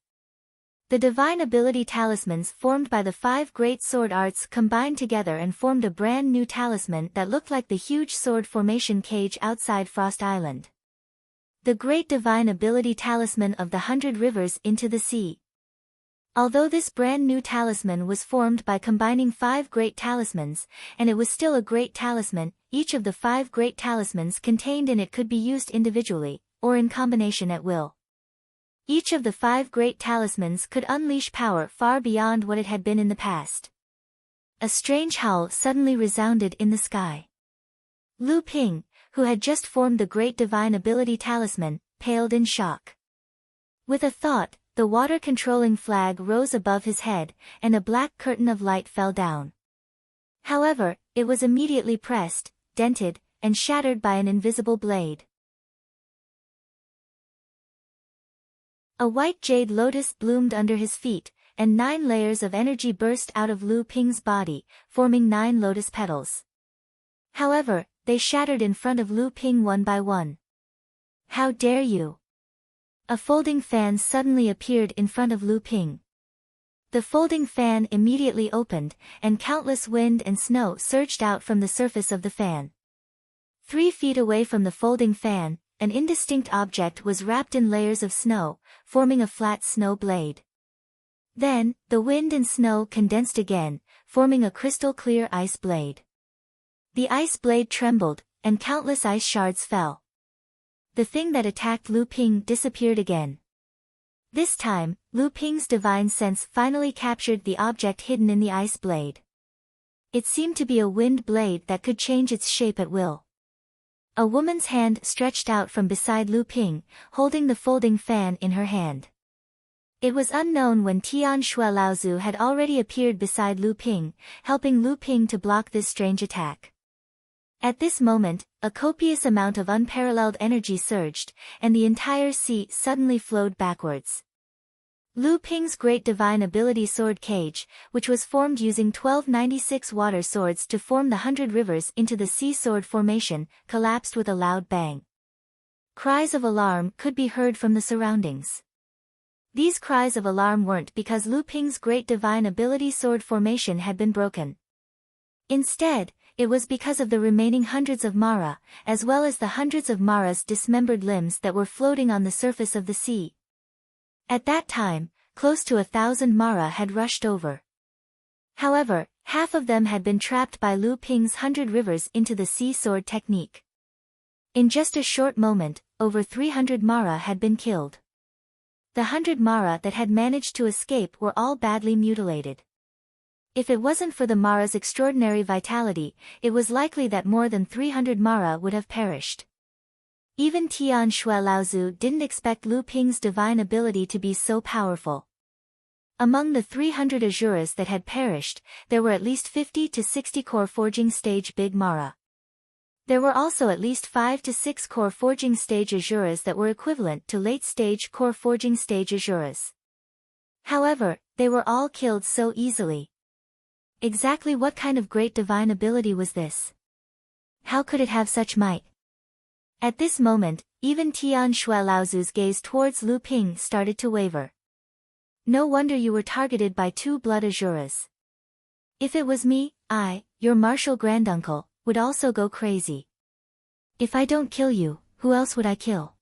The divine ability talismans formed by the 5 great sword arts combined together and formed a brand new talisman that looked like the huge sword formation cage outside Frost Island. The great divine ability talisman of the 100 rivers into the sea. Although this brand new talisman was formed by combining 5 great talismans, and it was still a great talisman, each of the 5 great talismans contained in it could be used individually, or in combination at will. Each of the 5 great talismans could unleash power far beyond what it had been in the past. A strange howl suddenly resounded in the sky. Lu Ping, who had just formed the great divine ability talisman, paled in shock. With a thought, the water-controlling flag rose above his head, and a black curtain of light fell down. However, it was immediately pressed, dented, and shattered by an invisible blade. A white jade lotus bloomed under his feet, and 9 layers of energy burst out of Lu Ping's body, forming 9 lotus petals. However, they shattered in front of Lu Ping one by one. How dare you! A folding fan suddenly appeared in front of Lu Ping. The folding fan immediately opened, and countless wind and snow surged out from the surface of the fan. 3 feet away from the folding fan, an indistinct object was wrapped in layers of snow, forming a flat snow blade. Then, the wind and snow condensed again, forming a crystal-clear ice blade. The ice blade trembled, and countless ice shards fell. The thing that attacked Lu Ping disappeared again. This time, Lu Ping's divine sense finally captured the object hidden in the ice blade. It seemed to be a wind blade that could change its shape at will. A woman's hand stretched out from beside Lu Ping, holding the folding fan in her hand. It was unknown when Tian Shui Laozu had already appeared beside Lu Ping, helping Lu Ping to block this strange attack. At this moment, a copious amount of unparalleled energy surged, and the entire sea suddenly flowed backwards. Lu Ping's great divine ability sword cage, which was formed using 1296 water swords to form the 100 rivers into the sea sword formation, collapsed with a loud bang. Cries of alarm could be heard from the surroundings. These cries of alarm weren't because Lu Ping's great divine ability sword formation had been broken. Instead, it was because of the remaining hundreds of Mara, as well as the hundreds of Mara's dismembered limbs that were floating on the surface of the sea. At that time, close to 1,000 Mara had rushed over. However, half of them had been trapped by Lu Ping's 100 rivers into the sea sword technique. In just a short moment, over 300 Mara had been killed. The 100 Mara that had managed to escape were all badly mutilated. If it wasn't for the Mara's extraordinary vitality, it was likely that more than 300 Mara would have perished. Even Tian Shui Laozu didn't expect Lu Ping's divine ability to be so powerful. Among the 300 Azuras that had perished, there were at least 50 to 60 core forging stage big Mara. There were also at least 5 to 6 core forging stage Azuras that were equivalent to late stage core forging stage Azuras. However, they were all killed so easily. Exactly what kind of great divine ability was this? How could it have such might? At this moment, even Tian Shui Laozu's gaze towards Lu Ping started to waver. No wonder you were targeted by two blood Azuras. If it was me, I, your martial granduncle, would also go crazy. If I don't kill you, who else would I kill?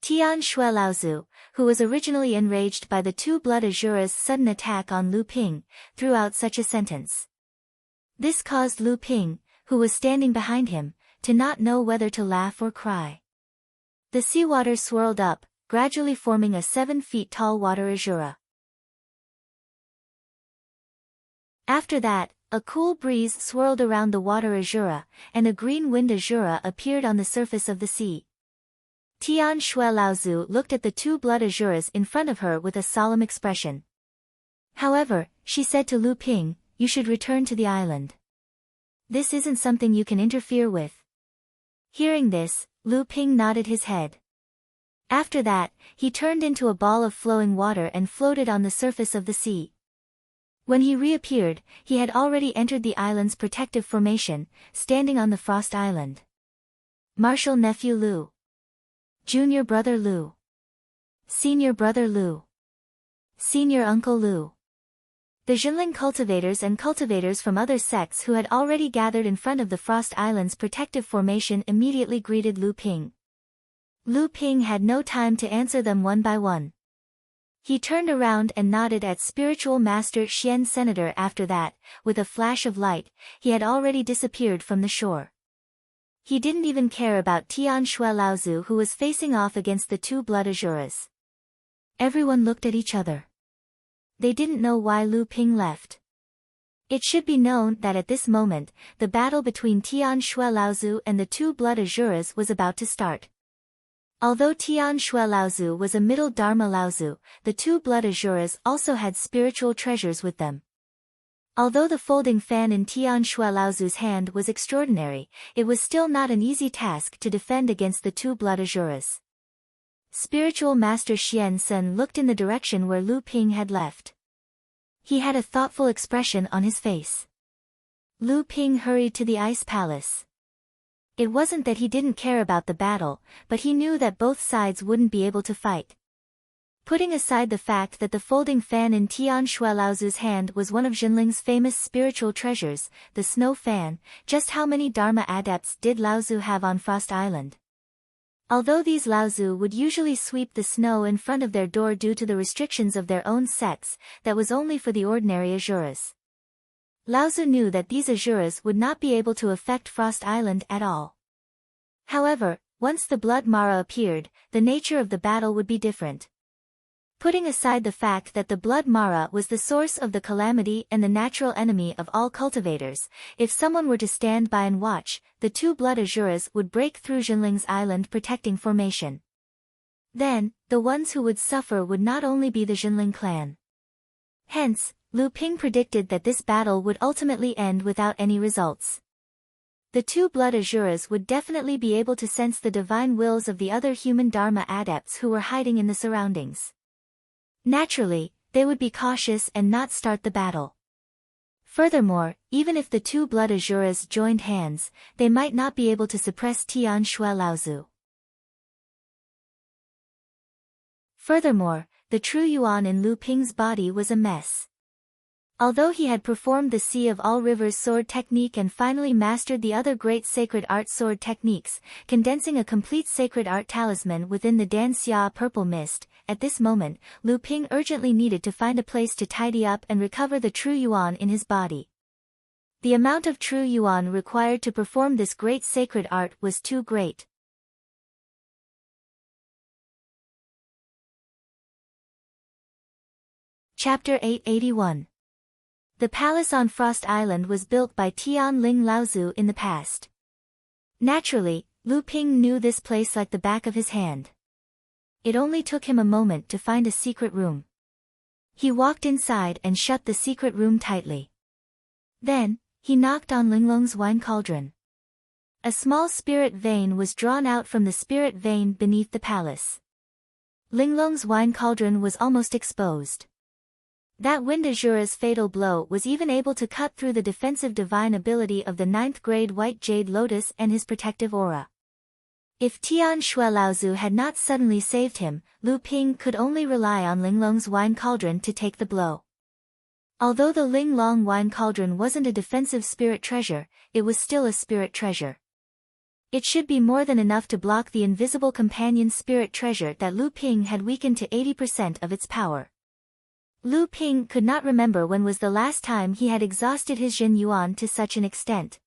Tian Shui Laozu, who was originally enraged by the two blood Azura's sudden attack on Lu Ping, threw out such a sentence. This caused Lu Ping, who was standing behind him, to not know whether to laugh or cry. The seawater swirled up, gradually forming a 7 feet tall water Azura. After that, a cool breeze swirled around the water Azura, and a green wind Azura appeared on the surface of the sea. Tian Shui Laozu looked at the two blood Azuras in front of her with a solemn expression. However, she said to Lu Ping, you should return to the island. This isn't something you can interfere with. Hearing this, Lu Ping nodded his head. After that, he turned into a ball of flowing water and floated on the surface of the sea. When he reappeared, he had already entered the island's protective formation, standing on the Frost Island. Martial Nephew Lu. Junior Brother Lu. Senior Brother Lu. Senior Uncle Lu. The Jinling cultivators and cultivators from other sects who had already gathered in front of the Frost Island's protective formation immediately greeted Lu Ping. Lu Ping had no time to answer them one by one. He turned around and nodded at Spiritual Master Xian Senator. After that, with a flash of light, he had already disappeared from the shore. He didn't even care about Tian Shui Laozu, who was facing off against the two blood Azuras. Everyone looked at each other. They didn't know why Lu Ping left. It should be known that at this moment, the battle between Tian Shui Laozu and the two blood Azuras was about to start. Although Tian Shui Laozu was a middle Dharma Laozu, the two blood Azuras also had spiritual treasures with them. Although the folding fan in Tian Shui Laozu's hand was extraordinary, it was still not an easy task to defend against the two blood Azuras. Spiritual Master Xian Sen looked in the direction where Lu Ping had left. He had a thoughtful expression on his face. Lu Ping hurried to the Ice Palace. It wasn't that he didn't care about the battle, but he knew that both sides wouldn't be able to fight. Putting aside the fact that the folding fan in Tian Shui Laozu's hand was one of Jinling's famous spiritual treasures, the snow fan, just how many Dharma adepts did Laozu have on Frost Island? Although these Laozu would usually sweep the snow in front of their door due to the restrictions of their own sects, that was only for the ordinary Azuras. Laozu knew that these Azuras would not be able to affect Frost Island at all. However, once the Blood Mara appeared, the nature of the battle would be different. Putting aside the fact that the Blood Mara was the source of the calamity and the natural enemy of all cultivators, if someone were to stand by and watch, the two blood Azuras would break through Jinling's island protecting formation. Then, the ones who would suffer would not only be the Jinling clan. Hence, Lu Ping predicted that this battle would ultimately end without any results. The two blood Azuras would definitely be able to sense the divine wills of the other human Dharma adepts who were hiding in the surroundings. Naturally, they would be cautious and not start the battle. Furthermore, even if the two blood Azuras joined hands, they might not be able to suppress Tian Shui Laozu. Furthermore, the true yuan in Lu Ping's body was a mess. Although he had performed the Sea of All Rivers sword technique and finally mastered the other great sacred art sword techniques, condensing a complete sacred art talisman within the Dan Xia purple mist, at this moment, Lu Ping urgently needed to find a place to tidy up and recover the true yuan in his body. The amount of true yuan required to perform this great sacred art was too great. Chapter 881. The palace on Frost Island was built by Tian Ling Laozu in the past. Naturally, Lu Ping knew this place like the back of his hand. It only took him a moment to find a secret room. He walked inside and shut the secret room tightly. Then, he knocked on Linglong's wine cauldron. A small spirit vein was drawn out from the spirit vein beneath the palace. Linglong's wine cauldron was almost exposed. That Wind Azura's fatal blow was even able to cut through the defensive divine ability of the 9th grade White Jade Lotus and his protective aura. If Tian Shui Laozu had not suddenly saved him, Lu Ping could only rely on Linglong's wine cauldron to take the blow. Although the Linglong wine cauldron wasn't a defensive spirit treasure, it was still a spirit treasure. It should be more than enough to block the invisible companion spirit treasure that Lu Ping had weakened to 80% of its power. Lu Ping could not remember when was the last time he had exhausted his Jin Yuan to such an extent.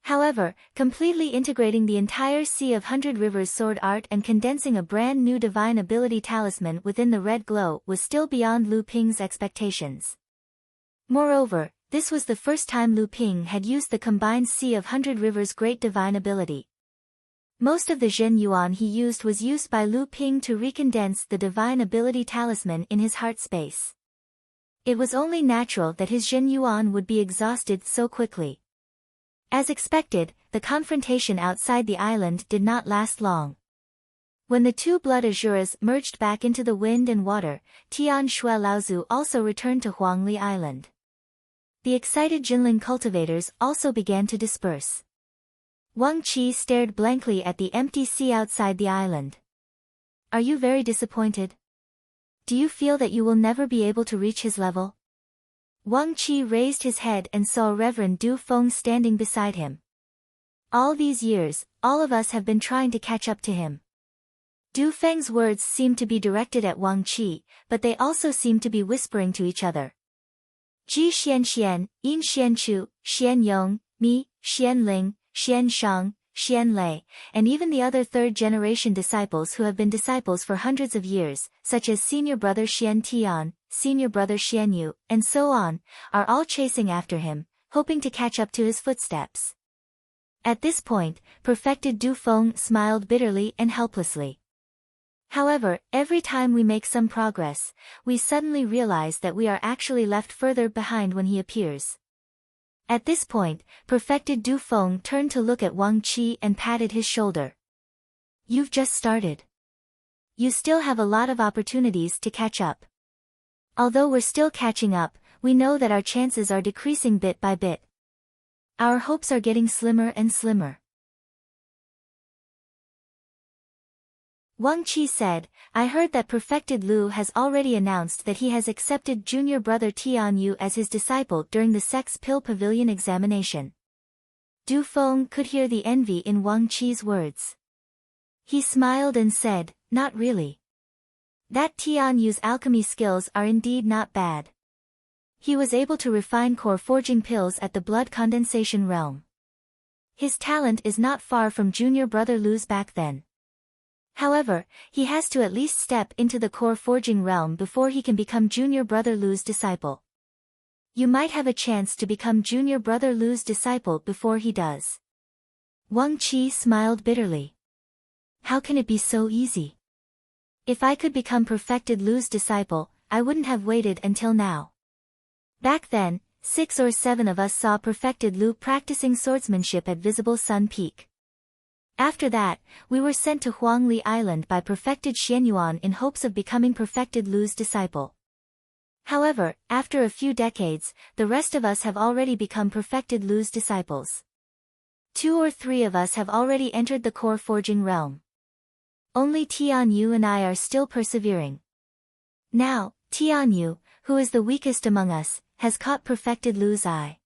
However, completely integrating the entire Sea of Hundred Rivers sword art and condensing a brand new divine ability talisman within the red glow was still beyond Lu Ping's expectations. Moreover, this was the first time Lu Ping had used the combined Sea of Hundred Rivers great divine ability. Most of the Jin Yuan he used was used by Lu Ping to recondense the divine ability talisman in his heart space. It was only natural that his Jin Yuan would be exhausted so quickly. As expected, the confrontation outside the island did not last long. When the two blood azuras merged back into the wind and water, Tian Shui Laozu also returned to Huangli Island. The excited Jinling cultivators also began to disperse. Wang Qi stared blankly at the empty sea outside the island. Are you very disappointed? Do you feel that you will never be able to reach his level? Wang Qi raised his head and saw Reverend Du Feng standing beside him. All these years, all of us have been trying to catch up to him. Du Feng's words seemed to be directed at Wang Qi, but they also seemed to be whispering to each other. Ji Xian, Yin Xianchu, Xian Yong, Mi, Xian Ling, Xian Shang, Xian Lei, and even the other third-generation disciples who have been disciples for hundreds of years, such as senior brother Xian Tian, senior brother Xian Yu, and so on, are all chasing after him, hoping to catch up to his footsteps. At this point, perfected Du Feng smiled bitterly and helplessly. However, every time we make some progress, we suddenly realize that we are actually left further behind when he appears. At this point, perfected Du Feng turned to look at Wang Qi and patted his shoulder. You've just started. You still have a lot of opportunities to catch up. Although we're still catching up, we know that our chances are decreasing bit by bit. Our hopes are getting slimmer and slimmer. Wang Qi said, I heard that Perfected Lu has already announced that he has accepted junior brother Tian Yu as his disciple during the Sex Pill Pavilion examination. Du Feng could hear the envy in Wang Qi's words. He smiled and said, not really. That Tian Yu's alchemy skills are indeed not bad. He was able to refine core forging pills at the blood condensation realm. His talent is not far from junior brother Lu's back then. However, he has to at least step into the core forging realm before he can become junior brother Lu's disciple. You might have a chance to become junior brother Lu's disciple before he does. Wang Qi smiled bitterly. How can it be so easy? If I could become Perfected Lu's disciple, I wouldn't have waited until now. Back then, 6 or 7 of us saw Perfected Lu practicing swordsmanship at Visible Sun Peak. After that, we were sent to Huangli Island by Perfected Xianyuan in hopes of becoming Perfected Lu's disciple. However, after a few decades, the rest of us have already become Perfected Lu's disciples. 2 or 3 of us have already entered the core forging realm. Only Tian Yu and I are still persevering. Now, Tian Yu, who is the weakest among us, has caught Perfected Lu's eye.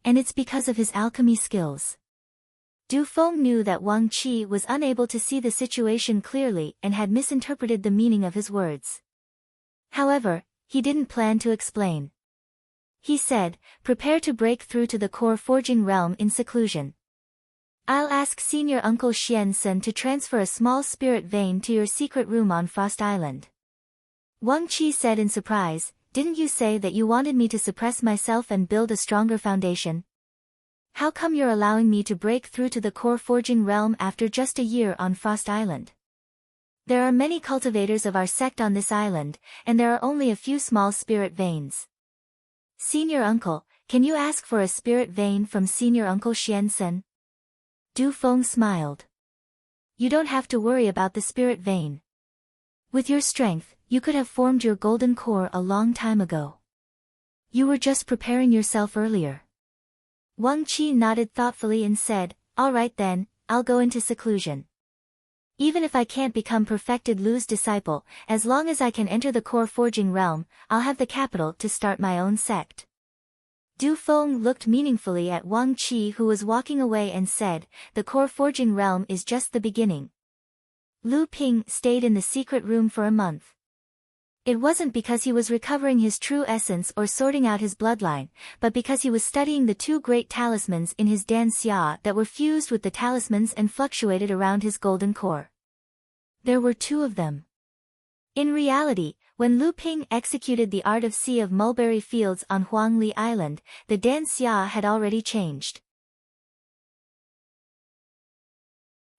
And it's because of his alchemy skills. Du Feng knew that Wang Qi was unable to see the situation clearly and had misinterpreted the meaning of his words. However, he didn't plan to explain. He said, prepare to break through to the core forging realm in seclusion. I'll ask senior uncle Xian Sun to transfer a small spirit vein to your secret room on Frost Island. Wang Qi said in surprise, didn't you say that you wanted me to suppress myself and build a stronger foundation? How come you're allowing me to break through to the core forging realm after just a year on Frost Island? There are many cultivators of our sect on this island, and there are only a few small spirit veins. Senior uncle, can you ask for a spirit vein from senior uncle Xian Sun? Du Feng smiled. You don't have to worry about the spirit vein. With your strength, you could have formed your golden core a long time ago. You were just preparing yourself earlier. Wang Qi nodded thoughtfully and said, all right then, I'll go into seclusion. Even if I can't become perfected Lu's disciple, as long as I can enter the core forging realm, I'll have the capital to start my own sect. Du Feng looked meaningfully at Wang Qi, who was walking away, and said, the core forging realm is just the beginning. Lu Ping stayed in the secret room for a month. It wasn't because he was recovering his true essence or sorting out his bloodline, but because he was studying the two great talismans in his Dan Xia that were fused with the talismans and fluctuated around his golden core. There were two of them. In reality, when Lu Ping executed the art of Sea of Mulberry Fields on Huangli Island, the Dan Xia had already changed.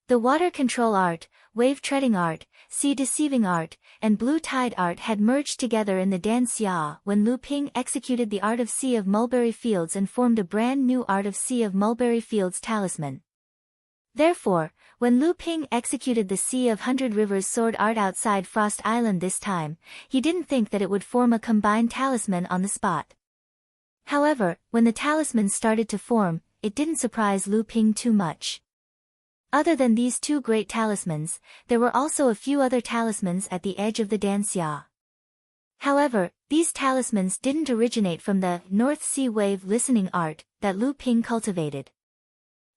The water control art, wave treading art, sea deceiving art, and blue tide art had merged together in the Dan Xia when Lu Ping executed the art of Sea of Mulberry Fields and formed a brand new art of Sea of Mulberry Fields talisman. Therefore, when Lu Ping executed the Sea of Hundred Rivers sword art outside Frost Island this time, he didn't think that it would form a combined talisman on the spot. However, when the talisman started to form, it didn't surprise Lu Ping too much. Other than these two great talismans, there were also a few other talismans at the edge of the Dan Xia. However, these talismans didn't originate from the North Sea wave listening art that Lu Ping cultivated.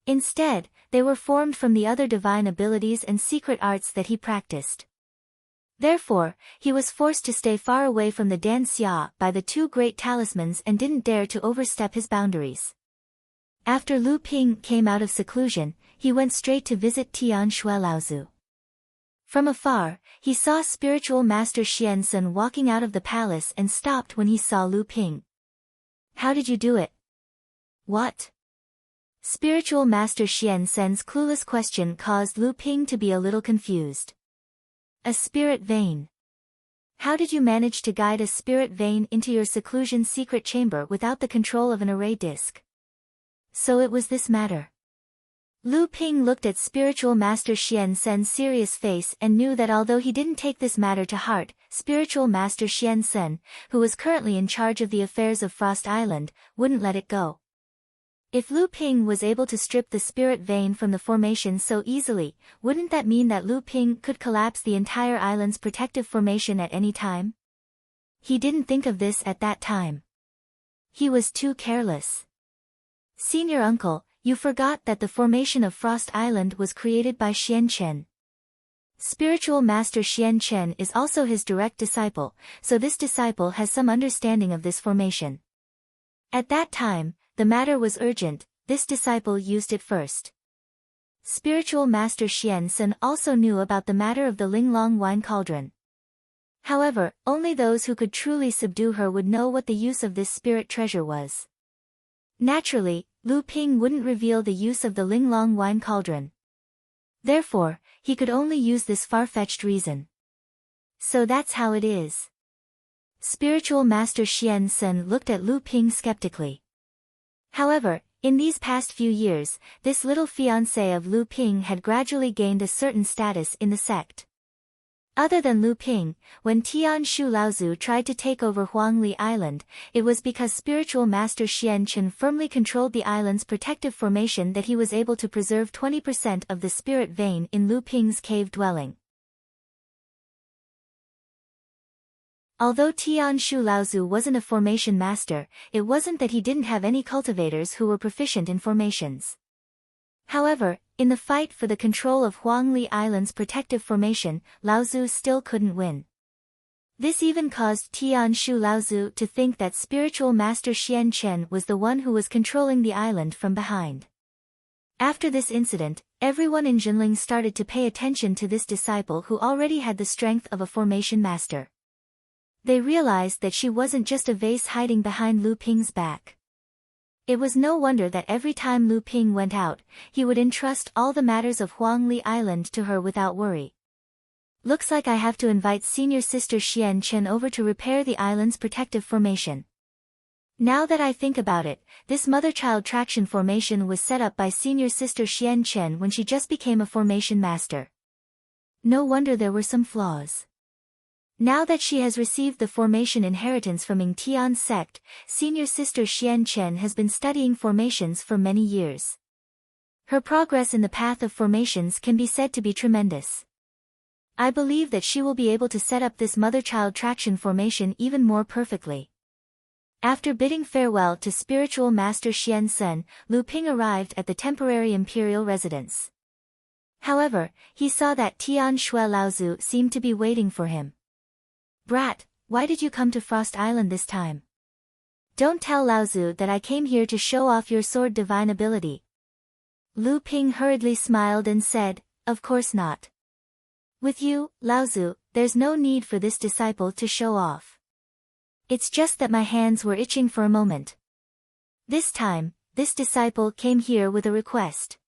Instead, they were formed from the other divine abilities and secret arts that he practiced. Therefore, he was forced to stay far away from the Dan Xia by the two great talismans and didn't dare to overstep his boundaries. After Lu Ping came out of seclusion, he went straight to visit Tian Shui Laozu. From afar, he saw spiritual master Xian Sun walking out of the palace and stopped when he saw Lu Ping. How did you do it? What? Spiritual master Xian Sun's clueless question caused Lu Ping to be a little confused. A spirit vein. How did you manage to guide a spirit vein into your seclusion secret chamber without the control of an array disk? So it was this matter. Lu Ping looked at spiritual master Xian Sun's serious face and knew that although he didn't take this matter to heart, spiritual master Xian Sun, who was currently in charge of the affairs of Frost Island, wouldn't let it go. If Lu Ping was able to strip the spirit vein from the formation so easily, wouldn't that mean that Lu Ping could collapse the entire island's protective formation at any time? He didn't think of this at that time. He was too careless. Senior uncle, you forgot that the formation of Frost Island was created by Xian Chen. Spiritual master Xian Chen is also his direct disciple, so this disciple has some understanding of this formation. At that time, the matter was urgent, this disciple used it first. Spiritual master Xian Sun also knew about the matter of the Linglong wine cauldron. However, only those who could truly subdue her would know what the use of this spirit treasure was. Naturally, Lu Ping wouldn't reveal the use of the Linglong wine cauldron. Therefore, he could only use this far-fetched reason. So that's how it is. Spiritual master Xian Sun looked at Lu Ping skeptically. However, in these past few years, this little fiancé of Lu Ping had gradually gained a certain status in the sect. Other than Lu Ping, when Tian Shui Laozu tried to take over Huangli Island, it was because spiritual master Xian Chen firmly controlled the island's protective formation that he was able to preserve 20% of the spirit vein in Lu Ping's cave dwelling. Although Tian Shui Laozu wasn't a formation master, it wasn't that he didn't have any cultivators who were proficient in formations. However, in the fight for the control of Huangli Island's protective formation, Laozu still couldn't win. This even caused Tian Shui Laozu to think that spiritual master Xian Chen was the one who was controlling the island from behind. After this incident, everyone in Jinling started to pay attention to this disciple who already had the strength of a formation master. They realized that she wasn't just a vase hiding behind Lu Ping's back. It was no wonder that every time Lu Ping went out, he would entrust all the matters of Huangli Island to her without worry. Looks like I have to invite senior sister Xian Chen over to repair the island's protective formation. Now that I think about it, this mother-child traction formation was set up by senior sister Xian Chen when she just became a formation master. No wonder there were some flaws. Now that she has received the formation inheritance from Ming Tian's sect, senior sister Xian Chen has been studying formations for many years. Her progress in the path of formations can be said to be tremendous. I believe that she will be able to set up this mother-child traction formation even more perfectly. After bidding farewell to spiritual master Xian Sun, Lu Ping arrived at the temporary imperial residence. However, he saw that Tian Shui Laozu seemed to be waiting for him. "Brat, why did you come to Frost Island this time? Don't tell Laozu that I came here to show off your sword divine ability." Lu Ping hurriedly smiled and said, "Of course not. With you, Laozu, there's no need for this disciple to show off. It's just that my hands were itching for a moment. This time, this disciple came here with a request."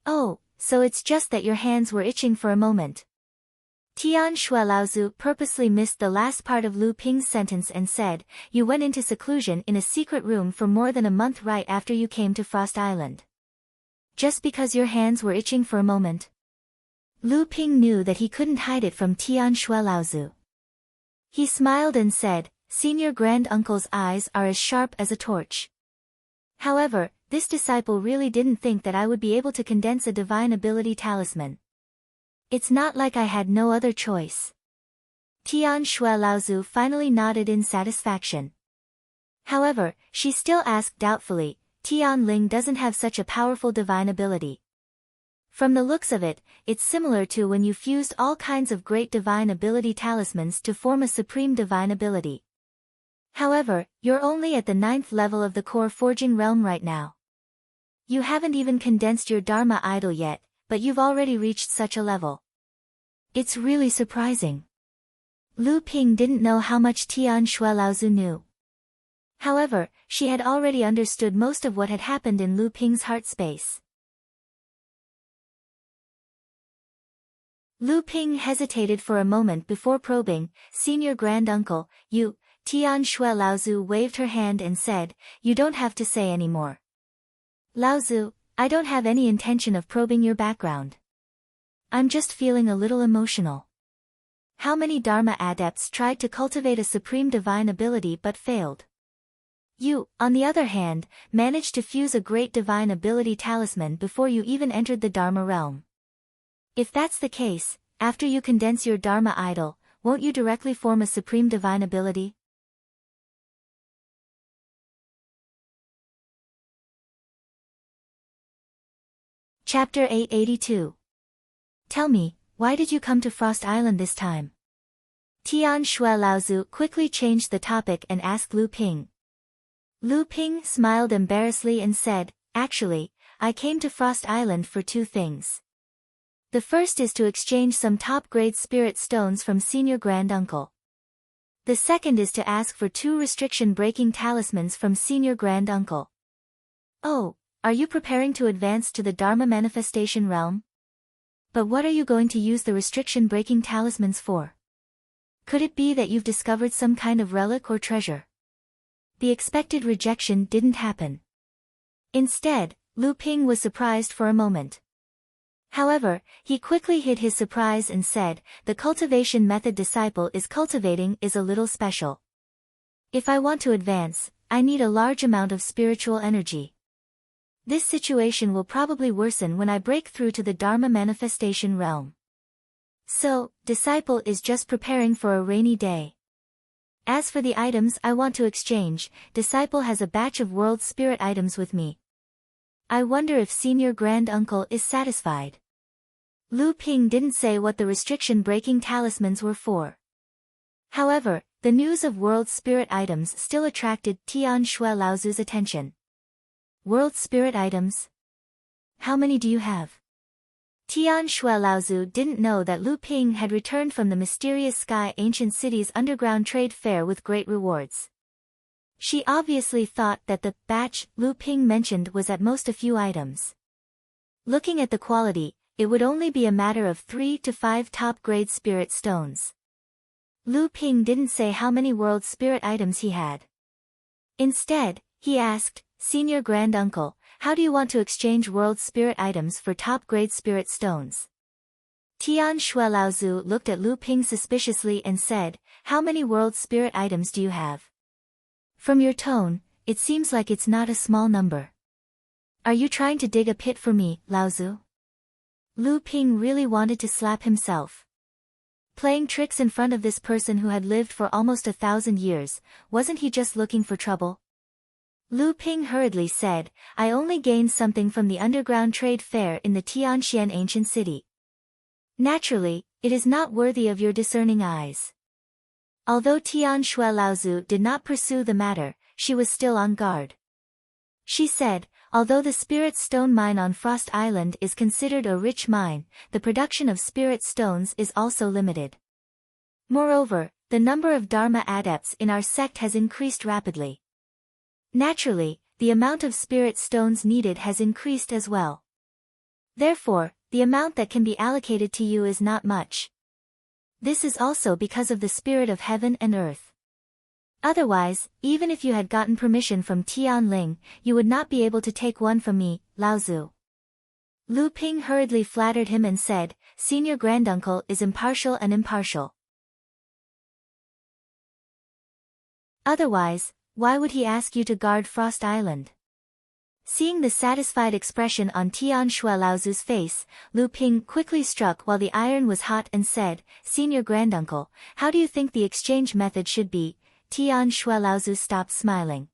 "Oh, so it's just that your hands were itching for a moment." Tian Shui Laozu purposely missed the last part of Lu Ping's sentence and said, "You went into seclusion in a secret room for more than a month right after you came to Frost Island. Just because your hands were itching for a moment?" Lu Ping knew that he couldn't hide it from Tian Shui Laozu. He smiled and said, "Senior Grand-Uncle's eyes are as sharp as a torch. However, this disciple really didn't think that I would be able to condense a divine ability talisman. It's not like I had no other choice." Tian Shui Laozu finally nodded in satisfaction. However, she still asked doubtfully, "Tian Ling doesn't have such a powerful divine ability. From the looks of it, it's similar to when you fused all kinds of great divine ability talismans to form a supreme divine ability. However, you're only at the 9th level of the core forging realm right now. You haven't even condensed your Dharma idol yet, but you've already reached such a level. It's really surprising." Lu Ping didn't know how much Tian Shui Laozu knew. However, she had already understood most of what had happened in Lu Ping's heart space. Lu Ping hesitated for a moment before probing, "Senior Grand-Uncle, you..." Tian Shui Laozu waved her hand and said, "You don't have to say any more. Laozu, I don't have any intention of probing your background. I'm just feeling a little emotional. How many Dharma adepts tried to cultivate a supreme divine ability but failed? You, on the other hand, managed to fuse a great divine ability talisman before you even entered the Dharma realm. If that's the case, after you condense your Dharma idol, won't you directly form a supreme divine ability?" Chapter 882. "Tell me, why did you come to Frost Island this time?" Tian Shui Laozu quickly changed the topic and asked Lu Ping. Lu Ping smiled embarrassedly and said, "Actually, I came to Frost Island for two things. The first is to exchange some top-grade spirit stones from Senior Grand-Uncle. The second is to ask for 2 restriction-breaking talismans from Senior Grand-Uncle." "Oh, are you preparing to advance to the Dharma manifestation realm? But what are you going to use the restriction-breaking talismans for? Could it be that you've discovered some kind of relic or treasure?" The expected rejection didn't happen. Instead, Lu Ping was surprised for a moment. However, he quickly hid his surprise and said, "The cultivation method disciple is cultivating is a little special. If I want to advance, I need a large amount of spiritual energy. This situation will probably worsen when I break through to the Dharma manifestation realm. So, disciple is just preparing for a rainy day. As for the items I want to exchange, disciple has a batch of world spirit items with me. I wonder if Senior Grand-Uncle is satisfied." Lu Ping didn't say what the restriction-breaking talismans were for. However, the news of world spirit items still attracted Tian Shui Laozu's attention. "World spirit items? How many do you have?" Tian Shui Laozu didn't know that Lu Ping had returned from the mysterious Sky Ancient City's underground trade fair with great rewards. She obviously thought that the batch Lu Ping mentioned was at most a few items. Looking at the quality, it would only be a matter of 3 to 5 top-grade spirit stones. Lu Ping didn't say how many world spirit items he had. Instead, he asked, "Senior Grand-Uncle, how do you want to exchange world spirit items for top-grade spirit stones?" Tian Shuelaozu looked at Lu Ping suspiciously and said, "How many world spirit items do you have? From your tone, it seems like it's not a small number. Are you trying to dig a pit for me, Laozu?" Lu Ping really wanted to slap himself. Playing tricks in front of this person who had lived for almost 1,000 years, wasn't he just looking for trouble? Lu Ping hurriedly said, "I only gained something from the underground trade fair in the Tianxian ancient city. Naturally, it is not worthy of your discerning eyes." Although Tian Shuelaozu did not pursue the matter, she was still on guard. She said, "Although the spirit stone mine on Frost Island is considered a rich mine, the production of spirit stones is also limited. Moreover, the number of Dharma adepts in our sect has increased rapidly. Naturally, the amount of spirit stones needed has increased as well. Therefore, the amount that can be allocated to you is not much. This is also because of the spirit of heaven and earth. Otherwise, even if you had gotten permission from Tian Ling, you would not be able to take one from me, Laozu." Lu Ping hurriedly flattered him and said, "Senior granduncle is impartial and impartial. Otherwise, why would he ask you to guard Frost Island?" Seeing the satisfied expression on Tian Shuelaozu's face, Lu Ping quickly struck while the iron was hot and said, "Senior granduncle, how do you think the exchange method should be?" Tian Shuelaozu stopped smiling.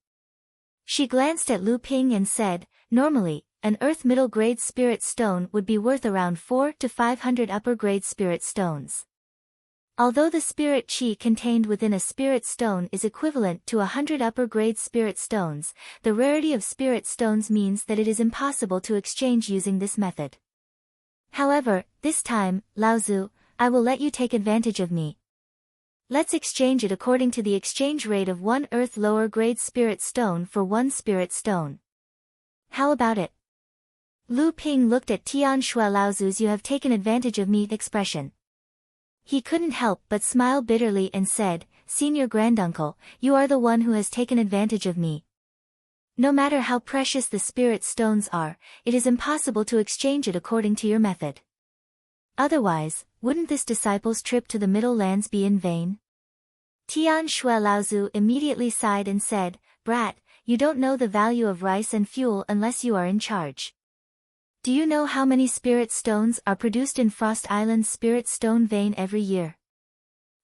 She glanced at Lu Ping and said, "Normally, an earth middle grade spirit stone would be worth around 400 to 500 upper grade spirit stones. Although the spirit chi contained within a spirit stone is equivalent to 100 upper grade spirit stones, the rarity of spirit stones means that it is impossible to exchange using this method. However, this time, Laozu, I will let you take advantage of me. Let's exchange it according to the exchange rate of 1 earth lower grade spirit stone for 1 spirit stone. How about it?" Lu Ping looked at Tian Shuelaozu's "you have taken advantage of me" expression. He couldn't help but smile bitterly and said, "Senior granduncle, you are the one who has taken advantage of me. No matter how precious the spirit stones are, it is impossible to exchange it according to your method. Otherwise, wouldn't this disciple's trip to the Middle Lands be in vain?" Tian Shuelaozu immediately sighed and said, "Brat, you don't know the value of rice and fuel unless you are in charge. Do you know how many spirit stones are produced in Frost Island's spirit stone vein every year?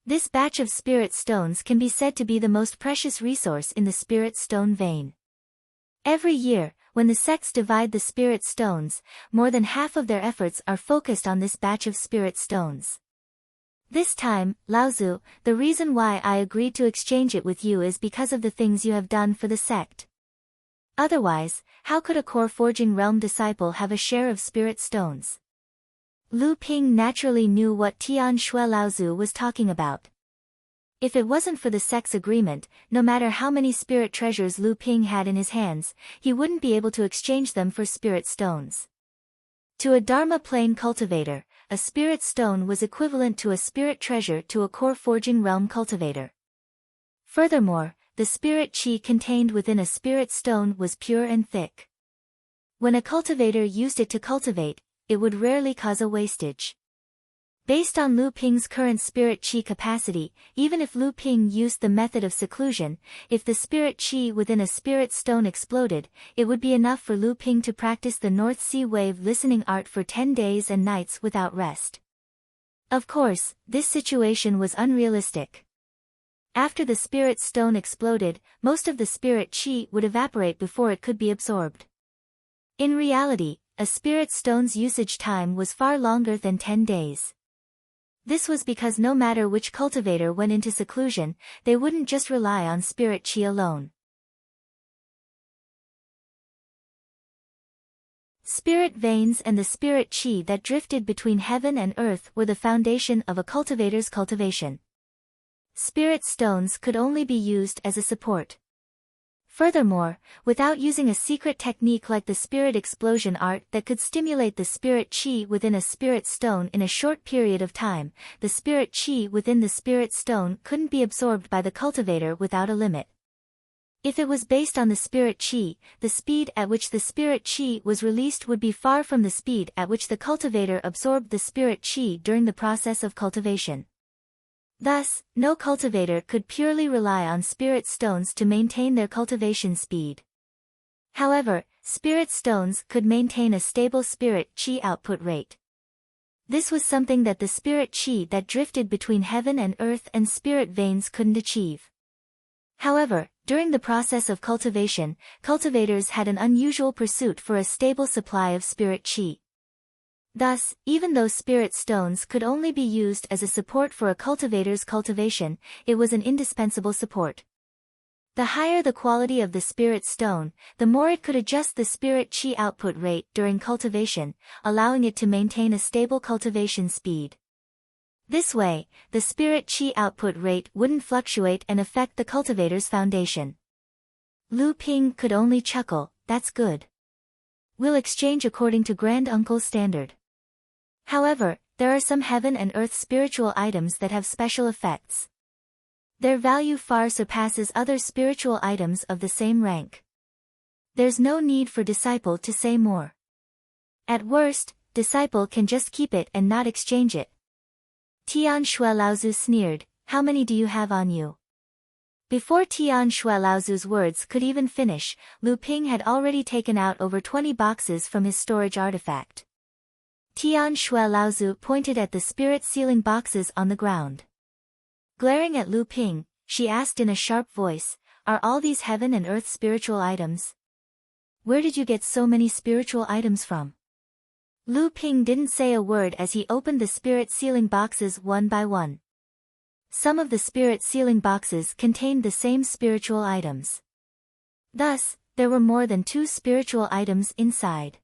This batch of spirit stones can be said to be the most precious resource in the spirit stone vein. Every year, when the sects divide the spirit stones, more than half of their efforts are focused on this batch of spirit stones. This time, Laozu, the reason why I agreed to exchange it with you is because of the things you have done for the sect. Otherwise, how could a core forging realm disciple have a share of spirit stones?" Lu Ping naturally knew what Tian Shuelaozu was talking about. If it wasn't for the sect's agreement, no matter how many spirit treasures Lu Ping had in his hands, he wouldn't be able to exchange them for spirit stones. To a Dharma plane cultivator, a spirit stone was equivalent to a spirit treasure to a core forging realm cultivator. Furthermore, the spirit chi contained within a spirit stone was pure and thick. When a cultivator used it to cultivate, it would rarely cause a wastage. Based on Lu Ping's current spirit chi capacity, even if Lu Ping used the method of seclusion, if the spirit chi within a spirit stone exploded, it would be enough for Lu Ping to practice the North Sea wave listening art for 10 days and nights without rest. Of course, this situation was unrealistic. After the spirit stone exploded, most of the spirit chi would evaporate before it could be absorbed. In reality, a spirit stone's usage time was far longer than 10 days. This was because no matter which cultivator went into seclusion, they wouldn't just rely on spirit chi alone. Spirit veins and the spirit chi that drifted between heaven and earth were the foundation of a cultivator's cultivation. Spirit stones could only be used as a support. Furthermore, without using a secret technique like the spirit explosion art that could stimulate the spirit chi within a spirit stone in a short period of time, the spirit chi within the spirit stone couldn't be absorbed by the cultivator without a limit. If it was based on the spirit chi, the speed at which the spirit chi was released would be far from the speed at which the cultivator absorbed the spirit chi during the process of cultivation. Thus, no cultivator could purely rely on spirit stones to maintain their cultivation speed. However, spirit stones could maintain a stable spirit chi output rate. This was something that the spirit chi that drifted between heaven and earth and spirit veins couldn't achieve. However, during the process of cultivation, cultivators had an unusual pursuit for a stable supply of spirit chi. Thus, even though spirit stones could only be used as a support for a cultivator's cultivation, it was an indispensable support. The higher the quality of the spirit stone, the more it could adjust the spirit chi output rate during cultivation, allowing it to maintain a stable cultivation speed. This way, the spirit chi output rate wouldn't fluctuate and affect the cultivator's foundation. Lu Ping could only chuckle, "That's good. We'll exchange according to Grand Uncle's standard." However, there are some heaven and earth spiritual items that have special effects. Their value far surpasses other spiritual items of the same rank. There's no need for disciple to say more. At worst, disciple can just keep it and not exchange it. Tian Shui Laozu sneered, "How many do you have on you?" Before Tian Shui Laozu's words could even finish, Lu Ping had already taken out over 20 boxes from his storage artifact. Tian Shui Laozu pointed at the spirit sealing boxes on the ground. Glaring at Lu Ping, she asked in a sharp voice, "Are all these heaven and earth spiritual items? Where did you get so many spiritual items from?" Lu Ping didn't say a word as he opened the spirit sealing boxes one by one. Some of the spirit sealing boxes contained the same spiritual items. Thus, there were more than 2 spiritual items inside.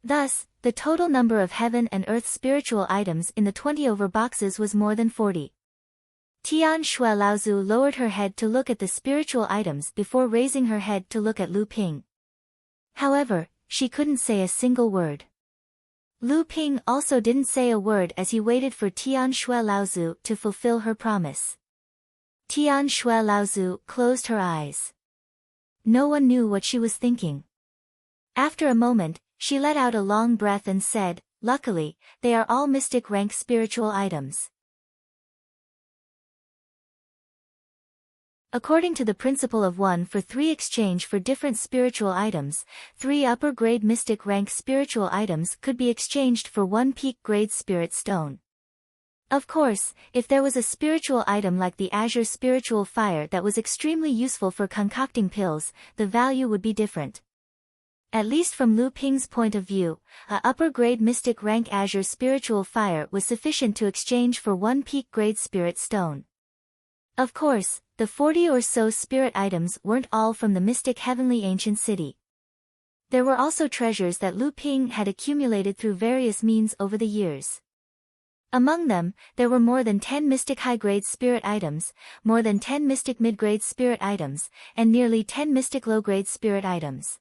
Thus, the total number of heaven and earth spiritual items in the 20 over boxes was more than 40. Tian Shui Laozu lowered her head to look at the spiritual items before raising her head to look at Lu Ping. However, she couldn't say a single word. Lu Ping also didn't say a word as he waited for Tian Shui Laozu to fulfill her promise. Tian Shui Laozu closed her eyes. No one knew what she was thinking. After a moment, she let out a long breath and said, "Luckily, they are all mystic rank spiritual items." According to the principle of 1 for 3 exchange for different spiritual items, 3 upper-grade mystic rank spiritual items could be exchanged for 1 peak-grade spirit stone. Of course, if there was a spiritual item like the azure spiritual fire that was extremely useful for concocting pills, the value would be different. At least from Lu Ping's point of view, a upper-grade mystic rank azure spiritual fire was sufficient to exchange for 1 peak-grade spirit stone. Of course, the 40 or so spirit items weren't all from the mystic heavenly ancient city. There were also treasures that Lu Ping had accumulated through various means over the years. Among them, there were more than 10 mystic high-grade spirit items, more than 10 mystic mid-grade spirit items, and nearly 10 mystic low-grade spirit items.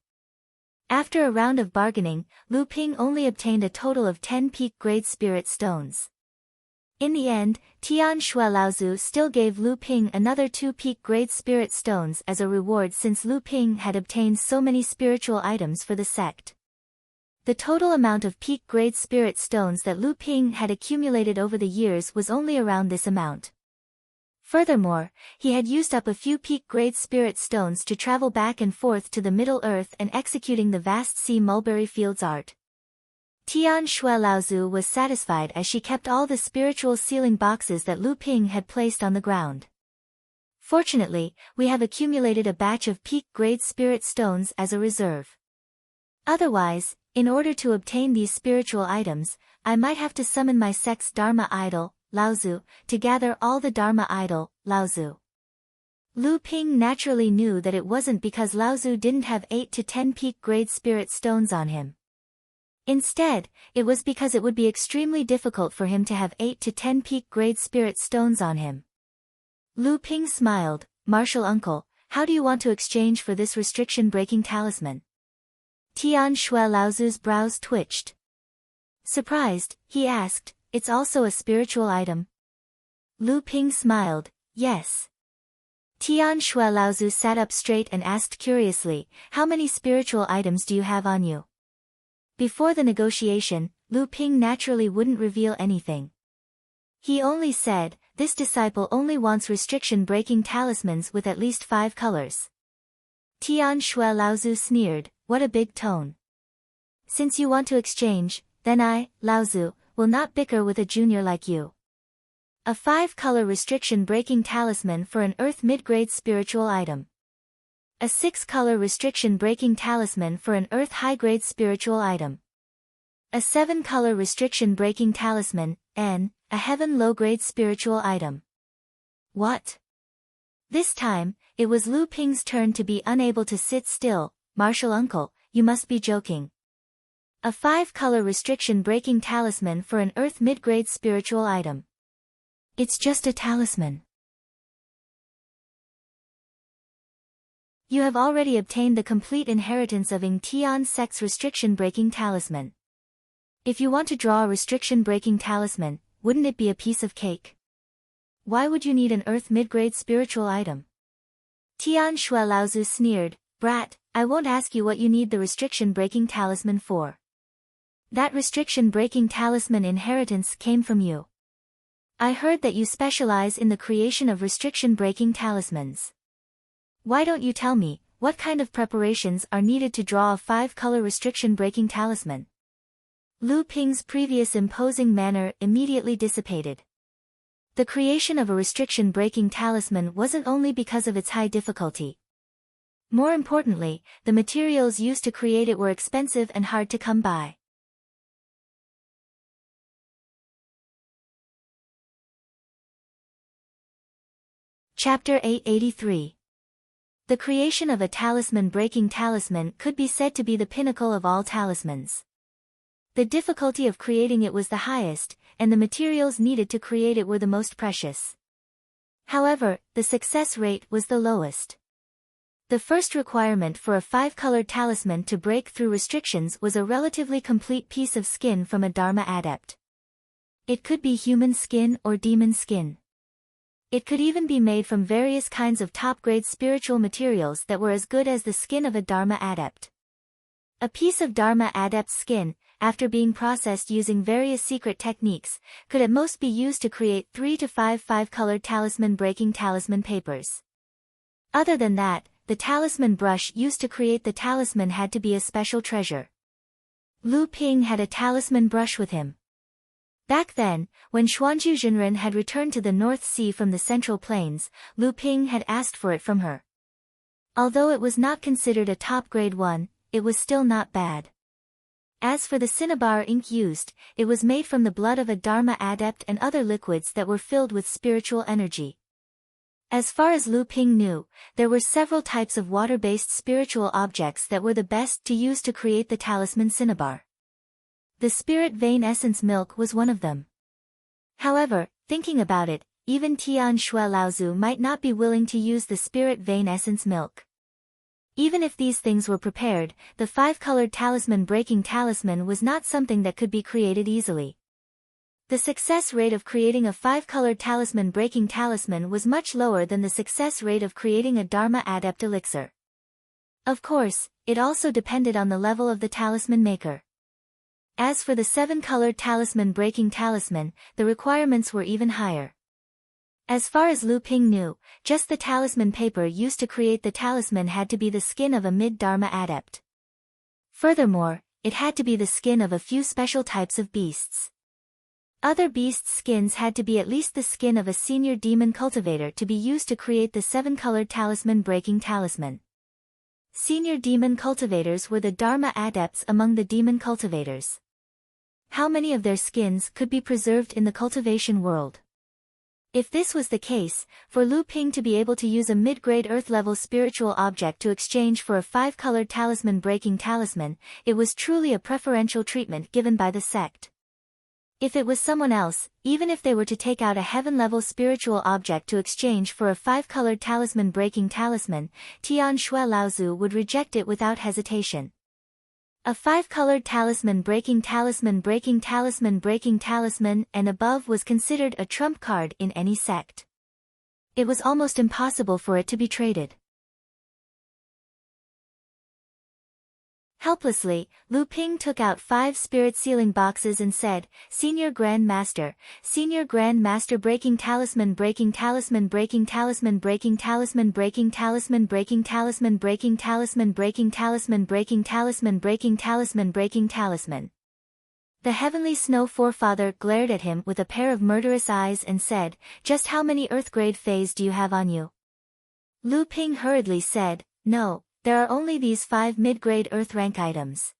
After a round of bargaining, Lu Ping only obtained a total of 10 peak-grade spirit stones. In the end, Tian Shui Laozu still gave Lu Ping another 2 peak-grade spirit stones as a reward since Lu Ping had obtained so many spiritual items for the sect. The total amount of peak-grade spirit stones that Lu Ping had accumulated over the years was only around this amount. Furthermore, he had used up a few peak-grade spirit stones to travel back and forth to the Middle Earth and executing the vast sea mulberry fields art. Tian Shui Laozu was satisfied as she kept all the spiritual sealing boxes that Lu Ping had placed on the ground. Fortunately, we have accumulated a batch of peak-grade spirit stones as a reserve. Otherwise, in order to obtain these spiritual items, I might have to summon my sect's Dharma idol, Laozu, to gather all the Dharma idol, Laozu. Lu Ping naturally knew that it wasn't because Laozu didn't have 8 to 10 peak-grade spirit stones on him. Instead, it was because it would be extremely difficult for him to have 8 to 10 peak-grade spirit stones on him. Lu Ping smiled, "Martial uncle, how do you want to exchange for this restriction-breaking talisman?" Tian Shui Laozu's brows twitched. Surprised, he asked, "It's also a spiritual item?" Lu Ping smiled, "Yes. Tian Shui Laozu sat up straight and asked curiously, "How many spiritual items do you have on you?" Before the negotiation, Lu Ping naturally wouldn't reveal anything. He only said, "This disciple only wants restriction-breaking talismans with at least 5 colors." Tian Shui Laozu sneered, "What a big tone. Since you want to exchange, then I, Laozu, will not bicker with a junior like you." A 5-color restriction-breaking talisman for an Earth mid-grade spiritual item. A 6-color restriction-breaking talisman for an Earth high-grade spiritual item. A 7-color restriction-breaking talisman, N, a Heaven low-grade spiritual item. What? This time, it was Lu Ping's turn to be unable to sit still. "Martial uncle, you must be joking. A 5-color restriction-breaking talisman for an Earth mid-grade spiritual item. It's just a talisman. You have already obtained the complete inheritance of Ying Tian's sex restriction-breaking talisman. If you want to draw a restriction-breaking talisman, wouldn't it be a piece of cake? Why would you need an Earth mid-grade spiritual item?" Tian Shui Laozu sneered, "Brat, I won't ask you what you need the restriction-breaking talisman for. That restriction-breaking talisman inheritance came from you. I heard that you specialize in the creation of restriction-breaking talismans. Why don't you tell me, what kind of preparations are needed to draw a 5-color restriction-breaking talisman?" Lu Ping's previous imposing manner immediately dissipated. The creation of a restriction-breaking talisman wasn't only because of its high difficulty. More importantly, the materials used to create it were expensive and hard to come by. Chapter 883. The creation of a talisman-breaking talisman could be said to be the pinnacle of all talismans. The difficulty of creating it was the highest, and the materials needed to create it were the most precious. However, the success rate was the lowest. The first requirement for a 5-colored talisman to break through restrictions was a relatively complete piece of skin from a Dharma adept. It could be human skin or demon skin. It could even be made from various kinds of top-grade spiritual materials that were as good as the skin of a Dharma adept. A piece of Dharma adept's skin, after being processed using various secret techniques, could at most be used to create 3 to 5 5-colored talisman-breaking talisman papers. Other than that, the talisman brush used to create the talisman had to be a special treasure. Lu Ping had a talisman brush with him. Back then, when Xuanju Zhenren had returned to the North Sea from the Central Plains, Lu Ping had asked for it from her. Although it was not considered a top-grade one, it was still not bad. As for the cinnabar ink used, it was made from the blood of a Dharma adept and other liquids that were filled with spiritual energy. As far as Lu Ping knew, there were several types of water-based spiritual objects that were the best to use to create the talisman cinnabar. The spirit vein essence milk was one of them. However, thinking about it, even Tian Shui Laozu might not be willing to use the spirit vein essence milk. Even if these things were prepared, the 5-colored talisman-breaking talisman was not something that could be created easily. The success rate of creating a 5-colored talisman-breaking talisman was much lower than the success rate of creating a Dharma adept elixir. Of course, it also depended on the level of the talisman maker. As for the 7-colored talisman-breaking talisman, the requirements were even higher. As far as Lu Ping knew, just the talisman paper used to create the talisman had to be the skin of a mid-Dharma adept. Furthermore, it had to be the skin of a few special types of beasts. Other beasts' skins had to be at least the skin of a senior demon cultivator to be used to create the 7-colored talisman-breaking talisman. Senior demon cultivators were the Dharma adepts among the demon cultivators. How many of their skins could be preserved in the cultivation world? If this was the case, for Lu Ping to be able to use a mid-grade Earth-level spiritual object to exchange for a 5-colored talisman-breaking talisman, it was truly a preferential treatment given by the sect. If it was someone else, even if they were to take out a heaven-level spiritual object to exchange for a 5-colored talisman-breaking talisman, Tian Shui Laozu would reject it without hesitation. A 5-colored talisman-breaking talisman-breaking talisman-breaking talisman and above was considered a trump card in any sect. It was almost impossible for it to be traded. Helplessly, Lu Ping took out 5 spirit sealing boxes and said, Senior Grand Master, Senior Grand Master, breaking talisman, breaking talisman, breaking talisman, breaking talisman, breaking talisman, breaking talisman, breaking talisman, breaking talisman, breaking talisman, breaking talisman, breaking talisman. The heavenly snow forefather glared at him with a pair of murderous eyes and said, Just how many earth-grade phase do you have on you? Lu Ping hurriedly said, No. There are only these 5 mid-grade earth rank items.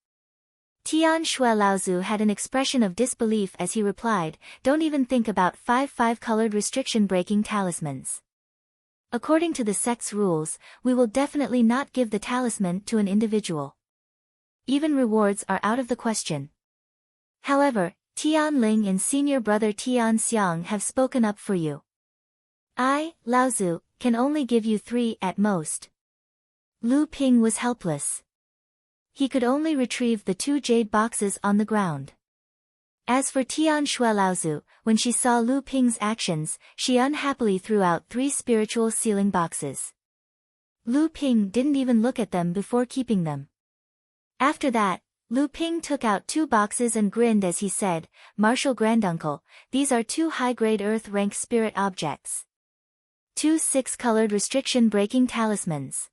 Tian Shui Laozu had an expression of disbelief as he replied, Don't even think about 5 colored restriction-breaking talismans. According to the sect's rules, we will definitely not give the talisman to an individual. Even rewards are out of the question. However, Tian Ling and senior brother Tian Xiang have spoken up for you. I, Laozu, can only give you 3 at most. Lu Ping was helpless. He could only retrieve the 2 jade boxes on the ground. As for Tian Shui Laozu, when she saw Lu Ping's actions, she unhappily threw out 3 spiritual sealing boxes. Lu Ping didn't even look at them before keeping them. After that, Lu Ping took out 2 boxes and grinned as he said, Martial Granduncle, these are 2 high-grade earth rank spirit objects. 2 6-colored restriction-breaking talismans.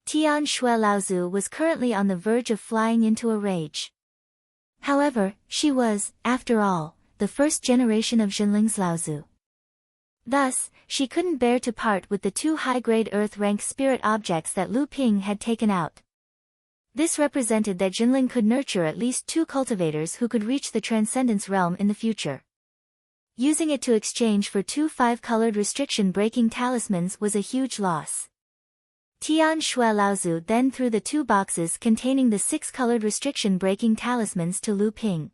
Tian Shui Laozu was currently on the verge of flying into a rage. However, she was, after all, the first generation of Jinling's Laozu. Thus, she couldn't bear to part with the 2 high-grade earth-rank spirit objects that Lu Ping had taken out. This represented that Jinling could nurture at least 2 cultivators who could reach the Transcendence realm in the future. Using it to exchange for 2 5-colored restriction-breaking talismans was a huge loss. Tian Shui Laozu then threw the 2 boxes containing the 6-colored restriction-breaking talismans to Lu Ping.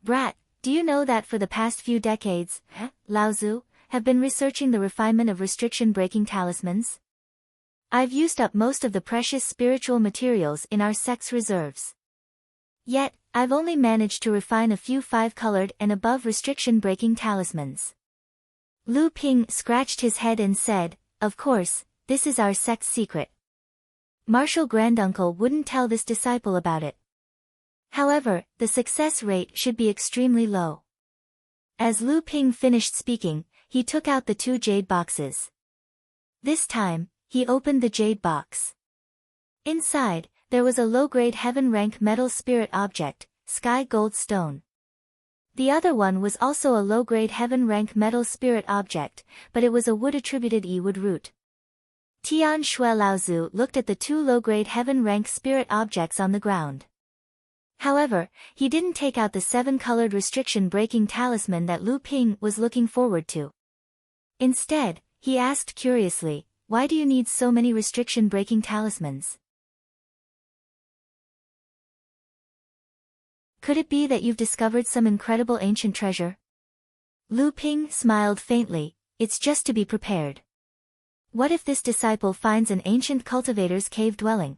Brat, do you know that for the past few decades, Laozu, have been researching the refinement of restriction-breaking talismans? I've used up most of the precious spiritual materials in our sect's reserves. Yet, I've only managed to refine a few 5-colored and above restriction-breaking talismans. Lu Ping scratched his head and said, Of course, this is our sect's secret. Martial Granduncle wouldn't tell this disciple about it. However, the success rate should be extremely low. As Lu Ping finished speaking, he took out the 2 jade boxes. This time, he opened the jade box. Inside, there was a low-grade heaven-rank metal spirit object, sky gold stone. The other one was also a low-grade heaven-rank metal spirit object, but it was a wood-attributed wood root. Tian Shui Laozu looked at the 2 low-grade heaven-rank spirit objects on the ground. However, he didn't take out the 7-colored restriction-breaking talisman that Lu Ping was looking forward to. Instead, he asked curiously, Why do you need so many restriction-breaking talismans? Could it be that you've discovered some incredible ancient treasure? Lu Ping smiled faintly, It's just to be prepared. What if this disciple finds an ancient cultivator's cave dwelling?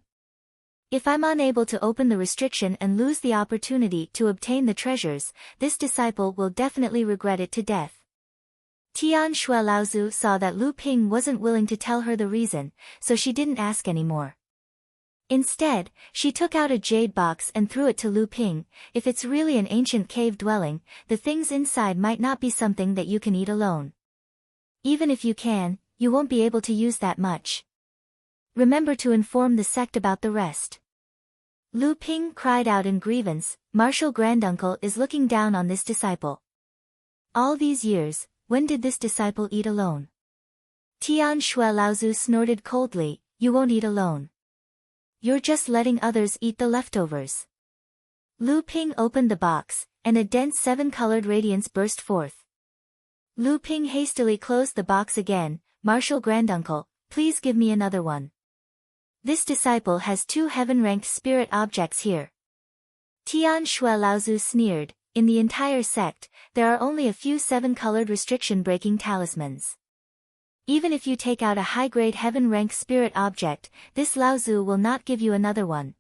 If I'm unable to open the restriction and lose the opportunity to obtain the treasures, this disciple will definitely regret it to death. Tian Shui Laozu saw that Lu Ping wasn't willing to tell her the reason, so she didn't ask anymore. Instead, she took out a jade box and threw it to Lu Ping. If it's really an ancient cave dwelling, the things inside might not be something that you can eat alone. Even if you can, you won't be able to use that much. Remember to inform the sect about the rest. Lu Ping cried out in grievance, Martial Granduncle is looking down on this disciple. All these years, when did this disciple eat alone? Tian Shui Laozu snorted coldly, You won't eat alone. You're just letting others eat the leftovers. Lu Ping opened the box, and a dense 7-colored radiance burst forth. Lu Ping hastily closed the box again, Martial Granduncle, please give me another one. This disciple has 2 heaven-ranked spirit objects here. Tian Shui Laozu sneered, In the entire sect, there are only a few 7-colored restriction-breaking talismans. Even if you take out a high-grade heaven-ranked spirit object, this Laozu will not give you another one.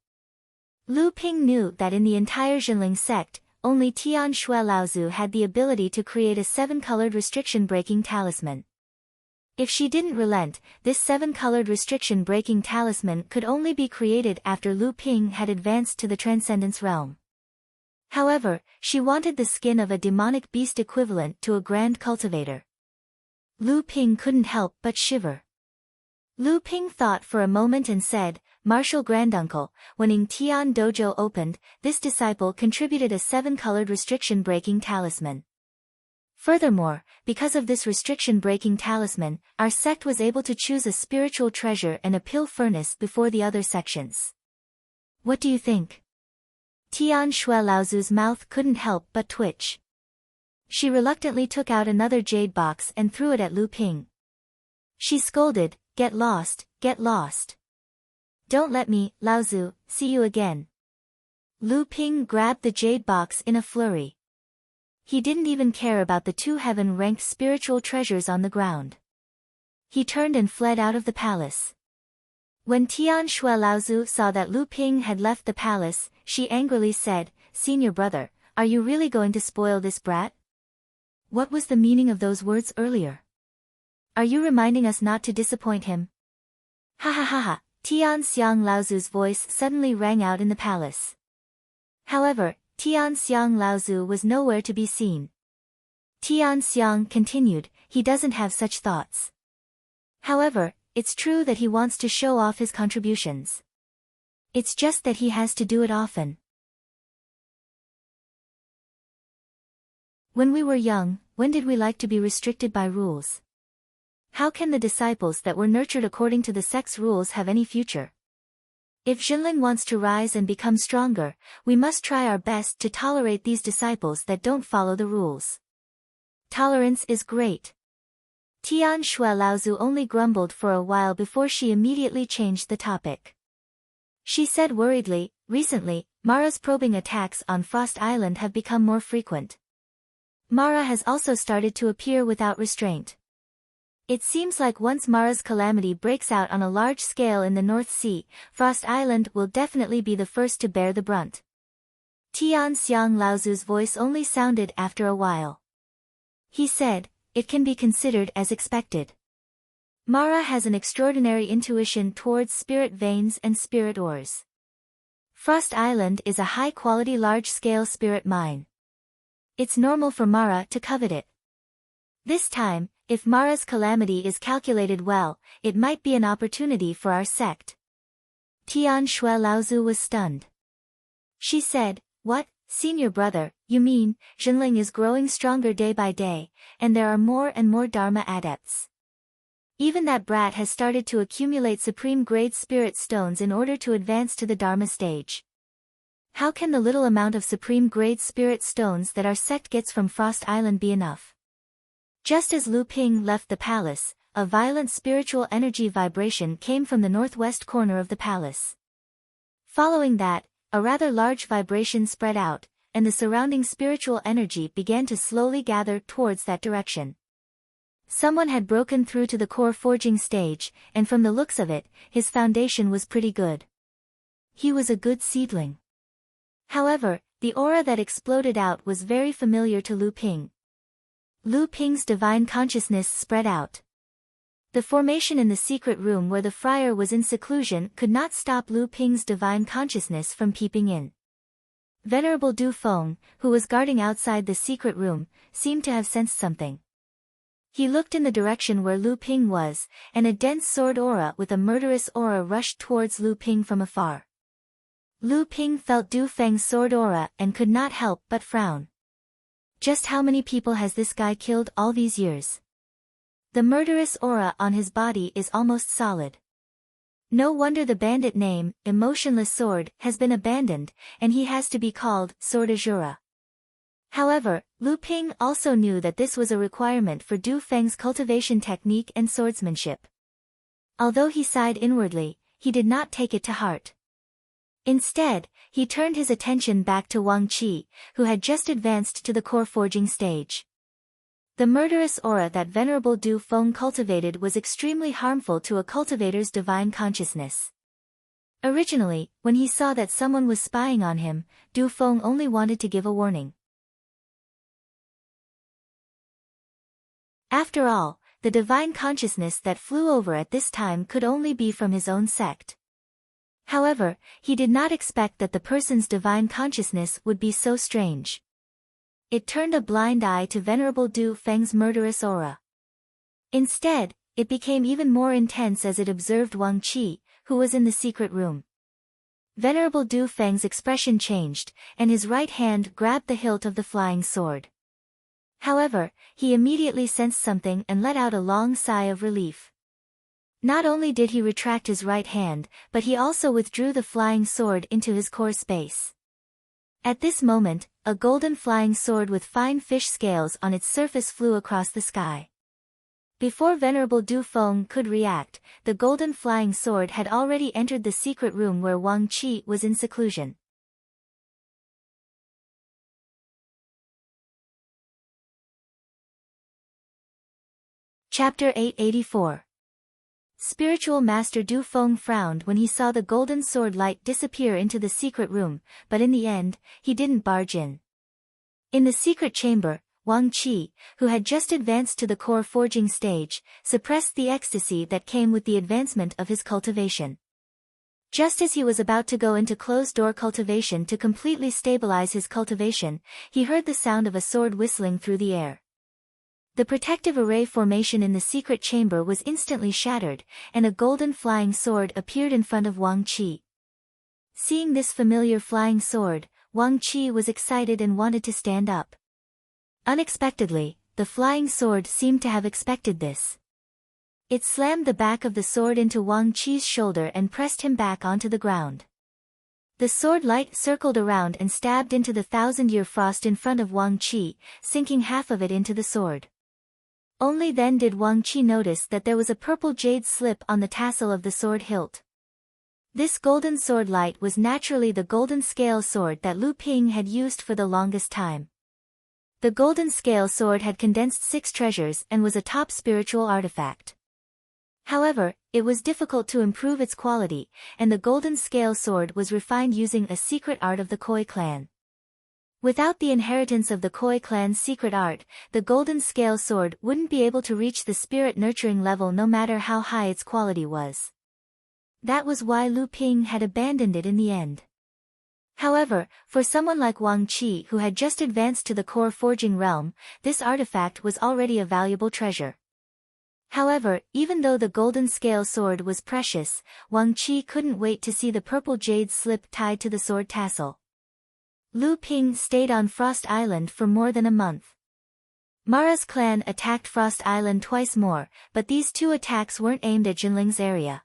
Lu Ping knew that in the entire Jinling sect, only Tian Shui Laozu had the ability to create a 7-colored restriction-breaking talisman. If she didn't relent, this 7-colored restriction-breaking talisman could only be created after Lu Ping had advanced to the Transcendence realm. However, she wanted the skin of a demonic beast equivalent to a grand cultivator. Lu Ping couldn't help but shiver. Lu Ping thought for a moment and said, "Martial granduncle, when Ing Tian Dojo opened, this disciple contributed a 7-colored restriction-breaking talisman. Furthermore, because of this restriction-breaking talisman, our sect was able to choose a spiritual treasure and a pill furnace before the other sections. What do you think?" Tian Shui Laozu's mouth couldn't help but twitch. She reluctantly took out another jade box and threw it at Lu Ping. She scolded, "Get lost, get lost. Don't let me, Laozu, see you again." Lu Ping grabbed the jade box in a flurry. He didn't even care about the 2 heaven-ranked spiritual treasures on the ground. He turned and fled out of the palace. When Tian Shui Laozu saw that Lu Ping had left the palace, she angrily said, "Senior brother, are you really going to spoil this brat? What was the meaning of those words earlier? Are you reminding us not to disappoint him?" "Ha ha ha ha," Tian Xiang Laozu's voice suddenly rang out in the palace. However, Tian Xiang Laozu was nowhere to be seen. Tian Xiang continued, "He doesn't have such thoughts. However, it's true that he wants to show off his contributions. It's just that he has to do it often." When we were young, when did we like to be restricted by rules? How can the disciples that were nurtured according to the sect's rules have any future? If Jinling wants to rise and become stronger, we must try our best to tolerate these disciples that don't follow the rules. Tolerance is great. Tian Shui Laozu only grumbled for a while before she immediately changed the topic. She said worriedly, "Recently, Mara's probing attacks on Frost Island have become more frequent. Mara has also started to appear without restraint. It seems like once Mara's calamity breaks out on a large scale in the North Sea, Frost Island will definitely be the first to bear the brunt." Tian Xiang Laozu's voice only sounded after a while. He said, "It can be considered as expected. Mara has an extraordinary intuition towards spirit veins and spirit ores. Frost Island is a high-quality large-scale spirit mine. It's normal for Mara to covet it. This time, if Mara's calamity is calculated well, it might be an opportunity for our sect." Tian Shui Laozu was stunned. She said, "What, senior brother, you mean, Jinling is growing stronger day by day, and there are more and more Dharma adepts. Even that brat has started to accumulate supreme-grade spirit stones in order to advance to the Dharma stage. How can the little amount of supreme-grade spirit stones that our sect gets from Frost Island be enough?" Just as Lu Ping left the palace, a violent spiritual energy vibration came from the northwest corner of the palace. Following that, a rather large vibration spread out, and the surrounding spiritual energy began to slowly gather towards that direction. Someone had broken through to the core forging stage, and from the looks of it, his foundation was pretty good. He was a good seedling. However, the aura that exploded out was very familiar to Lu Ping. Lu Ping's divine consciousness spread out. The formation in the secret room where the friar was in seclusion could not stop Lu Ping's divine consciousness from peeping in. Venerable Du Feng, who was guarding outside the secret room, seemed to have sensed something. He looked in the direction where Lu Ping was, and a dense sword aura with a murderous aura rushed towards Lu Ping from afar. Lu Ping felt Du Feng's sword aura and could not help but frown. Just how many people has this guy killed all these years? The murderous aura on his body is almost solid. No wonder the bandit name, Emotionless Sword, has been abandoned, and he has to be called Sword Azura. However, Lu Ping also knew that this was a requirement for Du Feng's cultivation technique and swordsmanship. Although he sighed inwardly, he did not take it to heart. Instead, he turned his attention back to Wang Qi, who had just advanced to the core forging stage. The murderous aura that Venerable Du Feng cultivated was extremely harmful to a cultivator's divine consciousness. Originally, when he saw that someone was spying on him, Du Feng only wanted to give a warning. After all, the divine consciousness that flew over at this time could only be from his own sect. However, he did not expect that the person's divine consciousness would be so strange. It turned a blind eye to Venerable Du Feng's murderous aura. Instead, it became even more intense as it observed Wang Qi, who was in the secret room. Venerable Du Feng's expression changed, and his right hand grabbed the hilt of the flying sword. However, he immediately sensed something and let out a long sigh of relief. Not only did he retract his right hand, but he also withdrew the flying sword into his core space. At this moment, a golden flying sword with fine fish scales on its surface flew across the sky. Before Venerable Du Feng could react, the golden flying sword had already entered the secret room where Wang Qi was in seclusion. Chapter 884. Spiritual Master Du Feng frowned when he saw the golden sword light disappear into the secret room, but in the end, he didn't barge in. In the secret chamber, Wang Qi, who had just advanced to the core forging stage, suppressed the ecstasy that came with the advancement of his cultivation. Just as he was about to go into closed-door cultivation to completely stabilize his cultivation, he heard the sound of a sword whistling through the air. The protective array formation in the secret chamber was instantly shattered, and a golden flying sword appeared in front of Wang Qi. Seeing this familiar flying sword, Wang Qi was excited and wanted to stand up. Unexpectedly, the flying sword seemed to have expected this. It slammed the back of the sword into Wang Qi's shoulder and pressed him back onto the ground. The sword light circled around and stabbed into the thousand-year frost in front of Wang Qi, sinking half of it into the sword. Only then did Wang Qi notice that there was a purple jade slip on the tassel of the sword hilt. This golden sword light was naturally the golden scale sword that Lu Ping had used for the longest time. The golden scale sword had condensed 6 treasures and was a top spiritual artifact. However, it was difficult to improve its quality, and the golden scale sword was refined using a secret art of the Koi clan. Without the inheritance of the Koi clan's secret art, the golden scale sword wouldn't be able to reach the spirit nurturing level no matter how high its quality was. That was why Lu Ping had abandoned it in the end. However, for someone like Wang Qi who had just advanced to the core forging realm, this artifact was already a valuable treasure. However, even though the golden scale sword was precious, Wang Qi couldn't wait to see the purple jade slip tied to the sword tassel. Lu Ping stayed on Frost Island for more than a month. Mara's clan attacked Frost Island twice more, but these 2 attacks weren't aimed at Jinling's area.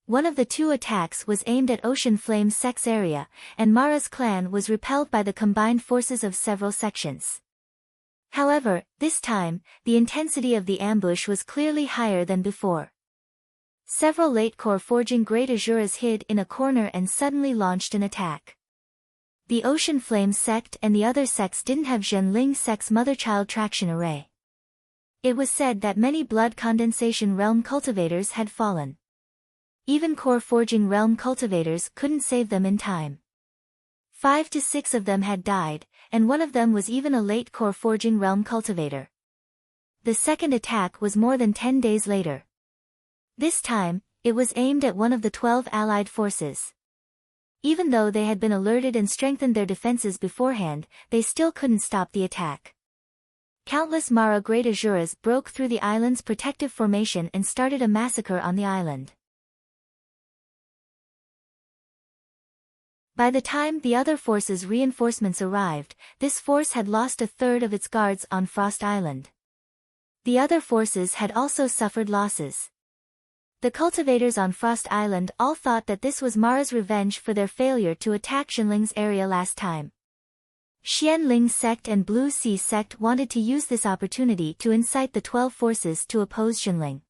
One of the 2 attacks was aimed at Ocean Flame Sect's area, and Mara's clan was repelled by the combined forces of several sections. However, this time, the intensity of the ambush was clearly higher than before. Several late core forging great Azuras hid in a corner and suddenly launched an attack. The Ocean Flame sect and the other sects didn't have Zhenling sect's mother-child traction array. It was said that many blood condensation realm cultivators had fallen. Even core forging realm cultivators couldn't save them in time. 5 to 6 of them had died, and one of them was even a late core forging realm cultivator. The second attack was more than 10 days later. This time, it was aimed at one of the 12 allied forces. Even though they had been alerted and strengthened their defenses beforehand, they still couldn't stop the attack. Countless Mara Great Azuras broke through the island's protective formation and started a massacre on the island. By the time the other force's reinforcements arrived, this force had lost 1/3 of its guards on Frost Island. The other forces had also suffered losses. The cultivators on Frost Island all thought that this was Mara's revenge for their failure to attack Jinling's area last time. Xianling sect and Blue Sea sect wanted to use this opportunity to incite the 12 forces to oppose Jinling.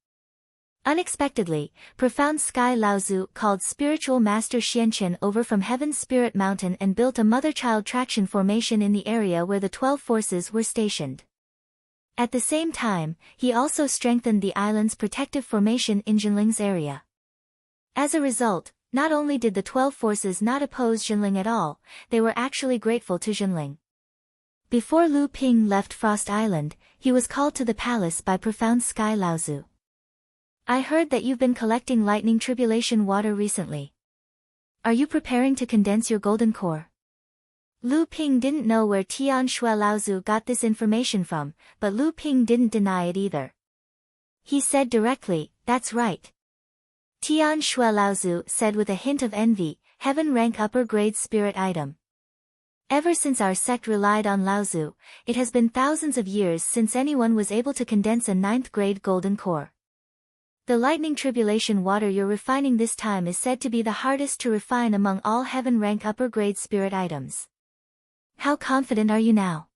Unexpectedly, Profound Sky Laozu called Spiritual Master Xianchen over from Heaven's Spirit Mountain and built a mother-child traction formation in the area where the 12 forces were stationed. At the same time, he also strengthened the island's protective formation in Jinling's area. As a result, not only did the 12 forces not oppose Jinling at all, they were actually grateful to Jinling. Before Lu Ping left Frost Island, he was called to the palace by Profound Sky Laozu. I heard that you've been collecting lightning tribulation water recently. Are you preparing to condense your golden core? Lu Ping didn't know where Tian Shui Laozu got this information from, but Lu Ping didn't deny it either. He said directly, "That's right." Tian Shui Laozu said with a hint of envy, "Heaven rank upper grade spirit item. Ever since our sect relied on Laozu, it has been thousands of years since anyone was able to condense a 9th grade golden core. The lightning tribulation water you're refining this time is said to be the hardest to refine among all heaven rank upper grade spirit items. How confident are you now?"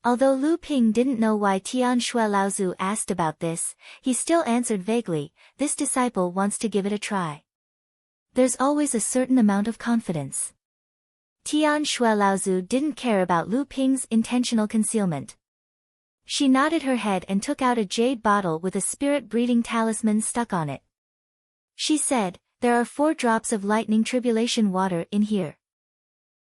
Although Lu Ping didn't know why Tian Shui Laozu asked about this, he still answered vaguely, "This disciple wants to give it a try." There's always a certain amount of confidence. Tian Shui Laozu didn't care about Lu Ping's intentional concealment. She nodded her head and took out a jade bottle with a spirit-breeding talisman stuck on it. She said, "There are 4 drops of lightning tribulation water in here.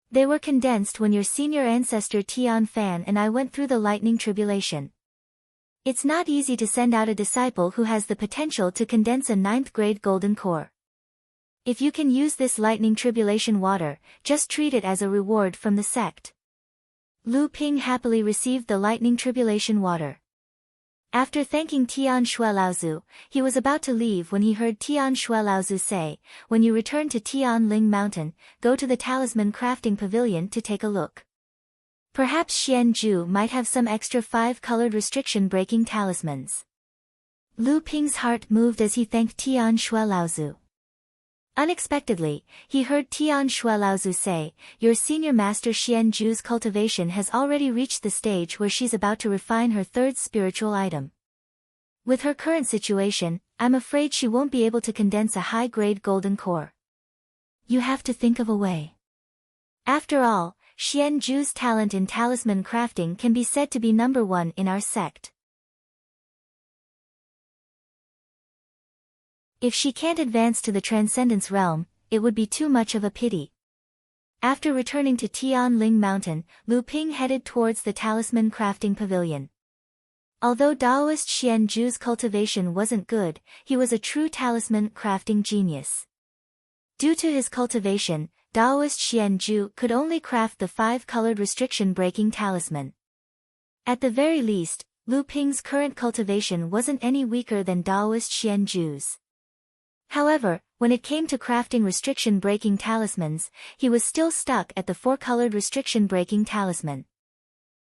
They were condensed when your senior ancestor Tian Fan and I went through the lightning tribulation. It's not easy to send out a disciple who has the potential to condense a 9th grade golden core. If you can use this lightning tribulation water, just treat it as a reward from the sect." Lu Ping happily received the lightning tribulation water. After thanking Tian Shui Laozu, he was about to leave when he heard Tian Shui Laozu say, "When you return to Tian Ling Mountain, go to the Talisman Crafting Pavilion to take a look. Perhaps Xian Ju might have some extra 5-colored restriction-breaking talismans." Lu Ping's heart moved as he thanked Tian Shui Laozu. Unexpectedly, he heard Tian Shui Laozu say, "Your senior master Xian Ju's cultivation has already reached the stage where she's about to refine her 3rd spiritual item. With her current situation, I'm afraid she won't be able to condense a high-grade golden core. You have to think of a way." After all, Xian Ju's talent in talisman crafting can be said to be number 1 in our sect. If she can't advance to the Transcendence Realm, it would be too much of a pity. After returning to Tian Ling Mountain, Lu Ping headed towards the Talisman Crafting Pavilion. Although Daoist Xian Ju's cultivation wasn't good, he was a true talisman crafting genius. Due to his cultivation, Daoist Xian Ju could only craft the 5-colored restriction-breaking talisman. At the very least, Lu Ping's current cultivation wasn't any weaker than Daoist Xian Ju's. However, when it came to crafting restriction-breaking talismans, he was still stuck at the 4-colored restriction-breaking talisman.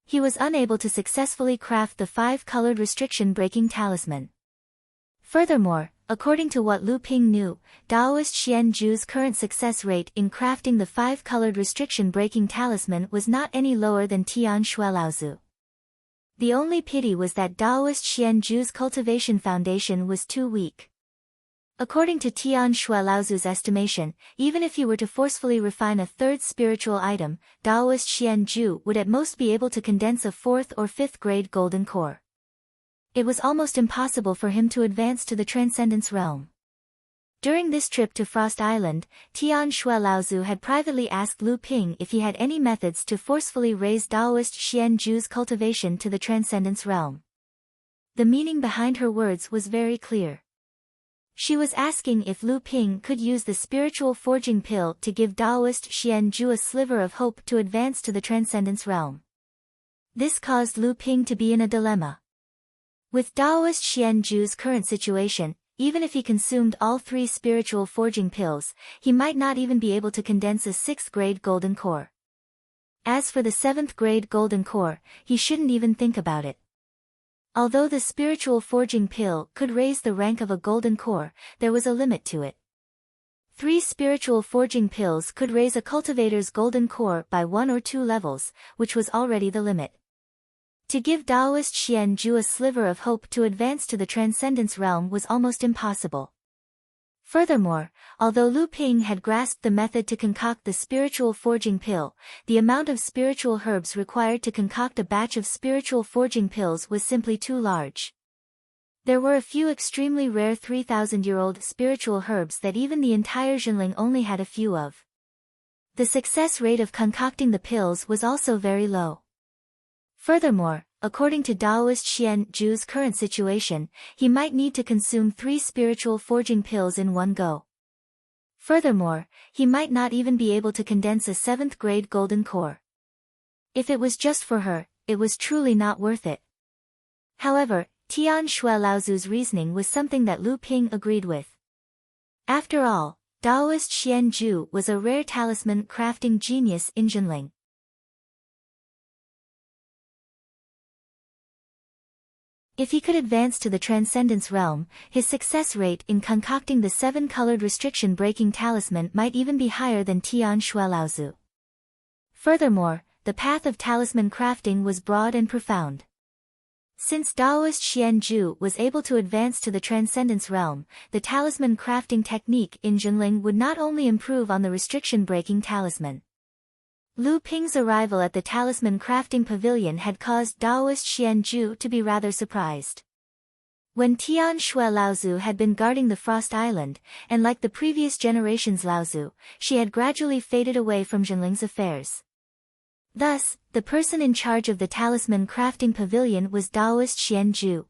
He was unable to successfully craft the 5-colored restriction-breaking talisman. Furthermore, according to what Lu Ping knew, Daoist Xian Ju's current success rate in crafting the 5-colored restriction-breaking talisman was not any lower than Tian Shui Laozu. The only pity was that Daoist Xian Ju's cultivation foundation was too weak. According to Tian Shui Laozu's estimation, even if he were to forcefully refine a 3rd spiritual item, Daoist Xian Ju would at most be able to condense a 4th or 5th grade golden core. It was almost impossible for him to advance to the Transcendence Realm. During this trip to Frost Island, Tian Shui Laozu had privately asked Lu Ping if he had any methods to forcefully raise Daoist Xian Ju's cultivation to the Transcendence Realm. The meaning behind her words was very clear. She was asking if Lu Ping could use the spiritual forging pill to give Daoist Xian Ju a sliver of hope to advance to the Transcendence Realm. This caused Lu Ping to be in a dilemma. With Daoist Xian Ju's current situation, even if he consumed all 3 spiritual forging pills, he might not even be able to condense a 6th grade golden core. As for the 7th grade golden core, he shouldn't even think about it. Although the spiritual forging pill could raise the rank of a golden core, there was a limit to it. 3 spiritual forging pills could raise a cultivator's golden core by 1 or 2 levels, which was already the limit. To give Daoist Xian Ju a sliver of hope to advance to the Transcendence Realm was almost impossible. Furthermore, although Lu Ping had grasped the method to concoct the spiritual forging pill, the amount of spiritual herbs required to concoct a batch of spiritual forging pills was simply too large. There were a few extremely rare 3,000-year-old spiritual herbs that even the entire Jinling only had a few of. The success rate of concocting the pills was also very low. Furthermore, according to Taoist Xian Zhu's current situation, he might need to consume 3 spiritual forging pills in one go. Furthermore, he might not even be able to condense a 7th grade golden core. If it was just for her, it was truly not worth it. However, Tian Shui Laozu's reasoning was something that Lu Ping agreed with. After all, Taoist Xian Zhu was a rare talisman crafting genius in Jinling. If he could advance to the Transcendence realm, his success rate in concocting the 7-colored restriction-breaking talisman might even be higher than Tian Shui Laozu. Furthermore, the path of talisman crafting was broad and profound. Since Taoist Xian Zhu was able to advance to the Transcendence realm, the talisman crafting technique in Jinling would not only improve on the restriction-breaking talisman. Lu Ping's arrival at the talisman crafting pavilion had caused Taoist Xian Zhu to be rather surprised. When Tian Shui Laozu had been guarding the Frost Island, and like the previous generation's Laozu, she had gradually faded away from Jinling's affairs. Thus, the person in charge of the talisman crafting pavilion was Taoist Xian Zhu.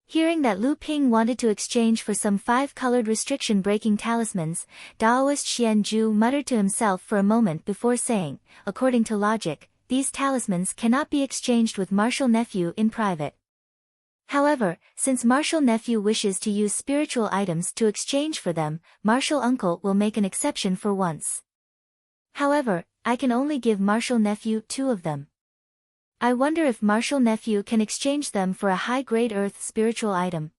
Hearing that Lu Ping wanted to exchange for some 5-colored restriction-breaking talismans, Taoist Xian Zhu muttered to himself for a moment before saying, according to logic, these talismans cannot be exchanged with Martial Nephew in private. However, since Martial Nephew wishes to use spiritual items to exchange for them, Martial Uncle will make an exception for once. However, I can only give Martial Nephew 2 of them. I wonder if Martial Nephew can exchange them for a high-grade earth spiritual item.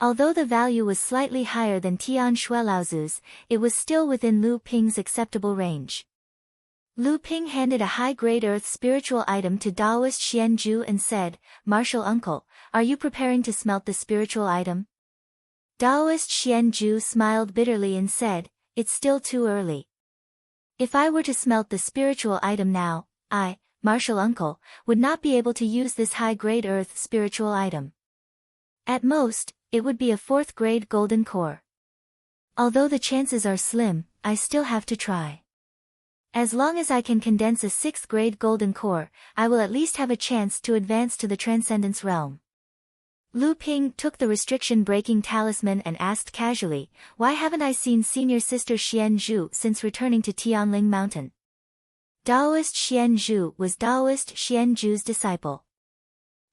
Although the value was slightly higher than Tian Shui Laozu's, it was still within Lu Ping's acceptable range. Lu Ping handed a high-grade earth spiritual item to Taoist Xian Zhu and said, "Martial Uncle, are you preparing to smelt the spiritual item?" Taoist Xian Zhu smiled bitterly and said, "It's still too early. If I were to smelt the spiritual item now, I, Martial Uncle, would not be able to use this high-grade earth spiritual item. At most, it would be a 4th-grade golden core. Although the chances are slim, I still have to try. As long as I can condense a 6th-grade golden core, I will at least have a chance to advance to the Transcendence realm." Lu Ping took the restriction-breaking talisman and asked casually, "Why haven't I seen senior sister Xian Zhu since returning to Tianling Mountain?" Taoist Xian Zhu was Taoist Xian Zhu's disciple.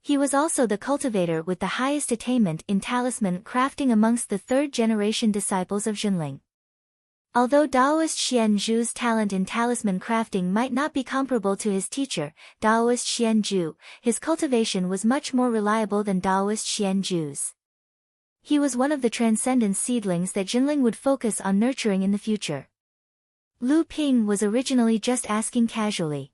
He was also the cultivator with the highest attainment in talisman crafting amongst the 3rd-generation disciples of Jinling. Although Taoist Xian Zhu's talent in talisman crafting might not be comparable to his teacher, Taoist Xian Zhu, his cultivation was much more reliable than Taoist Xian Zhu's. He was one of the transcendence seedlings that Jinling would focus on nurturing in the future. Lu Ping was originally just asking casually.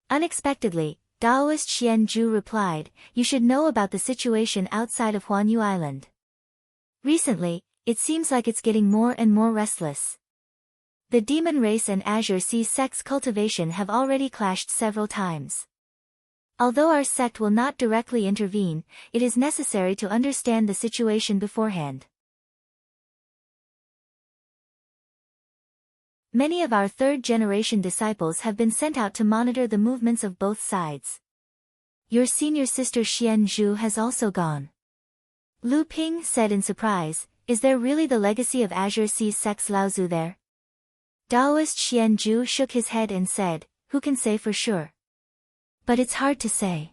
Unexpectedly, Taoist Xian Zhu replied, "You should know about the situation outside of Huanyu Island. Recently, it seems like it's getting more and more restless. The demon race and Azure Sea sect's cultivation have already clashed several times. Although our sect will not directly intervene, it is necessary to understand the situation beforehand. Many of our 3rd-generation disciples have been sent out to monitor the movements of both sides. Your senior sister Xian Zhu has also gone." Lu Ping said in surprise, "Is there really the legacy of Azure Sea sect's Laozu there?" Taoist Xian Zhu shook his head and said, "Who can say for sure? But it's hard to say.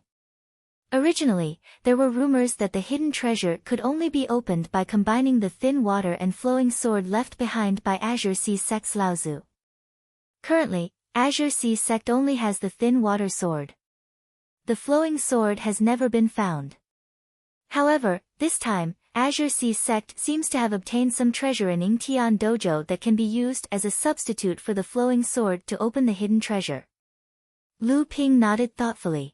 Originally, there were rumors that the hidden treasure could only be opened by combining the thin water and flowing sword left behind by Azure Sea sect's Laozu. Currently, Azure Sea sect only has the thin water sword. The flowing sword has never been found. However, this time, Azure Sea sect seems to have obtained some treasure in Yingtian Dojo that can be used as a substitute for the flowing sword to open the hidden treasure." Lu Ping nodded thoughtfully.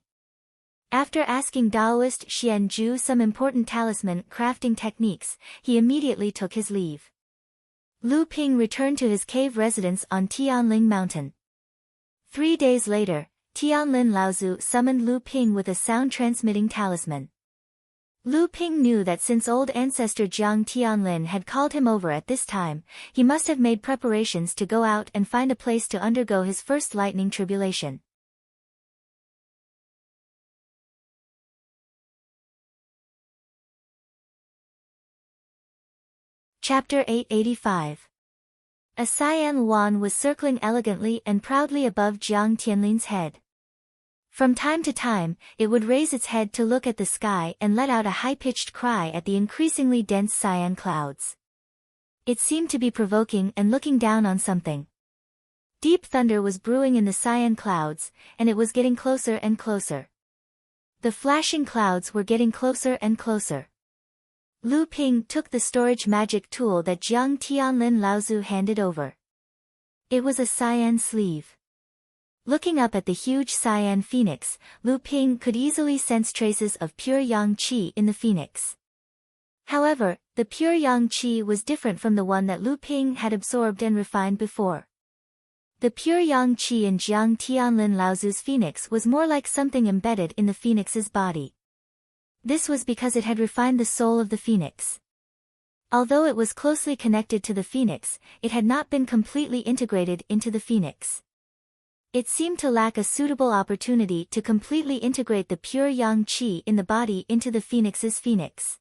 After asking Taoist Xian Zhu some important talisman crafting techniques, he immediately took his leave. Lu Ping returned to his cave residence on Tianling Mountain. 3 days later, Tianlin Laozu summoned Lu Ping with a sound-transmitting talisman. Lu Ping knew that since old ancestor Jiang Tianlin had called him over at this time, he must have made preparations to go out and find a place to undergo his first lightning tribulation. Chapter 885. A cyan Luan was circling elegantly and proudly above Jiang Tianlin's head. From time to time, it would raise its head to look at the sky and let out a high-pitched cry at the increasingly dense cyan clouds. It seemed to be provoking and looking down on something. Deep thunder was brewing in the cyan clouds, and it was getting closer and closer. The flashing clouds were getting closer and closer. Lu Ping took the storage magic tool that Jiang Tianlin Laozu handed over. It was a cyan sleeve. Looking up at the huge cyan phoenix, Lu Ping could easily sense traces of pure yang qi in the phoenix. However, the pure yang qi was different from the one that Lu Ping had absorbed and refined before. The pure yang qi in Jiang Tianlin Laozu's phoenix was more like something embedded in the phoenix's body. This was because it had refined the soul of the phoenix. Although it was closely connected to the phoenix, it had not been completely integrated into the phoenix. It seemed to lack a suitable opportunity to completely integrate the pure yang qi in the body into the phoenix's phoenix.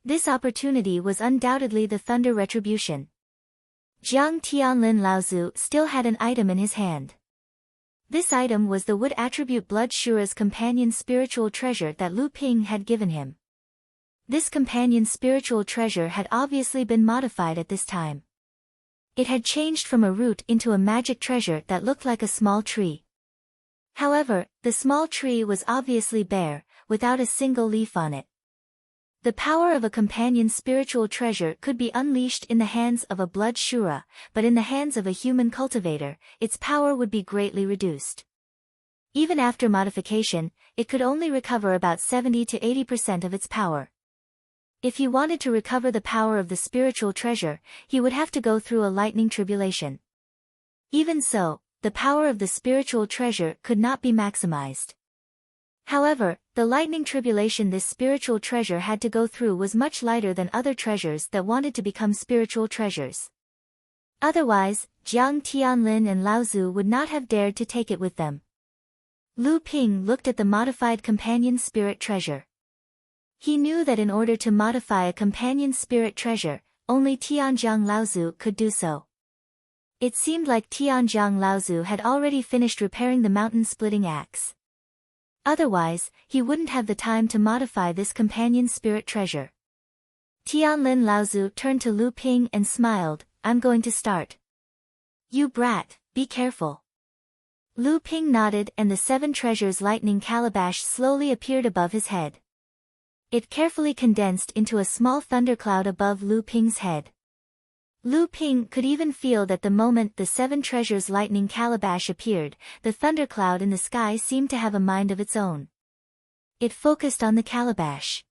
This opportunity was undoubtedly the thunder retribution. Jiang Tianlin Laozu still had an item in his hand. This item was the wood attribute Blood Shura's companion spiritual treasure that Lu Ping had given him. This companion spiritual treasure had obviously been modified at this time. It had changed from a root into a magic treasure that looked like a small tree. However, the small tree was obviously bare, without a single leaf on it. The power of a companion spiritual treasure could be unleashed in the hands of a Blood Shura, but in the hands of a human cultivator, its power would be greatly reduced. Even after modification, it could only recover about 70 to 80% of its power. If he wanted to recover the power of the spiritual treasure, he would have to go through a lightning tribulation. Even so, the power of the spiritual treasure could not be maximized. However, the lightning tribulation this spiritual treasure had to go through was much lighter than other treasures that wanted to become spiritual treasures. Otherwise, Jiang Tianlin and Laozu would not have dared to take it with them. Lu Ping looked at the modified companion spirit treasure. He knew that in order to modify a companion spirit treasure, only Tianjiang Laozu could do so. It seemed like Tianjiang Laozu had already finished repairing the mountain-splitting axe. Otherwise, he wouldn't have the time to modify this companion spirit treasure. Tianlin Laozu turned to Lu Ping and smiled, "I'm going to start." "You brat, be careful." Lu Ping nodded and the 7 treasures lightning calabash slowly appeared above his head. It carefully condensed into a small thundercloud above Lu Ping's head. Lu Ping could even feel that the moment the 7 treasures lightning calabash appeared, the thundercloud in the sky seemed to have a mind of its own. It focused on the calabash.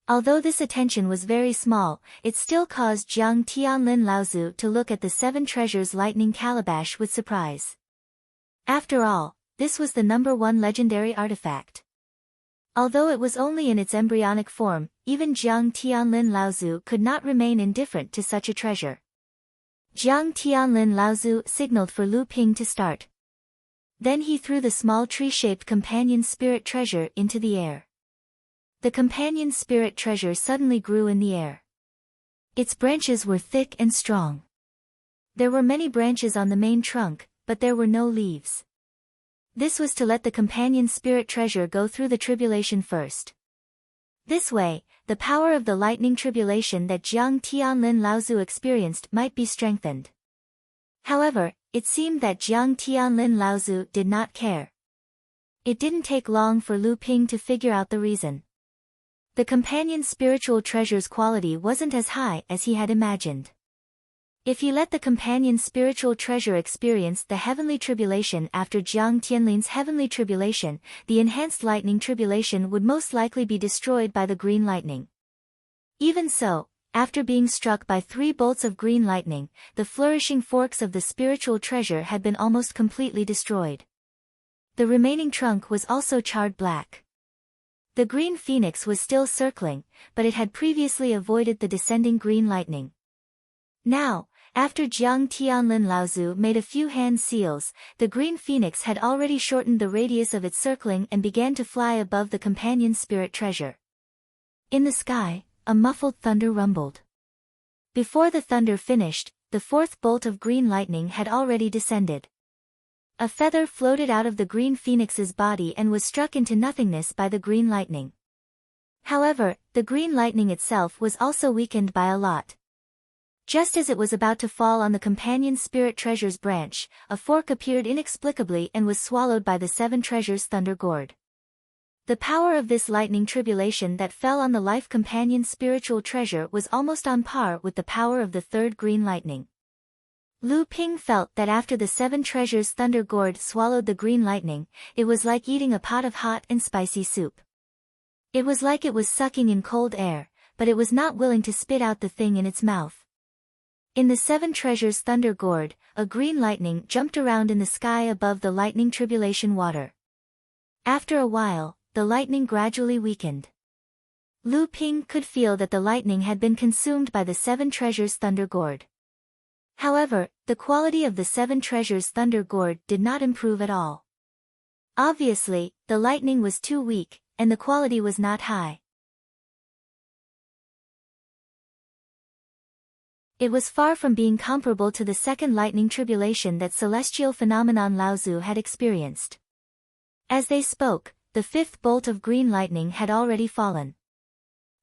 Although this attention was very small, it still caused Jiang Tianlin Laozu to look at the 7 treasures lightning calabash with surprise. After all, this was the #1 legendary artifact. Although it was only in its embryonic form, even Jiang Tianlin Laozu could not remain indifferent to such a treasure. Jiang Tianlin Laozu signaled for Lu Ping to start. Then he threw the small tree-shaped companion spirit treasure into the air. The companion spirit treasure suddenly grew in the air. Its branches were thick and strong. There were many branches on the main trunk, but there were no leaves. This was to let the companion spirit treasure go through the tribulation first. This way, the power of the lightning tribulation that Jiang Tianlin Laozu experienced might be strengthened. However, it seemed that Jiang Tianlin Laozu did not care. It didn't take long for Lu Ping to figure out the reason. The companion spiritual treasure's quality wasn't as high as he had imagined. If he let the companion spiritual treasure experience the heavenly tribulation after Jiang Tianlin's heavenly tribulation, the enhanced lightning tribulation would most likely be destroyed by the green lightning. Even so, after being struck by 3 bolts of green lightning, the flourishing forks of the spiritual treasure had been almost completely destroyed. The remaining trunk was also charred black. The green phoenix was still circling, but it had previously avoided the descending green lightning. Now, after Jiang Tianlin Laozu made a few hand seals, the green phoenix had already shortened the radius of its circling and began to fly above the companion spirit treasure. In the sky, a muffled thunder rumbled. Before the thunder finished, the fourth bolt of green lightning had already descended. A feather floated out of the green phoenix's body and was struck into nothingness by the green lightning. However, the green lightning itself was also weakened by a lot. Just as it was about to fall on the companion spirit treasure's branch, a fork appeared inexplicably and was swallowed by the seven treasures' thunder gourd. The power of this lightning tribulation that fell on the life companion spiritual treasure was almost on par with the power of the third green lightning. Lu Ping felt that after the seven treasures' thunder gourd swallowed the green lightning, it was like eating a pot of hot and spicy soup. It was like it was sucking in cold air, but it was not willing to spit out the thing in its mouth. In the seven treasures' thunder gourd, a green lightning jumped around in the sky above the lightning tribulation water. After a while, the lightning gradually weakened. Lu Ping could feel that the lightning had been consumed by the seven treasures' thunder gourd. However, the quality of the seven treasures' thunder gourd did not improve at all. Obviously, the lightning was too weak, and the quality was not high. It was far from being comparable to the second lightning tribulation that celestial phenomenon Laozu had experienced. As they spoke, the fifth bolt of green lightning had already fallen.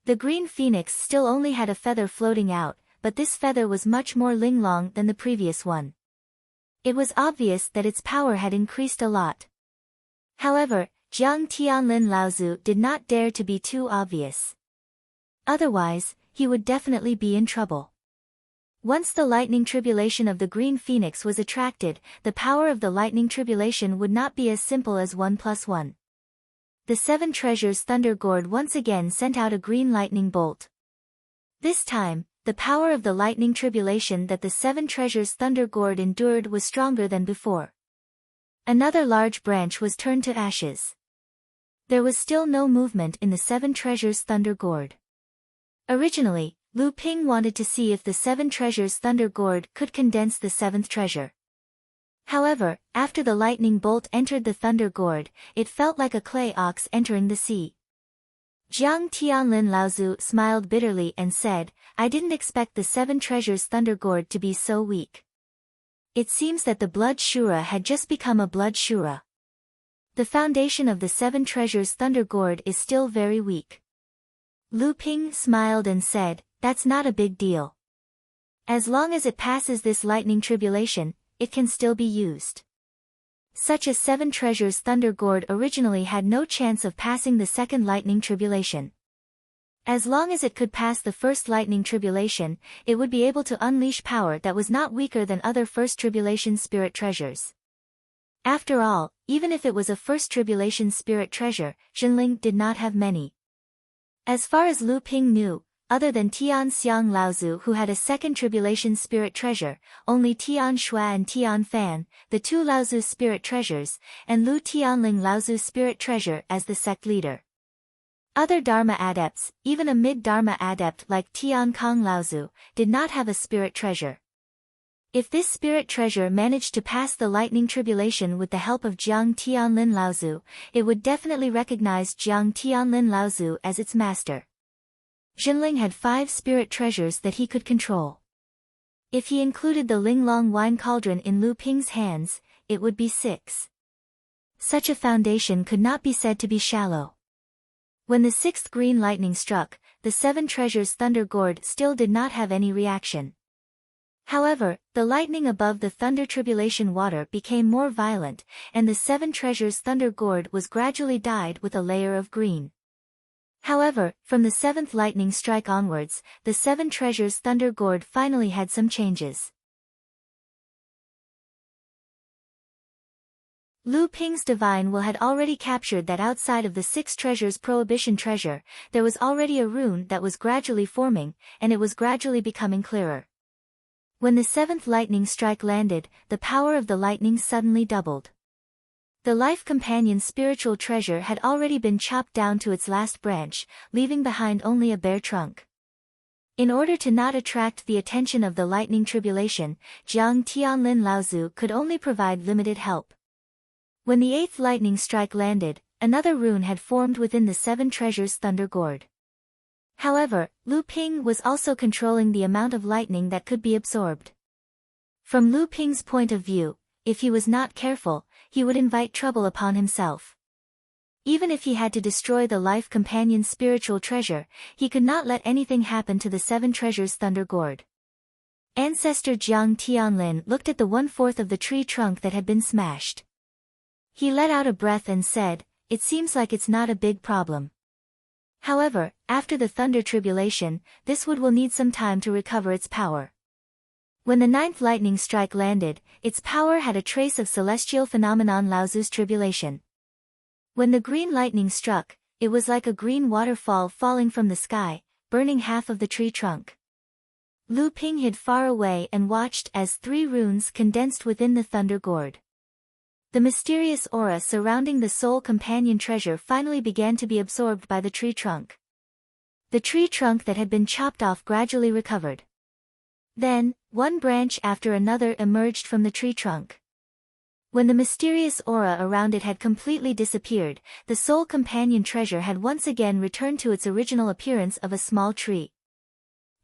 The green phoenix still only had a feather floating out, but this feather was much more linglong than the previous one. It was obvious that its power had increased a lot. However, Jiang Tianlin Laozu did not dare to be too obvious. Otherwise, he would definitely be in trouble. Once the lightning tribulation of the green phoenix was attracted, the power of the lightning tribulation would not be as simple as 1 + 1. The seven treasures' thunder gourd once again sent out a green lightning bolt. This time, the power of the lightning tribulation that the seven treasures' thunder gourd endured was stronger than before. Another large branch was turned to ashes. There was still no movement in the seven treasures' thunder gourd. Originally, Lu Ping wanted to see if the seven treasures' thunder gourd could condense the seventh treasure. However, after the lightning bolt entered the thunder gourd, it felt like a clay ox entering the sea. Jiang Tianlin Laozu smiled bitterly and said, "I didn't expect the seven treasures' thunder gourd to be so weak. It seems that the blood Shura had just become a blood Shura. The foundation of the seven treasures' thunder gourd is still very weak." Lu Ping smiled and said, "That's not a big deal. As long as it passes this lightning tribulation, it can still be used." Such a seven treasures thunder gourd originally had no chance of passing the second lightning tribulation. As long as it could pass the first lightning tribulation, it would be able to unleash power that was not weaker than other first tribulation spirit treasures. After all, even if it was a first tribulation spirit treasure, Jinling did not have many. As far as Lu Ping knew, other than Tian Xiang Laozu who had a second tribulation spirit treasure, only Tian Shui and Tian Fan, the two Laozu spirit treasures, and Lu Tianling Laozu spirit treasure as the sect leader. Other Dharma adepts, even a mid-Dharma adept like Tian Kong Laozu, did not have a spirit treasure. If this spirit treasure managed to pass the lightning tribulation with the help of Jiang Tianlin Laozu, it would definitely recognize Jiang Tianlin Laozu as its master. Jinling had 5 spirit treasures that he could control. If he included the Linglong wine cauldron in Lu Ping's hands, it would be 6. Such a foundation could not be said to be shallow. When the 6th green lightning struck, the 7 treasures thunder gourd still did not have any reaction. However, the lightning above the thunder tribulation water became more violent, and the 7 treasures thunder gourd was gradually dyed with a layer of green. However, from the 7th lightning strike onwards, the 7 treasures thunder gourd finally had some changes. Lu Ping's divine will had already captured that outside of the 6 treasures prohibition treasure, there was already a rune that was gradually forming, and it was gradually becoming clearer. When the 7th lightning strike landed, the power of the lightning suddenly doubled. The life companion spiritual treasure had already been chopped down to its last branch, leaving behind only a bare trunk. In order to not attract the attention of the lightning tribulation, Jiang Tianlin Laozu could only provide limited help. When the 8th lightning strike landed, another rune had formed within the 7 treasures thunder gourd. However, Lu Ping was also controlling the amount of lightning that could be absorbed. From Lu Ping's point of view, if he was not careful, he would invite trouble upon himself. Even if he had to destroy the life companion's spiritual treasure, he could not let anything happen to the seven treasures Thunder Gourd. Ancestor Jiang Tianlin looked at the 1/4 of the tree trunk that had been smashed. He let out a breath and said, "It seems like it's not a big problem." However, after the thunder tribulation, this wood will need some time to recover its power. When the 9th lightning strike landed, its power had a trace of celestial phenomenon Laozu's tribulation. When the green lightning struck, it was like a green waterfall falling from the sky, burning half of the tree trunk. Lu Ping hid far away and watched as 3 runes condensed within the Thunder Gourd. The mysterious aura surrounding the soul companion treasure finally began to be absorbed by the tree trunk. The tree trunk that had been chopped off gradually recovered. Then, one branch after another emerged from the tree trunk. When the mysterious aura around it had completely disappeared, the soul companion treasure had once again returned to its original appearance of a small tree.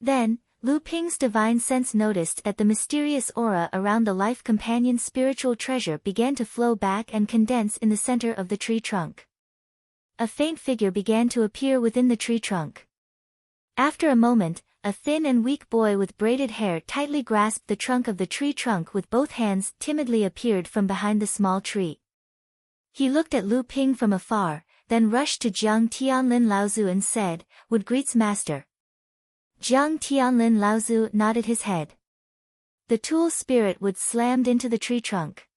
Then, Lu Ping's divine sense noticed that the mysterious aura around the life companion's spiritual treasure began to flow back and condense in the center of the tree trunk. A faint figure began to appear within the tree trunk. After a moment, a thin and weak boy with braided hair tightly grasped the trunk of the tree trunk with both hands timidly appeared from behind the small tree. He looked at Lu Ping from afar, then rushed to Jiang Tianlin Laozu and said, "Would greets master." Jiang Tianlin Laozu nodded his head. The tool spirit wood slammed into the tree trunk.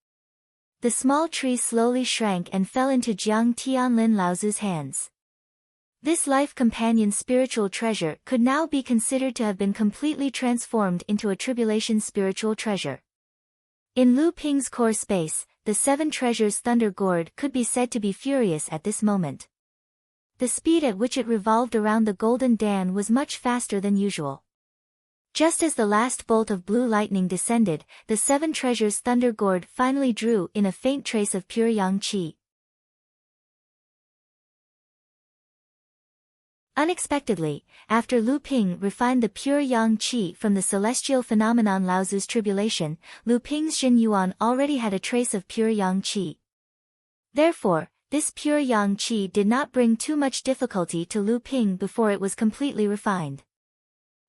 The small tree slowly shrank and fell into Jiang Tianlin Laozu's hands. This life companion spiritual treasure could now be considered to have been completely transformed into a tribulation spiritual treasure. In Lu Ping's core space, the 7 treasures Thunder Gourd could be said to be furious at this moment. The speed at which it revolved around the golden Dan was much faster than usual. Just as the last bolt of blue lightning descended, the 7 treasures Thunder Gourd finally drew in a faint trace of pure yang qi. Unexpectedly, after Lu Ping refined the pure yang qi from the celestial phenomenon Laozu's tribulation, Lu Ping's Xin Yuan already had a trace of pure yang qi. Therefore, this pure yang qi did not bring too much difficulty to Lu Ping before it was completely refined.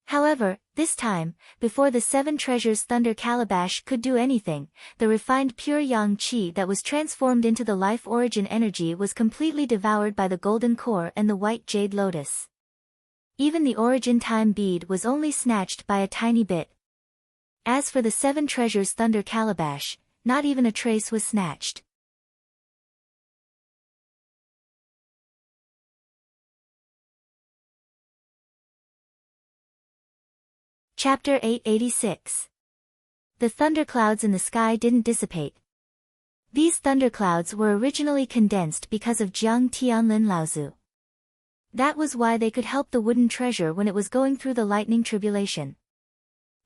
However, this time, before the 7 treasures Thunder Calabash could do anything, the refined pure yang qi that was transformed into the life origin energy was completely devoured by the golden core and the white jade lotus. Even the origin time bead was only snatched by a tiny bit. As for the 7 treasures Thunder Calabash, not even a trace was snatched. Chapter 886. The thunderclouds in the sky didn't dissipate. These thunderclouds were originally condensed because of Jiang Tianlin Laozu. That was why they could help the wooden treasure when it was going through the lightning tribulation.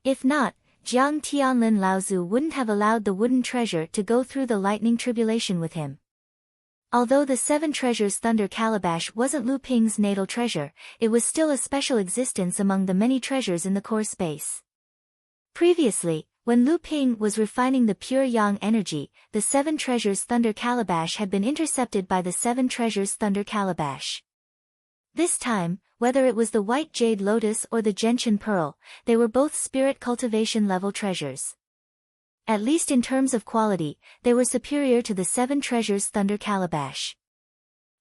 If not, Jiang Tianlin Laozu wouldn't have allowed the wooden treasure to go through the lightning tribulation with him. Although the 7 treasures Thunder Calabash wasn't Lu Ping's natal treasure, it was still a special existence among the many treasures in the core space. Previously, when Lu Ping was refining the pure yang energy, the 7 treasures Thunder Calabash had been intercepted by the 7 treasures Thunder Calabash. This time, whether it was the white jade lotus or the gentian pearl, they were both spirit cultivation level treasures. At least in terms of quality, they were superior to the 7 treasures Thunder Calabash.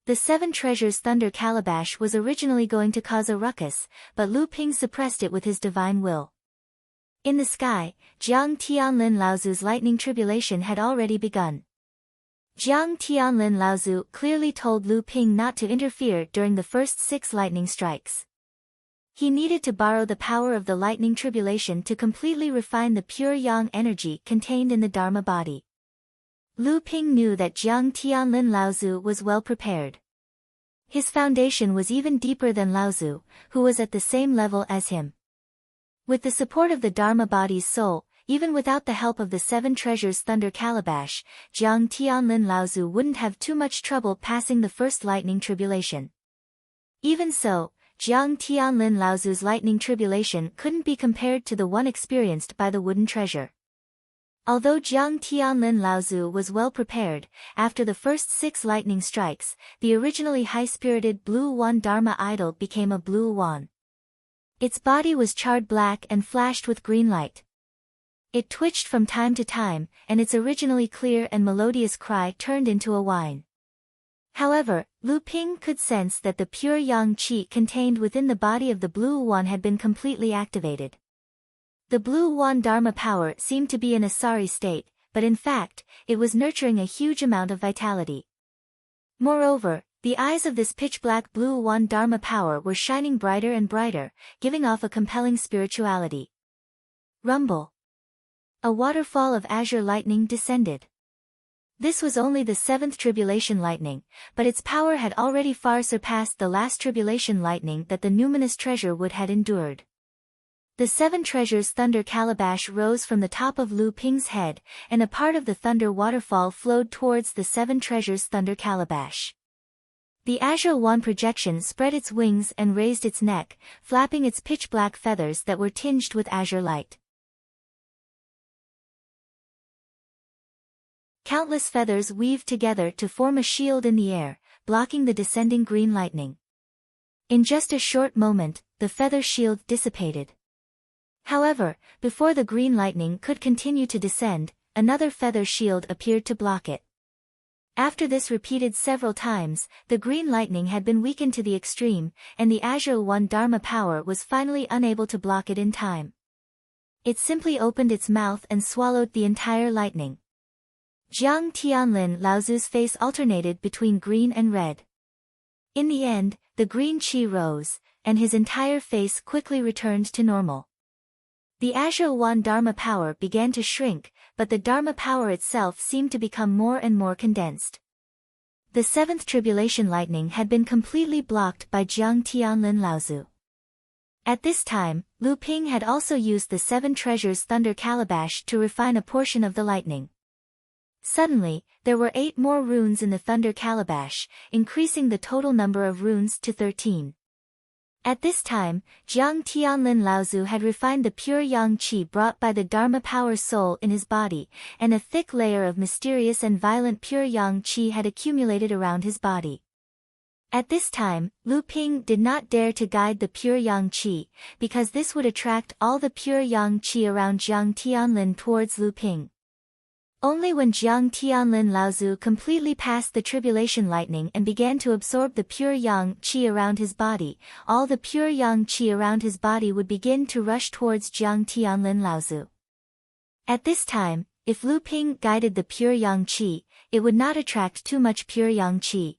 The 7 treasures Thunder Calabash was originally going to cause a ruckus, but Lu Ping suppressed it with his divine will. In the sky, Jiang Tianlin Laozu's lightning tribulation had already begun. Jiang Tianlin Laozu clearly told Lu Ping not to interfere during the first 6 lightning strikes. He needed to borrow the power of the lightning tribulation to completely refine the pure yang energy contained in the Dharma body. Lu Ping knew that Jiang Tianlin Laozu was well prepared. His foundation was even deeper than Laozu, who was at the same level as him. With the support of the Dharma body's soul, even without the help of the 7 treasures Thunder Calabash, Jiang Tianlin Laozu wouldn't have too much trouble passing the first lightning tribulation. Even so, Jiang Tianlin Laozu's lightning tribulation couldn't be compared to the one experienced by the wooden treasure. Although Jiang Tianlin Laozu was well prepared, after the first 6 lightning strikes, the originally high-spirited blue Wan Dharma idol became a blue Wan. Its body was charred black and flashed with green light. It twitched from time to time, and its originally clear and melodious cry turned into a whine. However, Lu Ping could sense that the pure yang qi contained within the body of the blue Wan had been completely activated. The blue Wan Dharma power seemed to be in a sorry state, but in fact, it was nurturing a huge amount of vitality. Moreover, the eyes of this pitch-black blue Wan Dharma power were shining brighter and brighter, giving off a compelling spirituality. Rumble. A waterfall of azure lightning descended. This was only the 7th tribulation lightning, but its power had already far surpassed the last tribulation lightning that the numinous treasure wood had endured. The 7 treasures thunder calabash rose from the top of Lu Ping's head, and a part of the thunder waterfall flowed towards the 7 treasures thunder calabash. The azure Wan projection spread its wings and raised its neck, flapping its pitch-black feathers that were tinged with azure light. Countless feathers weaved together to form a shield in the air, blocking the descending green lightning. In just a short moment, the feather shield dissipated. However, before the green lightning could continue to descend, another feather shield appeared to block it. After this repeated several times, the green lightning had been weakened to the extreme, and the azure Wan Dharma power was finally unable to block it in time. It simply opened its mouth and swallowed the entire lightning. Jiang Tianlin Laozu's face alternated between green and red. In the end, the green qi rose, and his entire face quickly returned to normal. The azure Wan Dharma power began to shrink, but the Dharma power itself seemed to become more and more condensed. The 7th tribulation lightning had been completely blocked by Jiang Tianlin Laozu. At this time, Lu Ping had also used the 7 treasures thunder calabash to refine a portion of the lightning. Suddenly, there were 8 more runes in the thunder calabash, increasing the total number of runes to 13. At this time, Jiang Tianlin Laozu had refined the pure yang qi brought by the Dharma power soul in his body, and a thick layer of mysterious and violent pure yang qi had accumulated around his body. At this time, Lu Ping did not dare to guide the pure yang qi, because this would attract all the pure yang qi around Jiang Tianlin towards Lu Ping. Only when Jiang Tianlin Laozu completely passed the tribulation lightning and began to absorb the pure yang qi around his body, all the pure yang qi around his body would begin to rush towards Jiang Tianlin Laozu. At this time, if Lu Ping guided the pure yang qi, it would not attract too much pure yang qi.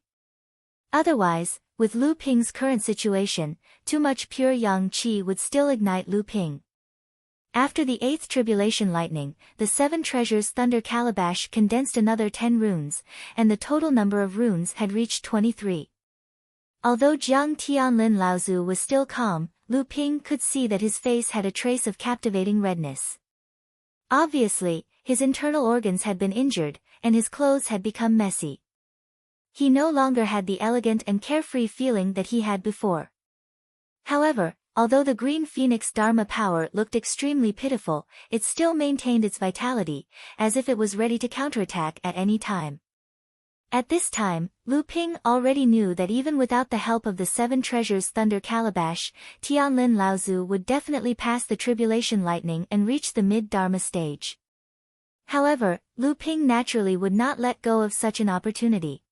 Otherwise, with Lu Ping's current situation, too much pure yang qi would still ignite Lu Ping. After the 8th tribulation lightning, the 7 treasures thunder calabash condensed another 10 runes, and the total number of runes had reached 23. Although Jiang Tianlin Laozu was still calm, Lu Ping could see that his face had a trace of captivating redness. Obviously, his internal organs had been injured, and his clothes had become messy. He no longer had the elegant and carefree feeling that he had before. However, although the green phoenix Dharma power looked extremely pitiful, it still maintained its vitality, as if it was ready to counterattack at any time. At this time, Lu Ping already knew that even without the help of the 7 treasures thunder calabash, Tianlin Laozu would definitely pass the tribulation lightning and reach the mid-Dharma stage. However, Lu Ping naturally would not let go of such an opportunity.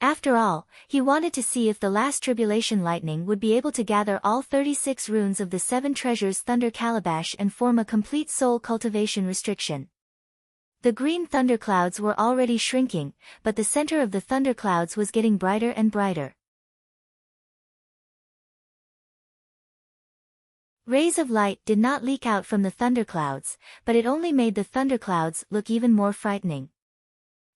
After all, he wanted to see if the last tribulation lightning would be able to gather all 36 runes of the 7 treasures thunder calabash and form a complete soul cultivation restriction. The green thunderclouds were already shrinking, but the center of the thunderclouds was getting brighter and brighter. Rays of light did not leak out from the thunderclouds, but it only made the thunderclouds look even more frightening.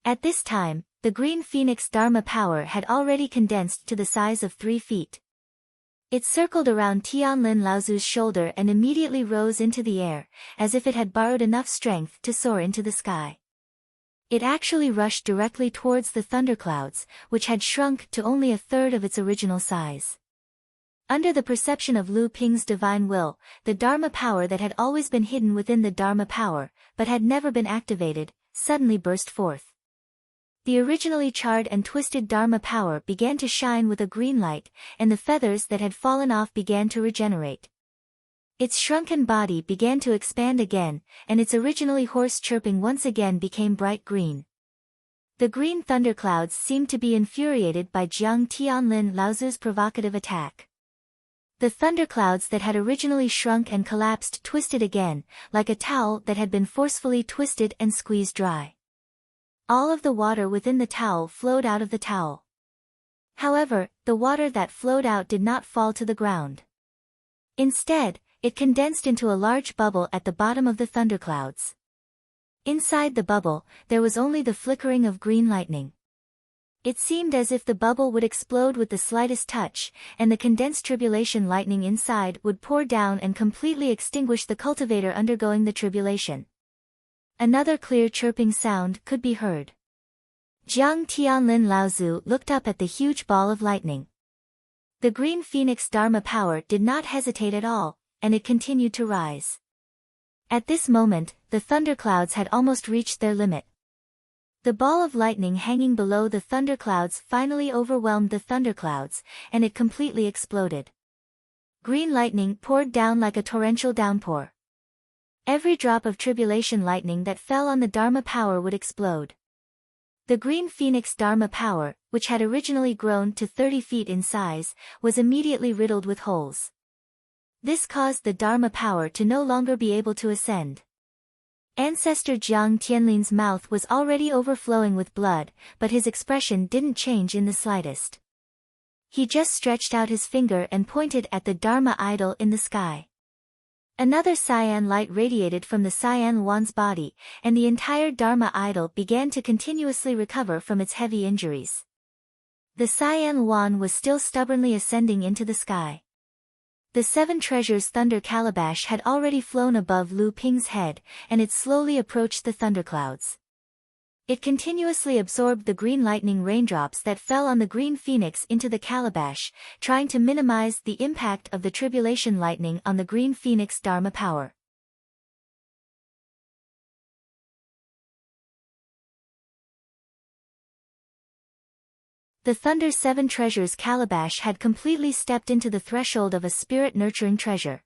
At this time, the green phoenix Dharma power had already condensed to the size of 3 feet. It circled around Tianlin Laozu's shoulder and immediately rose into the air, as if it had borrowed enough strength to soar into the sky. It actually rushed directly towards the thunderclouds, which had shrunk to only a third of its original size. Under the perception of Lu Ping's divine will, the Dharma power that had always been hidden within the Dharma power, but had never been activated, suddenly burst forth. The originally charred and twisted Dharma power began to shine with a green light, and the feathers that had fallen off began to regenerate. Its shrunken body began to expand again, and its originally hoarse chirping once again became bright green. The green thunderclouds seemed to be infuriated by Jiang Tianlin Laozu's provocative attack. The thunderclouds that had originally shrunk and collapsed twisted again, like a towel that had been forcefully twisted and squeezed dry. All of the water within the towel flowed out of the towel. However, the water that flowed out did not fall to the ground. Instead, it condensed into a large bubble at the bottom of the thunderclouds. Inside the bubble, there was only the flickering of green lightning. It seemed as if the bubble would explode with the slightest touch, and the condensed tribulation lightning inside would pour down and completely extinguish the cultivator undergoing the tribulation. Another clear chirping sound could be heard. Jiang Tianlin Laozu looked up at the huge ball of lightning. The green phoenix Dharma power did not hesitate at all, and it continued to rise. At this moment, the thunderclouds had almost reached their limit. The ball of lightning hanging below the thunderclouds finally overwhelmed the thunderclouds, and it completely exploded. Green lightning poured down like a torrential downpour. Every drop of tribulation lightning that fell on the Dharma power would explode. The green phoenix Dharma power, which had originally grown to 30 feet in size, was immediately riddled with holes. This caused the Dharma power to no longer be able to ascend. Ancestor Jiang Tianlin's mouth was already overflowing with blood, but his expression didn't change in the slightest. He just stretched out his finger and pointed at the Dharma idol in the sky. Another cyan light radiated from the cyan wan's body, and the entire Dharma idol began to continuously recover from its heavy injuries. The cyan wan was still stubbornly ascending into the sky. The Seven Treasures Thunder Calabash had already flown above Lu Ping's head, and it slowly approached the thunderclouds. It continuously absorbed the green lightning raindrops that fell on the green phoenix into the calabash, trying to minimize the impact of the tribulation lightning on the green phoenix Dharma power. The Thunder's Seven Treasures calabash had completely stepped into the threshold of a spirit-nurturing treasure.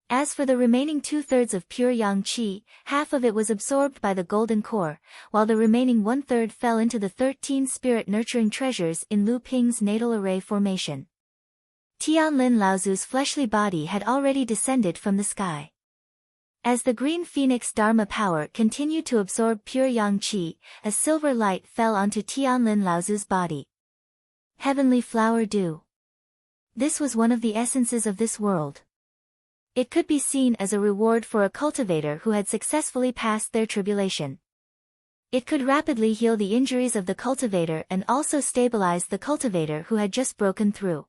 As for the remaining 2/3 of pure yang qi, half of it was absorbed by the golden core, while the remaining 1/3 fell into the 13 spirit-nurturing treasures in Lu Ping's natal array formation. Tianlin Laozu's fleshly body had already descended from the sky. As the green phoenix Dharma power continued to absorb pure yang qi, a silver light fell onto Tianlin Laozu's body. Heavenly flower dew. This was one of the essences of this world. It could be seen as a reward for a cultivator who had successfully passed their tribulation. It could rapidly heal the injuries of the cultivator and also stabilize the cultivator who had just broken through.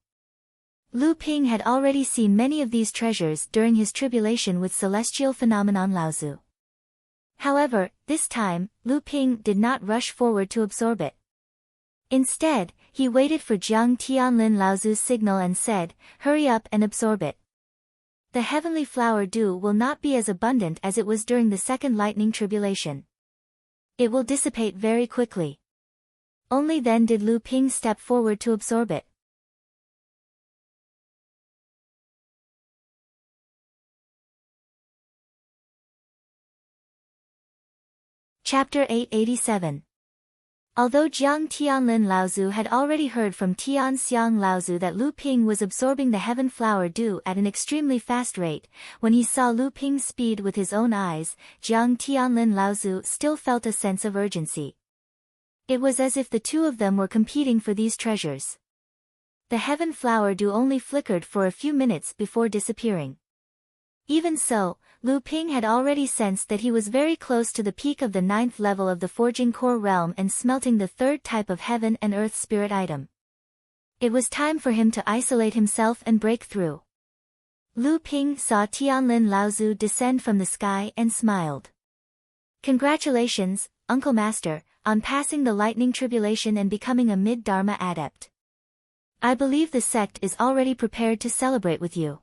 Lu Ping had already seen many of these treasures during his tribulation with celestial phenomenon Laozu. However, this time, Lu Ping did not rush forward to absorb it. Instead, he waited for Jiang Tianlin Laozu's signal and said, "Hurry up and absorb it. The heavenly flower dew will not be as abundant as it was during the second lightning tribulation. It will dissipate very quickly." Only then did Lu Ping step forward to absorb it. Chapter 887. Although Jiang Tianlin Laozu had already heard from Tian Xiang Laozu that Lu Ping was absorbing the heaven flower dew at an extremely fast rate, when he saw Lu Ping's speed with his own eyes, Jiang Tianlin Laozu still felt a sense of urgency. It was as if the two of them were competing for these treasures. The heaven flower dew only flickered for a few minutes before disappearing. Even so, Lu Ping had already sensed that he was very close to the peak of the 9th level of the forging core realm and smelting the 3rd type of heaven and earth spirit item. It was time for him to isolate himself and break through. Lu Ping saw Tianlin Laozu descend from the sky and smiled. "Congratulations, Uncle Master, on passing the lightning tribulation and becoming a mid-Dharma adept. I believe the sect is already prepared to celebrate with you.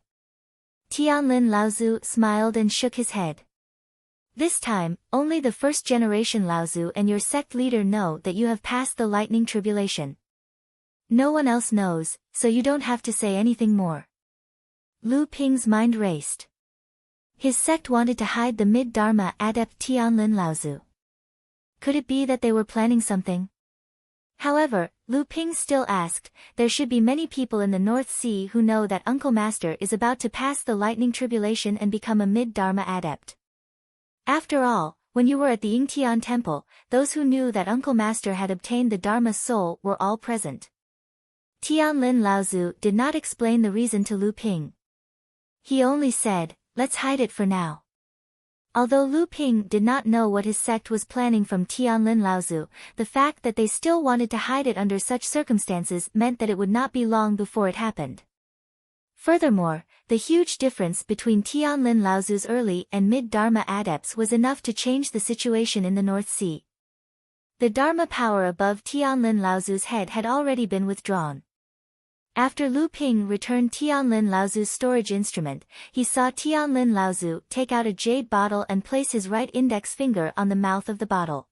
Tianlin Laozu smiled and shook his head. This time, only the first generation Laozu and your sect leader know that you have passed the lightning tribulation. No one else knows, so you don't have to say anything more. Lu Ping's mind raced. His sect wanted to hide the mid-Dharma adept Tianlin Laozu. Could it be that they were planning something? However, Lu Ping still asked, there should be many people in the North Sea who know that Uncle Master is about to pass the lightning tribulation and become a mid-Dharma adept. After all, when you were at the Yingtian temple, those who knew that Uncle Master had obtained the Dharma soul were all present. Tianlin Laozu did not explain the reason to Lu Ping. He only said, let's hide it for now. Although Lu Ping did not know what his sect was planning from Tianlin Laozu, the fact that they still wanted to hide it under such circumstances meant that it would not be long before it happened. Furthermore, the huge difference between Tianlin Laozu's early and mid-Dharma adepts was enough to change the situation in the North Sea. The Dharma power above Tianlin Laozu's head had already been withdrawn. After Lu Ping returned Tianlin Laozu's storage instrument, he saw Tianlin Laozu take out a jade bottle and place his right index finger on the mouth of the bottle.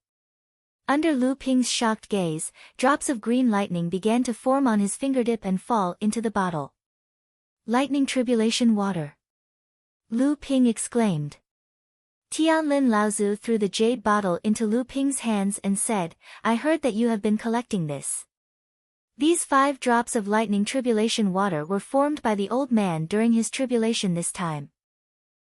Under Lu Ping's shocked gaze, drops of green lightning began to form on his fingertip and fall into the bottle. Lightning tribulation water. Lu Ping exclaimed. Tianlin Laozu threw the jade bottle into Lu Ping's hands and said, I heard that you have been collecting this. These 5 drops of lightning tribulation water were formed by the old man during his tribulation this time.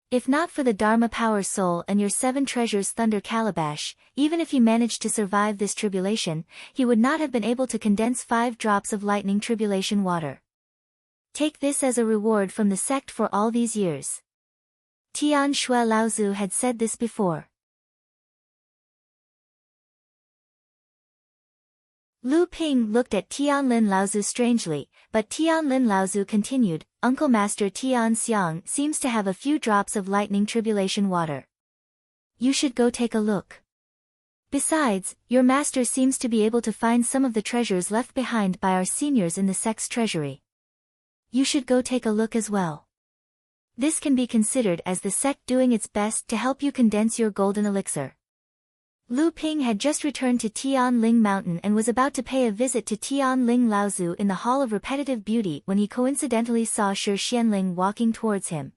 If not for the Dharma power soul and your 7 treasures thunder calabash, even if he managed to survive this tribulation, he would not have been able to condense 5 drops of lightning tribulation water. Take this as a reward from the sect for all these years. Tian Shui Laozu had said this before. Lu Ping looked at Tianlin Laozu strangely, but Tianlin Laozu continued, Uncle Master Tian Xiang seems to have a few drops of lightning tribulation water. You should go take a look. Besides, your master seems to be able to find some of the treasures left behind by our seniors in the sect's treasury. You should go take a look as well. This can be considered as the sect doing its best to help you condense your golden elixir. Lu Ping had just returned to Tianling Mountain and was about to pay a visit to Tianling Laozu in the Hall of Repetitive Beauty when he coincidentally saw Shi Xianling walking towards him.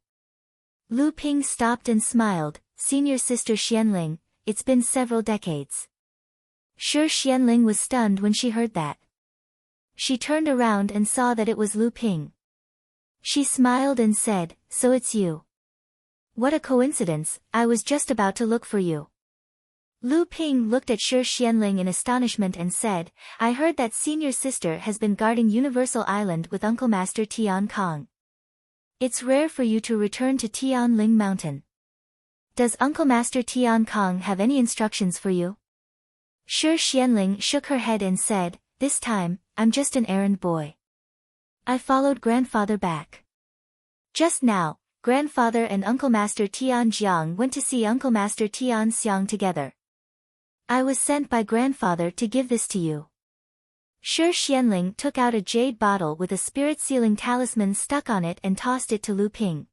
Lu Ping stopped and smiled, Senior Sister Xianling, it's been several decades. Shi Xianling was stunned when she heard that. She turned around and saw that it was Lu Ping. She smiled and said, so it's you. What a coincidence, I was just about to look for you. Lu Ping looked at Shi Xianling in astonishment and said, I heard that senior sister has been guarding Universal Island with Uncle Master Tian Kong. It's rare for you to return to Tianling Mountain. Does Uncle Master Tian Kong have any instructions for you? Shi Xianling shook her head and said, this time, I'm just an errand boy. I followed grandfather back. Just now, grandfather and Uncle Master Tian Jiang went to see Uncle Master Tian Xiang together. I was sent by grandfather to give this to you. Shi Xianling took out a jade bottle with a spirit-sealing talisman stuck on it and tossed it to Lu Ping.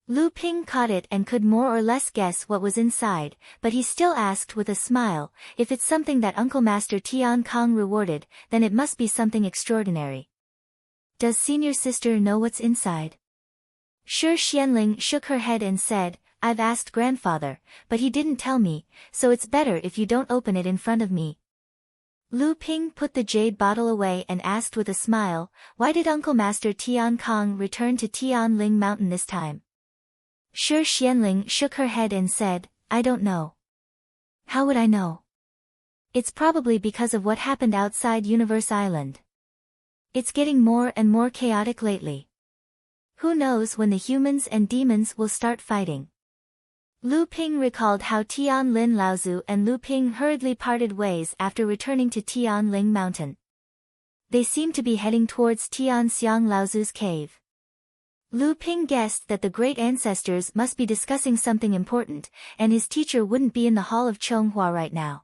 Lu Ping caught it and could more or less guess what was inside, but he still asked with a smile, if it's something that Uncle Master Tian Kong rewarded, then it must be something extraordinary. Does senior sister know what's inside? Shi Xianling shook her head and said, I've asked grandfather, but he didn't tell me, so it's better if you don't open it in front of me. Lu Ping put the jade bottle away and asked with a smile, why did Uncle Master Tian Kong return to Tianling Mountain this time? Shi Xianling shook her head and said, I don't know. How would I know? It's probably because of what happened outside Universe Island. It's getting more and more chaotic lately. Who knows when the humans and demons will start fighting? Lu Ping recalled how Tianlin Laozu and Lu Ping hurriedly parted ways after returning to Tianling Mountain. They seemed to be heading towards Tian Xiang Laozu's cave. Lu Ping guessed that the great ancestors must be discussing something important, and his teacher wouldn't be in the Hall of Chonghua right now.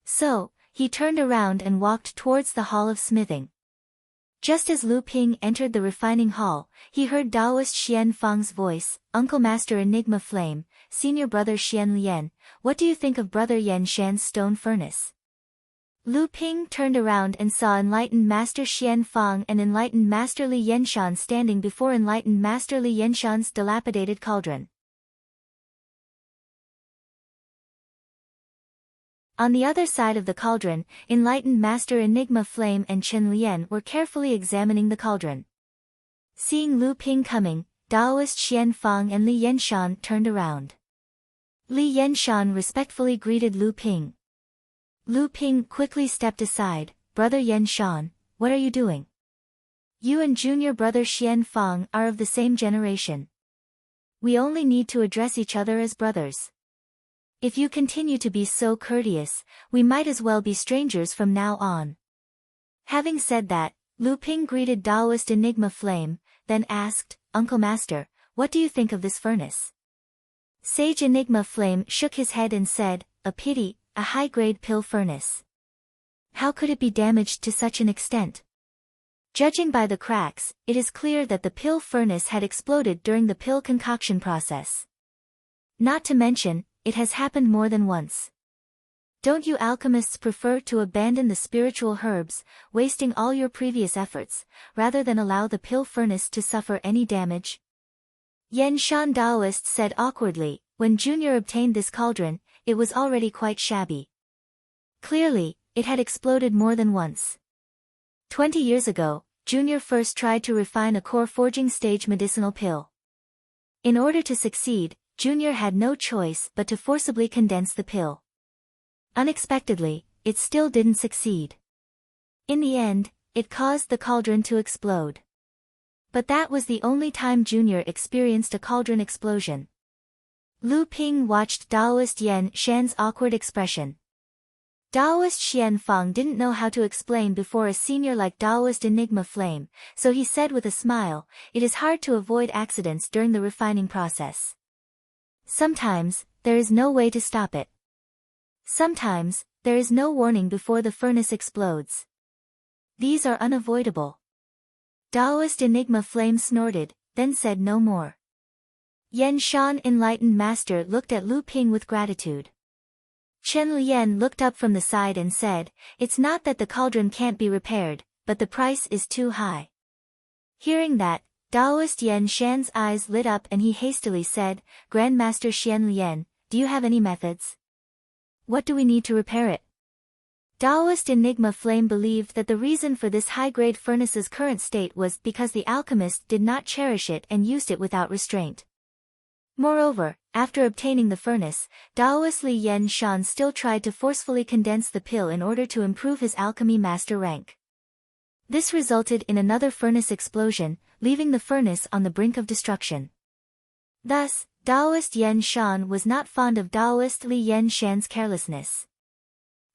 So, he turned around and walked towards the Hall of Smithing. Just as Lu Ping entered the refining hall, he heard Taoist Xian Fang's voice, Uncle Master Enigma Flame, Senior Brother Xian Lian, what do you think of Brother Yan Shan's stone furnace? Lu Ping turned around and saw Enlightened Master Xian Fang and Enlightened Master Li Yenshan standing before Enlightened Master Li Yenshan's dilapidated cauldron. On the other side of the cauldron, Enlightened Master Enigma Flame and Chen Lian were carefully examining the cauldron. Seeing Lu Ping coming, Taoist Xian Fang and Li Yenshan turned around. Li Yenshan respectfully greeted Lu Ping. Lu Ping quickly stepped aside. Brother Yenshan, what are you doing? You and junior brother Xian Fang are of the same generation. We only need to address each other as brothers. If you continue to be so courteous, we might as well be strangers from now on. Having said that, Lu Ping greeted Taoist Enigma Flame, then asked, Uncle Master, what do you think of this furnace? Sage Enigma Flame shook his head and said, a pity, a high-grade pill furnace. How could it be damaged to such an extent? Judging by the cracks, it is clear that the pill furnace had exploded during the pill concoction process. Not to mention, it has happened more than once. Don't you alchemists prefer to abandon the spiritual herbs, wasting all your previous efforts, rather than allow the pill furnace to suffer any damage? Yen Shan Taoist said awkwardly, when Junior obtained this cauldron, it was already quite shabby. Clearly, it had exploded more than once. 20 years ago, Junior first tried to refine a core forging stage medicinal pill. In order to succeed, Junior had no choice but to forcibly condense the pill. Unexpectedly, it still didn't succeed. In the end, it caused the cauldron to explode. But that was the only time Junior experienced a cauldron explosion. Lu Ping watched Taoist Yan Shan's awkward expression. Taoist Xian Fang didn't know how to explain before a senior like Taoist Enigma Flame, so he said with a smile, it is hard to avoid accidents during the refining process. Sometimes, there is no way to stop it. Sometimes, there is no warning before the furnace explodes. These are unavoidable. Taoist Enigma Flame snorted, then said no more. Yen Shan Enlightened Master looked at Lu Ping with gratitude. Chen Lian looked up from the side and said, it's not that the cauldron can't be repaired, but the price is too high. Hearing that, Taoist Yen Shan's eyes lit up and he hastily said, Grandmaster Xian Lian, do you have any methods? What do we need to repair it? Taoist Enigma Flame believed that the reason for this high-grade furnace's current state was because the alchemist did not cherish it and used it without restraint. Moreover, after obtaining the furnace, Taoist Li Yen Shan still tried to forcefully condense the pill in order to improve his alchemy master rank. This resulted in another furnace explosion, leaving the furnace on the brink of destruction. Thus, Taoist Yen Shan was not fond of Taoist Li Yen Shan's carelessness.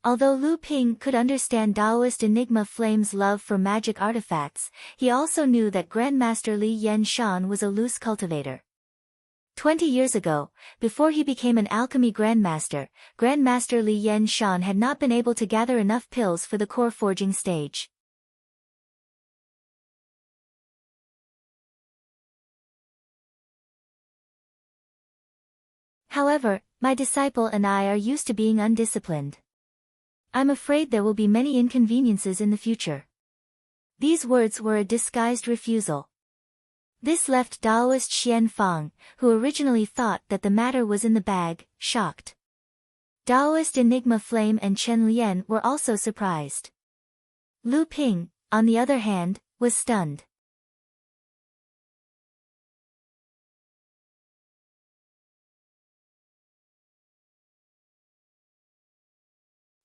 Although Lu Ping could understand Taoist Enigma Flame's love for magic artifacts, he also knew that Grandmaster Li Yen Shan was a loose cultivator. 20 years ago, before he became an alchemy grandmaster, Grandmaster Li Yen Shan had not been able to gather enough pills for the core forging stage. However, my disciple and I are used to being undisciplined. I'm afraid there will be many inconveniences in the future. These words were a disguised refusal. This left Taoist Xian Fang, who originally thought that the matter was in the bag, shocked. Taoist Enigma Flame and Chen Lian were also surprised. Lu Ping, on the other hand, was stunned.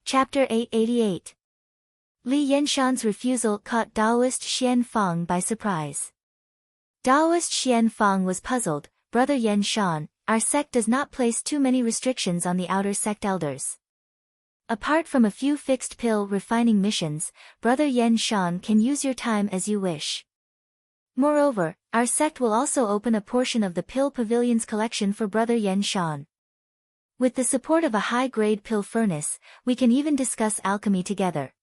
Chapter 888. Li Yenshan's refusal caught Taoist Xian Fang by surprise. Taoist Xian Fang was puzzled. Brother Yen Shan, our sect does not place too many restrictions on the outer sect elders. Apart from a few fixed pill refining missions, Brother Yen Shan can use your time as you wish. Moreover, our sect will also open a portion of the pill pavilion's collection for Brother Yen Shan. With the support of a high-grade pill furnace, we can even discuss alchemy together.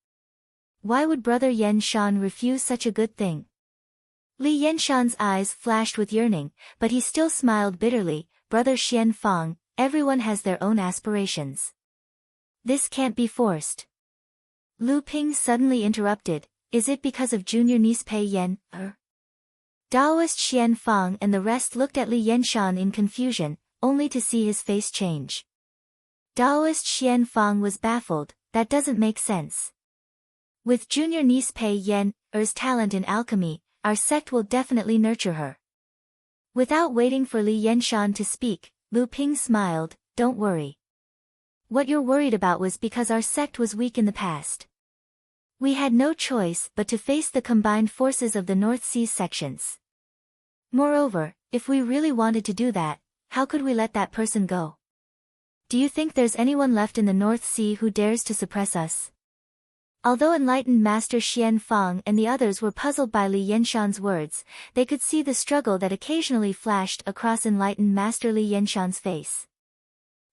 Why would Brother Yan Shan refuse such a good thing? Li Yenshan's eyes flashed with yearning, but he still smiled bitterly. Brother Xian Fang, everyone has their own aspirations. This can't be forced. Lu Ping suddenly interrupted. Is it because of junior niece Pei Yan? Taoist Xian Fang and the rest looked at Li Yenshan in confusion, only to see his face change. Taoist Xian Fang was baffled. That doesn't make sense. With junior niece Pei Yan's talent in alchemy, our sect will definitely nurture her. Without waiting for Li Yenshan to speak, Lu Ping smiled. Don't worry. What you're worried about was because our sect was weak in the past. We had no choice but to face the combined forces of the North Sea sections. Moreover, if we really wanted to do that, how could we let that person go? Do you think there's anyone left in the North Sea who dares to suppress us? Although enlightened Master Xian Fang and the others were puzzled by Li Yenshan's words, they could see the struggle that occasionally flashed across enlightened Master Li Yenshan's face.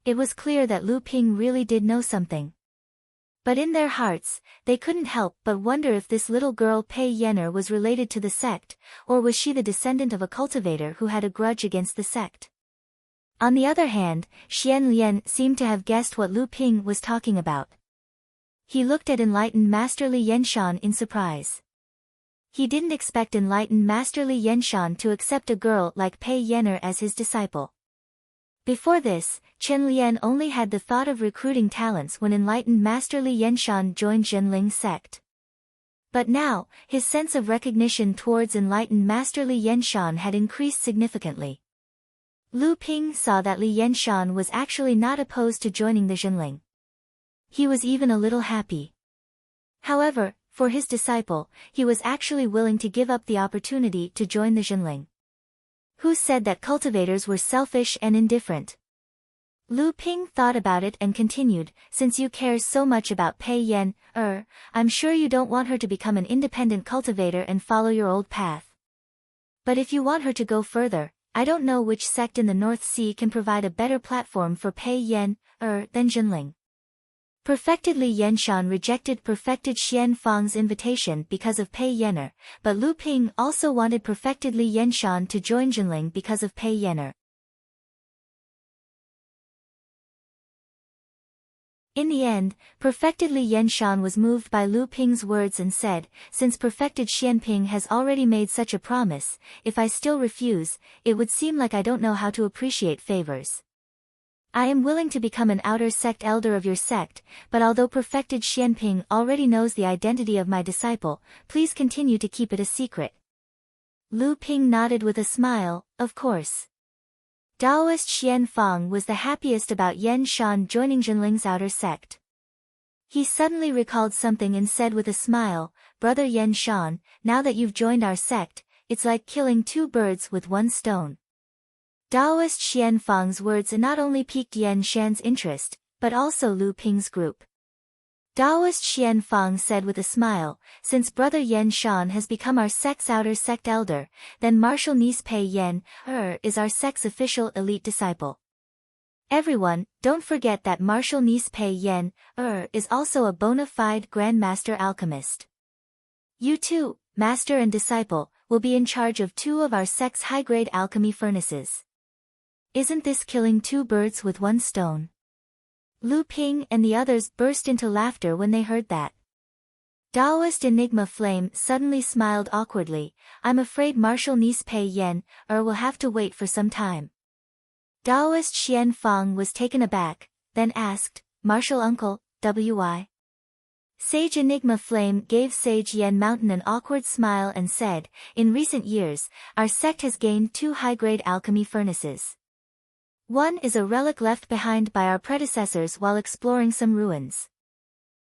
It was clear that Lu Ping really did know something. But in their hearts, they couldn't help but wonder if this little girl Pei Yener was related to the sect, or was she the descendant of a cultivator who had a grudge against the sect. On the other hand, Xian Lian seemed to have guessed what Lu Ping was talking about. He looked at enlightened Master Li Yenshan in surprise. He didn't expect enlightened Master Li Yenshan to accept a girl like Pei Yener as his disciple. Before this, Chen Lian only had the thought of recruiting talents when enlightened Master Li Yenshan joined Zhenling's sect. But now, his sense of recognition towards enlightened Master Li Yenshan had increased significantly. Lu Ping saw that Li Yenshan was actually not opposed to joining the Zhenling. He was even a little happy. However, for his disciple, he was actually willing to give up the opportunity to join the Zhenling. Who said that cultivators were selfish and indifferent? Lu Ping thought about it and continued, since you care so much about Pei Yan, I'm sure you don't want her to become an independent cultivator and follow your old path. But if you want her to go further, I don't know which sect in the North Sea can provide a better platform for Pei Yan, than Zhenling. Perfected Li Yenshan rejected Perfected Xian Fang's invitation because of Pei Yener, but Lu Ping also wanted Perfected Li Yenshan to join Zhenling because of Pei Yener. In the end, Perfected Li Yenshan was moved by Lu Ping's words and said, since Perfected Xianping has already made such a promise, if I still refuse, it would seem like I don't know how to appreciate favors. I am willing to become an outer sect elder of your sect, but although Perfected Xianping already knows the identity of my disciple, please continue to keep it a secret. Lu Ping nodded with a smile, of course. Taoist Xian Fang was the happiest about Yan Shan joining Zhenling's outer sect. He suddenly recalled something and said with a smile, Brother Yan Shan, now that you've joined our sect, it's like killing two birds with one stone. Taoist Xian Fang's words not only piqued Yan Shan's interest, but also Lu Ping's group. Taoist Xian Fang said with a smile, since Brother Yan Shan has become our sect's outer sect elder, then martial niece Pei Yan, is our sect's official elite disciple. Everyone, don't forget that martial niece Pei Yan, is also a bona fide grandmaster alchemist. You two, master and disciple, will be in charge of two of our sect's high-grade alchemy furnaces. Isn't this killing two birds with one stone? Lu Ping and the others burst into laughter when they heard that. Taoist Enigma Flame suddenly smiled awkwardly, I'm afraid martial niece Pei Yan, will have to wait for some time. Taoist Xian Fang was taken aback, then asked, Martial uncle, why? Sage Enigma Flame gave Sage Yan Mountain an awkward smile and said, in recent years, our sect has gained two high-grade alchemy furnaces. One is a relic left behind by our predecessors while exploring some ruins.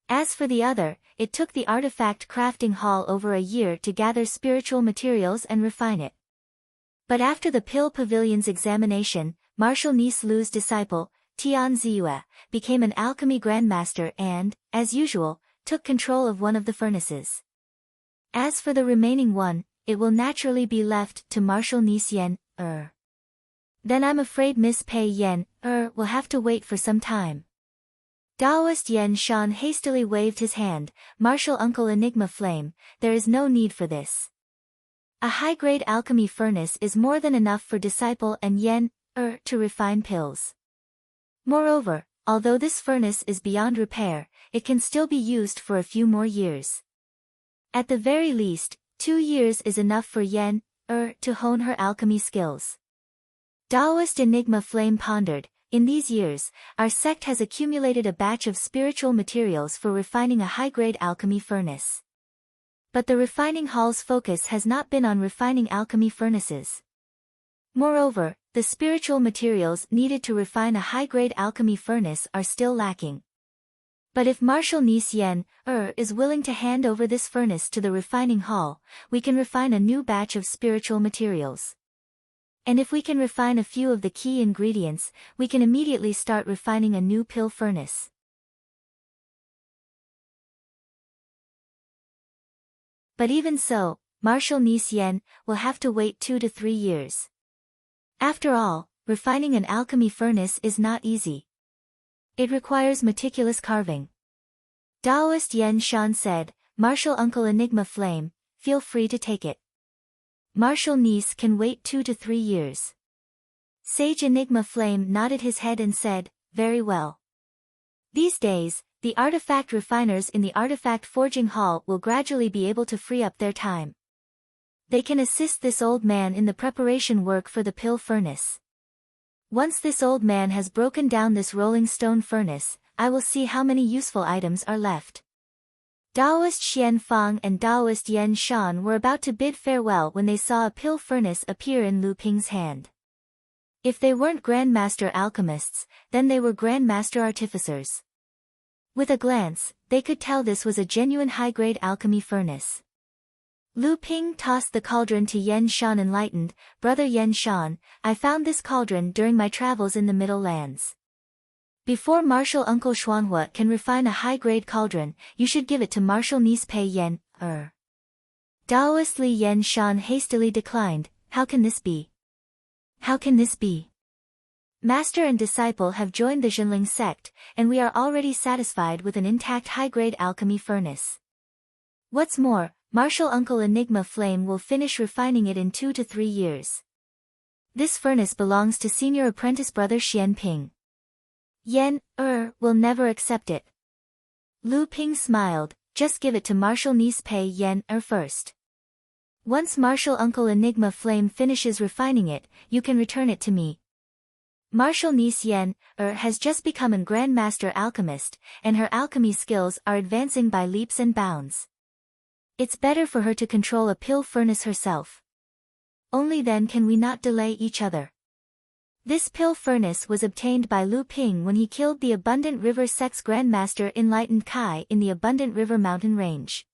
As for the other, it took the artifact crafting hall over a year to gather spiritual materials and refine it. But after the Pill Pavilion's examination, martial niece Lu's disciple, Tian Ziyue, became an alchemy grandmaster and, as usual, took control of one of the furnaces. As for the remaining one, it will naturally be left to martial niece Yan, Then I'm afraid Miss Pei Yan, will have to wait for some time. Taoist Yen Shan hastily waved his hand. Martial Uncle Enigma Flame, there is no need for this. A high-grade alchemy furnace is more than enough for disciple and Yen, to refine pills. Moreover, although this furnace is beyond repair, it can still be used for a few more years. At the very least, 2 years is enough for Yen, to hone her alchemy skills. Taoist Enigma Flame pondered, in these years, our sect has accumulated a batch of spiritual materials for refining a high-grade alchemy furnace. But the refining hall's focus has not been on refining alchemy furnaces. Moreover, the spiritual materials needed to refine a high-grade alchemy furnace are still lacking. But if Martial Niece Yen, is willing to hand over this furnace to the refining hall, we can refine a new batch of spiritual materials. And if we can refine a few of the key ingredients, we can immediately start refining a new pill furnace. But even so, Martial Niece Yen will have to wait 2 to 3 years. After all, refining an alchemy furnace is not easy. It requires meticulous carving. Taoist Yen Shan said, Martial Uncle Enigma Flame, feel free to take it. Martial Niece can wait 2 to 3 years. Sage Enigma Flame nodded his head and said, very well. These days, the artifact refiners in the artifact forging hall will gradually be able to free up their time. They can assist this old man in the preparation work for the pill furnace. Once this old man has broken down this rolling stone furnace, I will see how many useful items are left. Taoist Xian Fang and Taoist Yen Shan were about to bid farewell when they saw a pill furnace appear in Lu Ping's hand. If they weren't Grandmaster alchemists, then they were Grandmaster artificers. With a glance, they could tell this was a genuine high-grade alchemy furnace. Lu Ping tossed the cauldron to Yen Shan enlightened, Brother Yen Shan, I found this cauldron during my travels in the Middle Lands. Before Martial Uncle Xuanhua can refine a high-grade cauldron, you should give it to Martial Niece Pei Yen, Taoist Li Yen Shan hastily declined, how can this be? How can this be? Master and disciple have joined the Zhenling sect, and we are already satisfied with an intact high-grade alchemy furnace. What's more, Martial Uncle Enigma Flame will finish refining it in 2 to 3 years. This furnace belongs to senior apprentice brother Xian Ping. Yen, will never accept it. Lu Ping smiled, just give it to Martial Niece Pei Yen, first. Once Martial Uncle Enigma Flame finishes refining it, you can return it to me. Martial Niece Yen, has just become a Grandmaster alchemist, and her alchemy skills are advancing by leaps and bounds. It's better for her to control a pill furnace herself. Only then can we not delay each other. This pill furnace was obtained by Lu Ping when he killed the Abundant River Sect's Grandmaster Enlightened Kai in the Abundant River mountain range.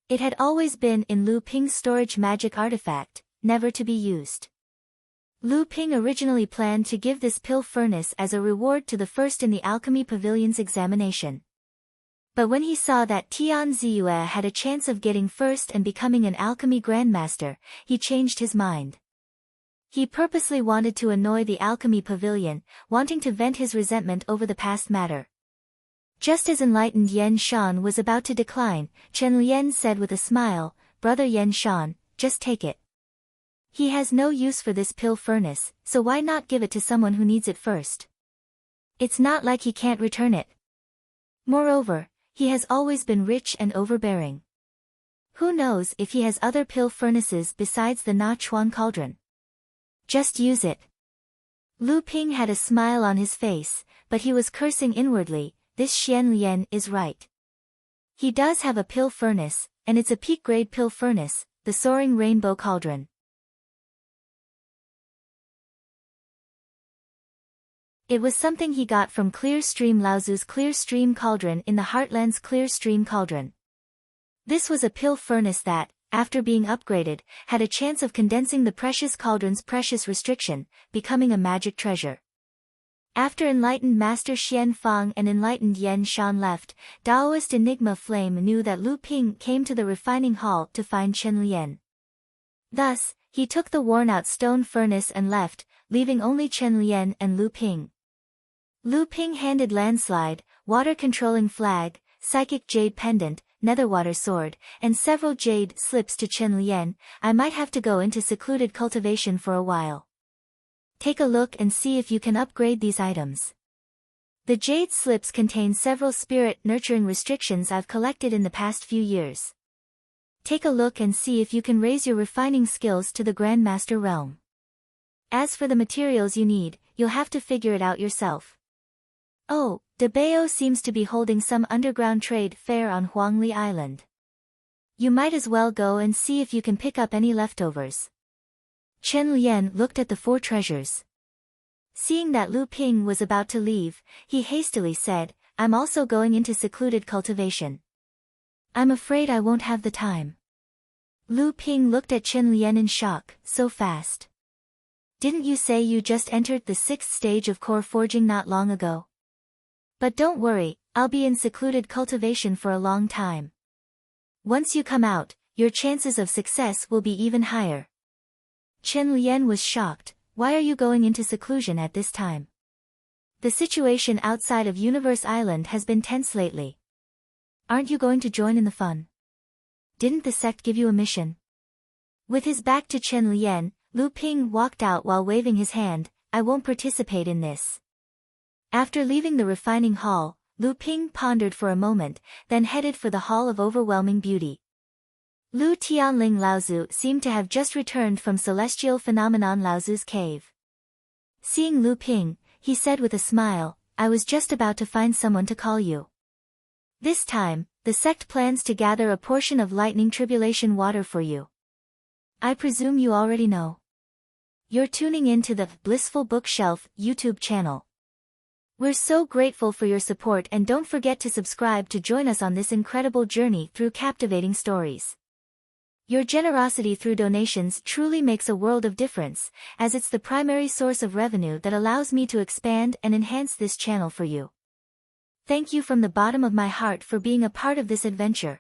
It had always been in Lu Ping's storage magic artifact, never to be used. Lu Ping originally planned to give this pill furnace as a reward to the first in the Alchemy Pavilion's examination. But when he saw that Tian Ziyue had a chance of getting first and becoming an alchemy grandmaster, he changed his mind. He purposely wanted to annoy the Alchemy Pavilion, wanting to vent his resentment over the past matter. Just as enlightened Yen Shan was about to decline, Chen Lian said with a smile, Brother Yen Shan, just take it. He has no use for this pill furnace, so why not give it to someone who needs it first? It's not like he can't return it. Moreover, he has always been rich and overbearing. Who knows if he has other pill furnaces besides the Na Chuan cauldron? Just use it. Lu Ping had a smile on his face, but he was cursing inwardly, this Xian Lian is right. He does have a pill furnace, and it's a peak-grade pill furnace, the Soaring Rainbow Cauldron. It was something he got from Clear Stream Laozu's Clear Stream Cauldron in the Heartland's Clear Stream Cauldron. This was a pill furnace that, after being upgraded, had a chance of condensing the precious cauldron's precious restriction, becoming a magic treasure. After enlightened Master Xian Fang and enlightened Yen Shan left, Taoist Enigma Flame knew that Lu Ping came to the refining hall to find Chen Lian. Thus, he took the worn-out stone furnace and left, leaving only Chen Lian and Lu Ping. Lu Ping handed landslide, water-controlling flag, psychic jade pendant, netherwater sword, and several jade slips to Chen Lian. I might have to go into secluded cultivation for a while. Take a look and see if you can upgrade these items. The jade slips contain several spirit-nurturing restrictions I've collected in the past few years. Take a look and see if you can raise your refining skills to the Grandmaster realm. As for the materials you need, you'll have to figure it out yourself. Oh, De Bao seems to be holding some underground trade fair on Huangli Island. You might as well go and see if you can pick up any leftovers. Chen Lian looked at the 4 treasures. Seeing that Lu Ping was about to leave, he hastily said, I'm also going into secluded cultivation. I'm afraid I won't have the time. Lu Ping looked at Chen Lian in shock, so fast. Didn't you say you just entered the 6th stage of core forging not long ago? But don't worry, I'll be in secluded cultivation for a long time. Once you come out, your chances of success will be even higher. Chen Lian was shocked. Why are you going into seclusion at this time? The situation outside of Universe Island has been tense lately. Aren't you going to join in the fun? Didn't the sect give you a mission? With his back to Chen Lian, Lu Ping walked out while waving his hand. I won't participate in this. After leaving the refining hall, Lu Ping pondered for a moment, then headed for the Hall of Overwhelming Beauty. Lu Tianling Laozu seemed to have just returned from Celestial Phenomenon Laozu's cave. Seeing Lu Ping, he said with a smile, I was just about to find someone to call you. This time, the sect plans to gather a portion of lightning tribulation water for you. I presume you already know. You're tuning in to the Blissful Bookshelf YouTube channel. We're so grateful for your support, and don't forget to subscribe to join us on this incredible journey through captivating stories. Your generosity through donations truly makes a world of difference, as it's the primary source of revenue that allows me to expand and enhance this channel for you. Thank you from the bottom of my heart for being a part of this adventure.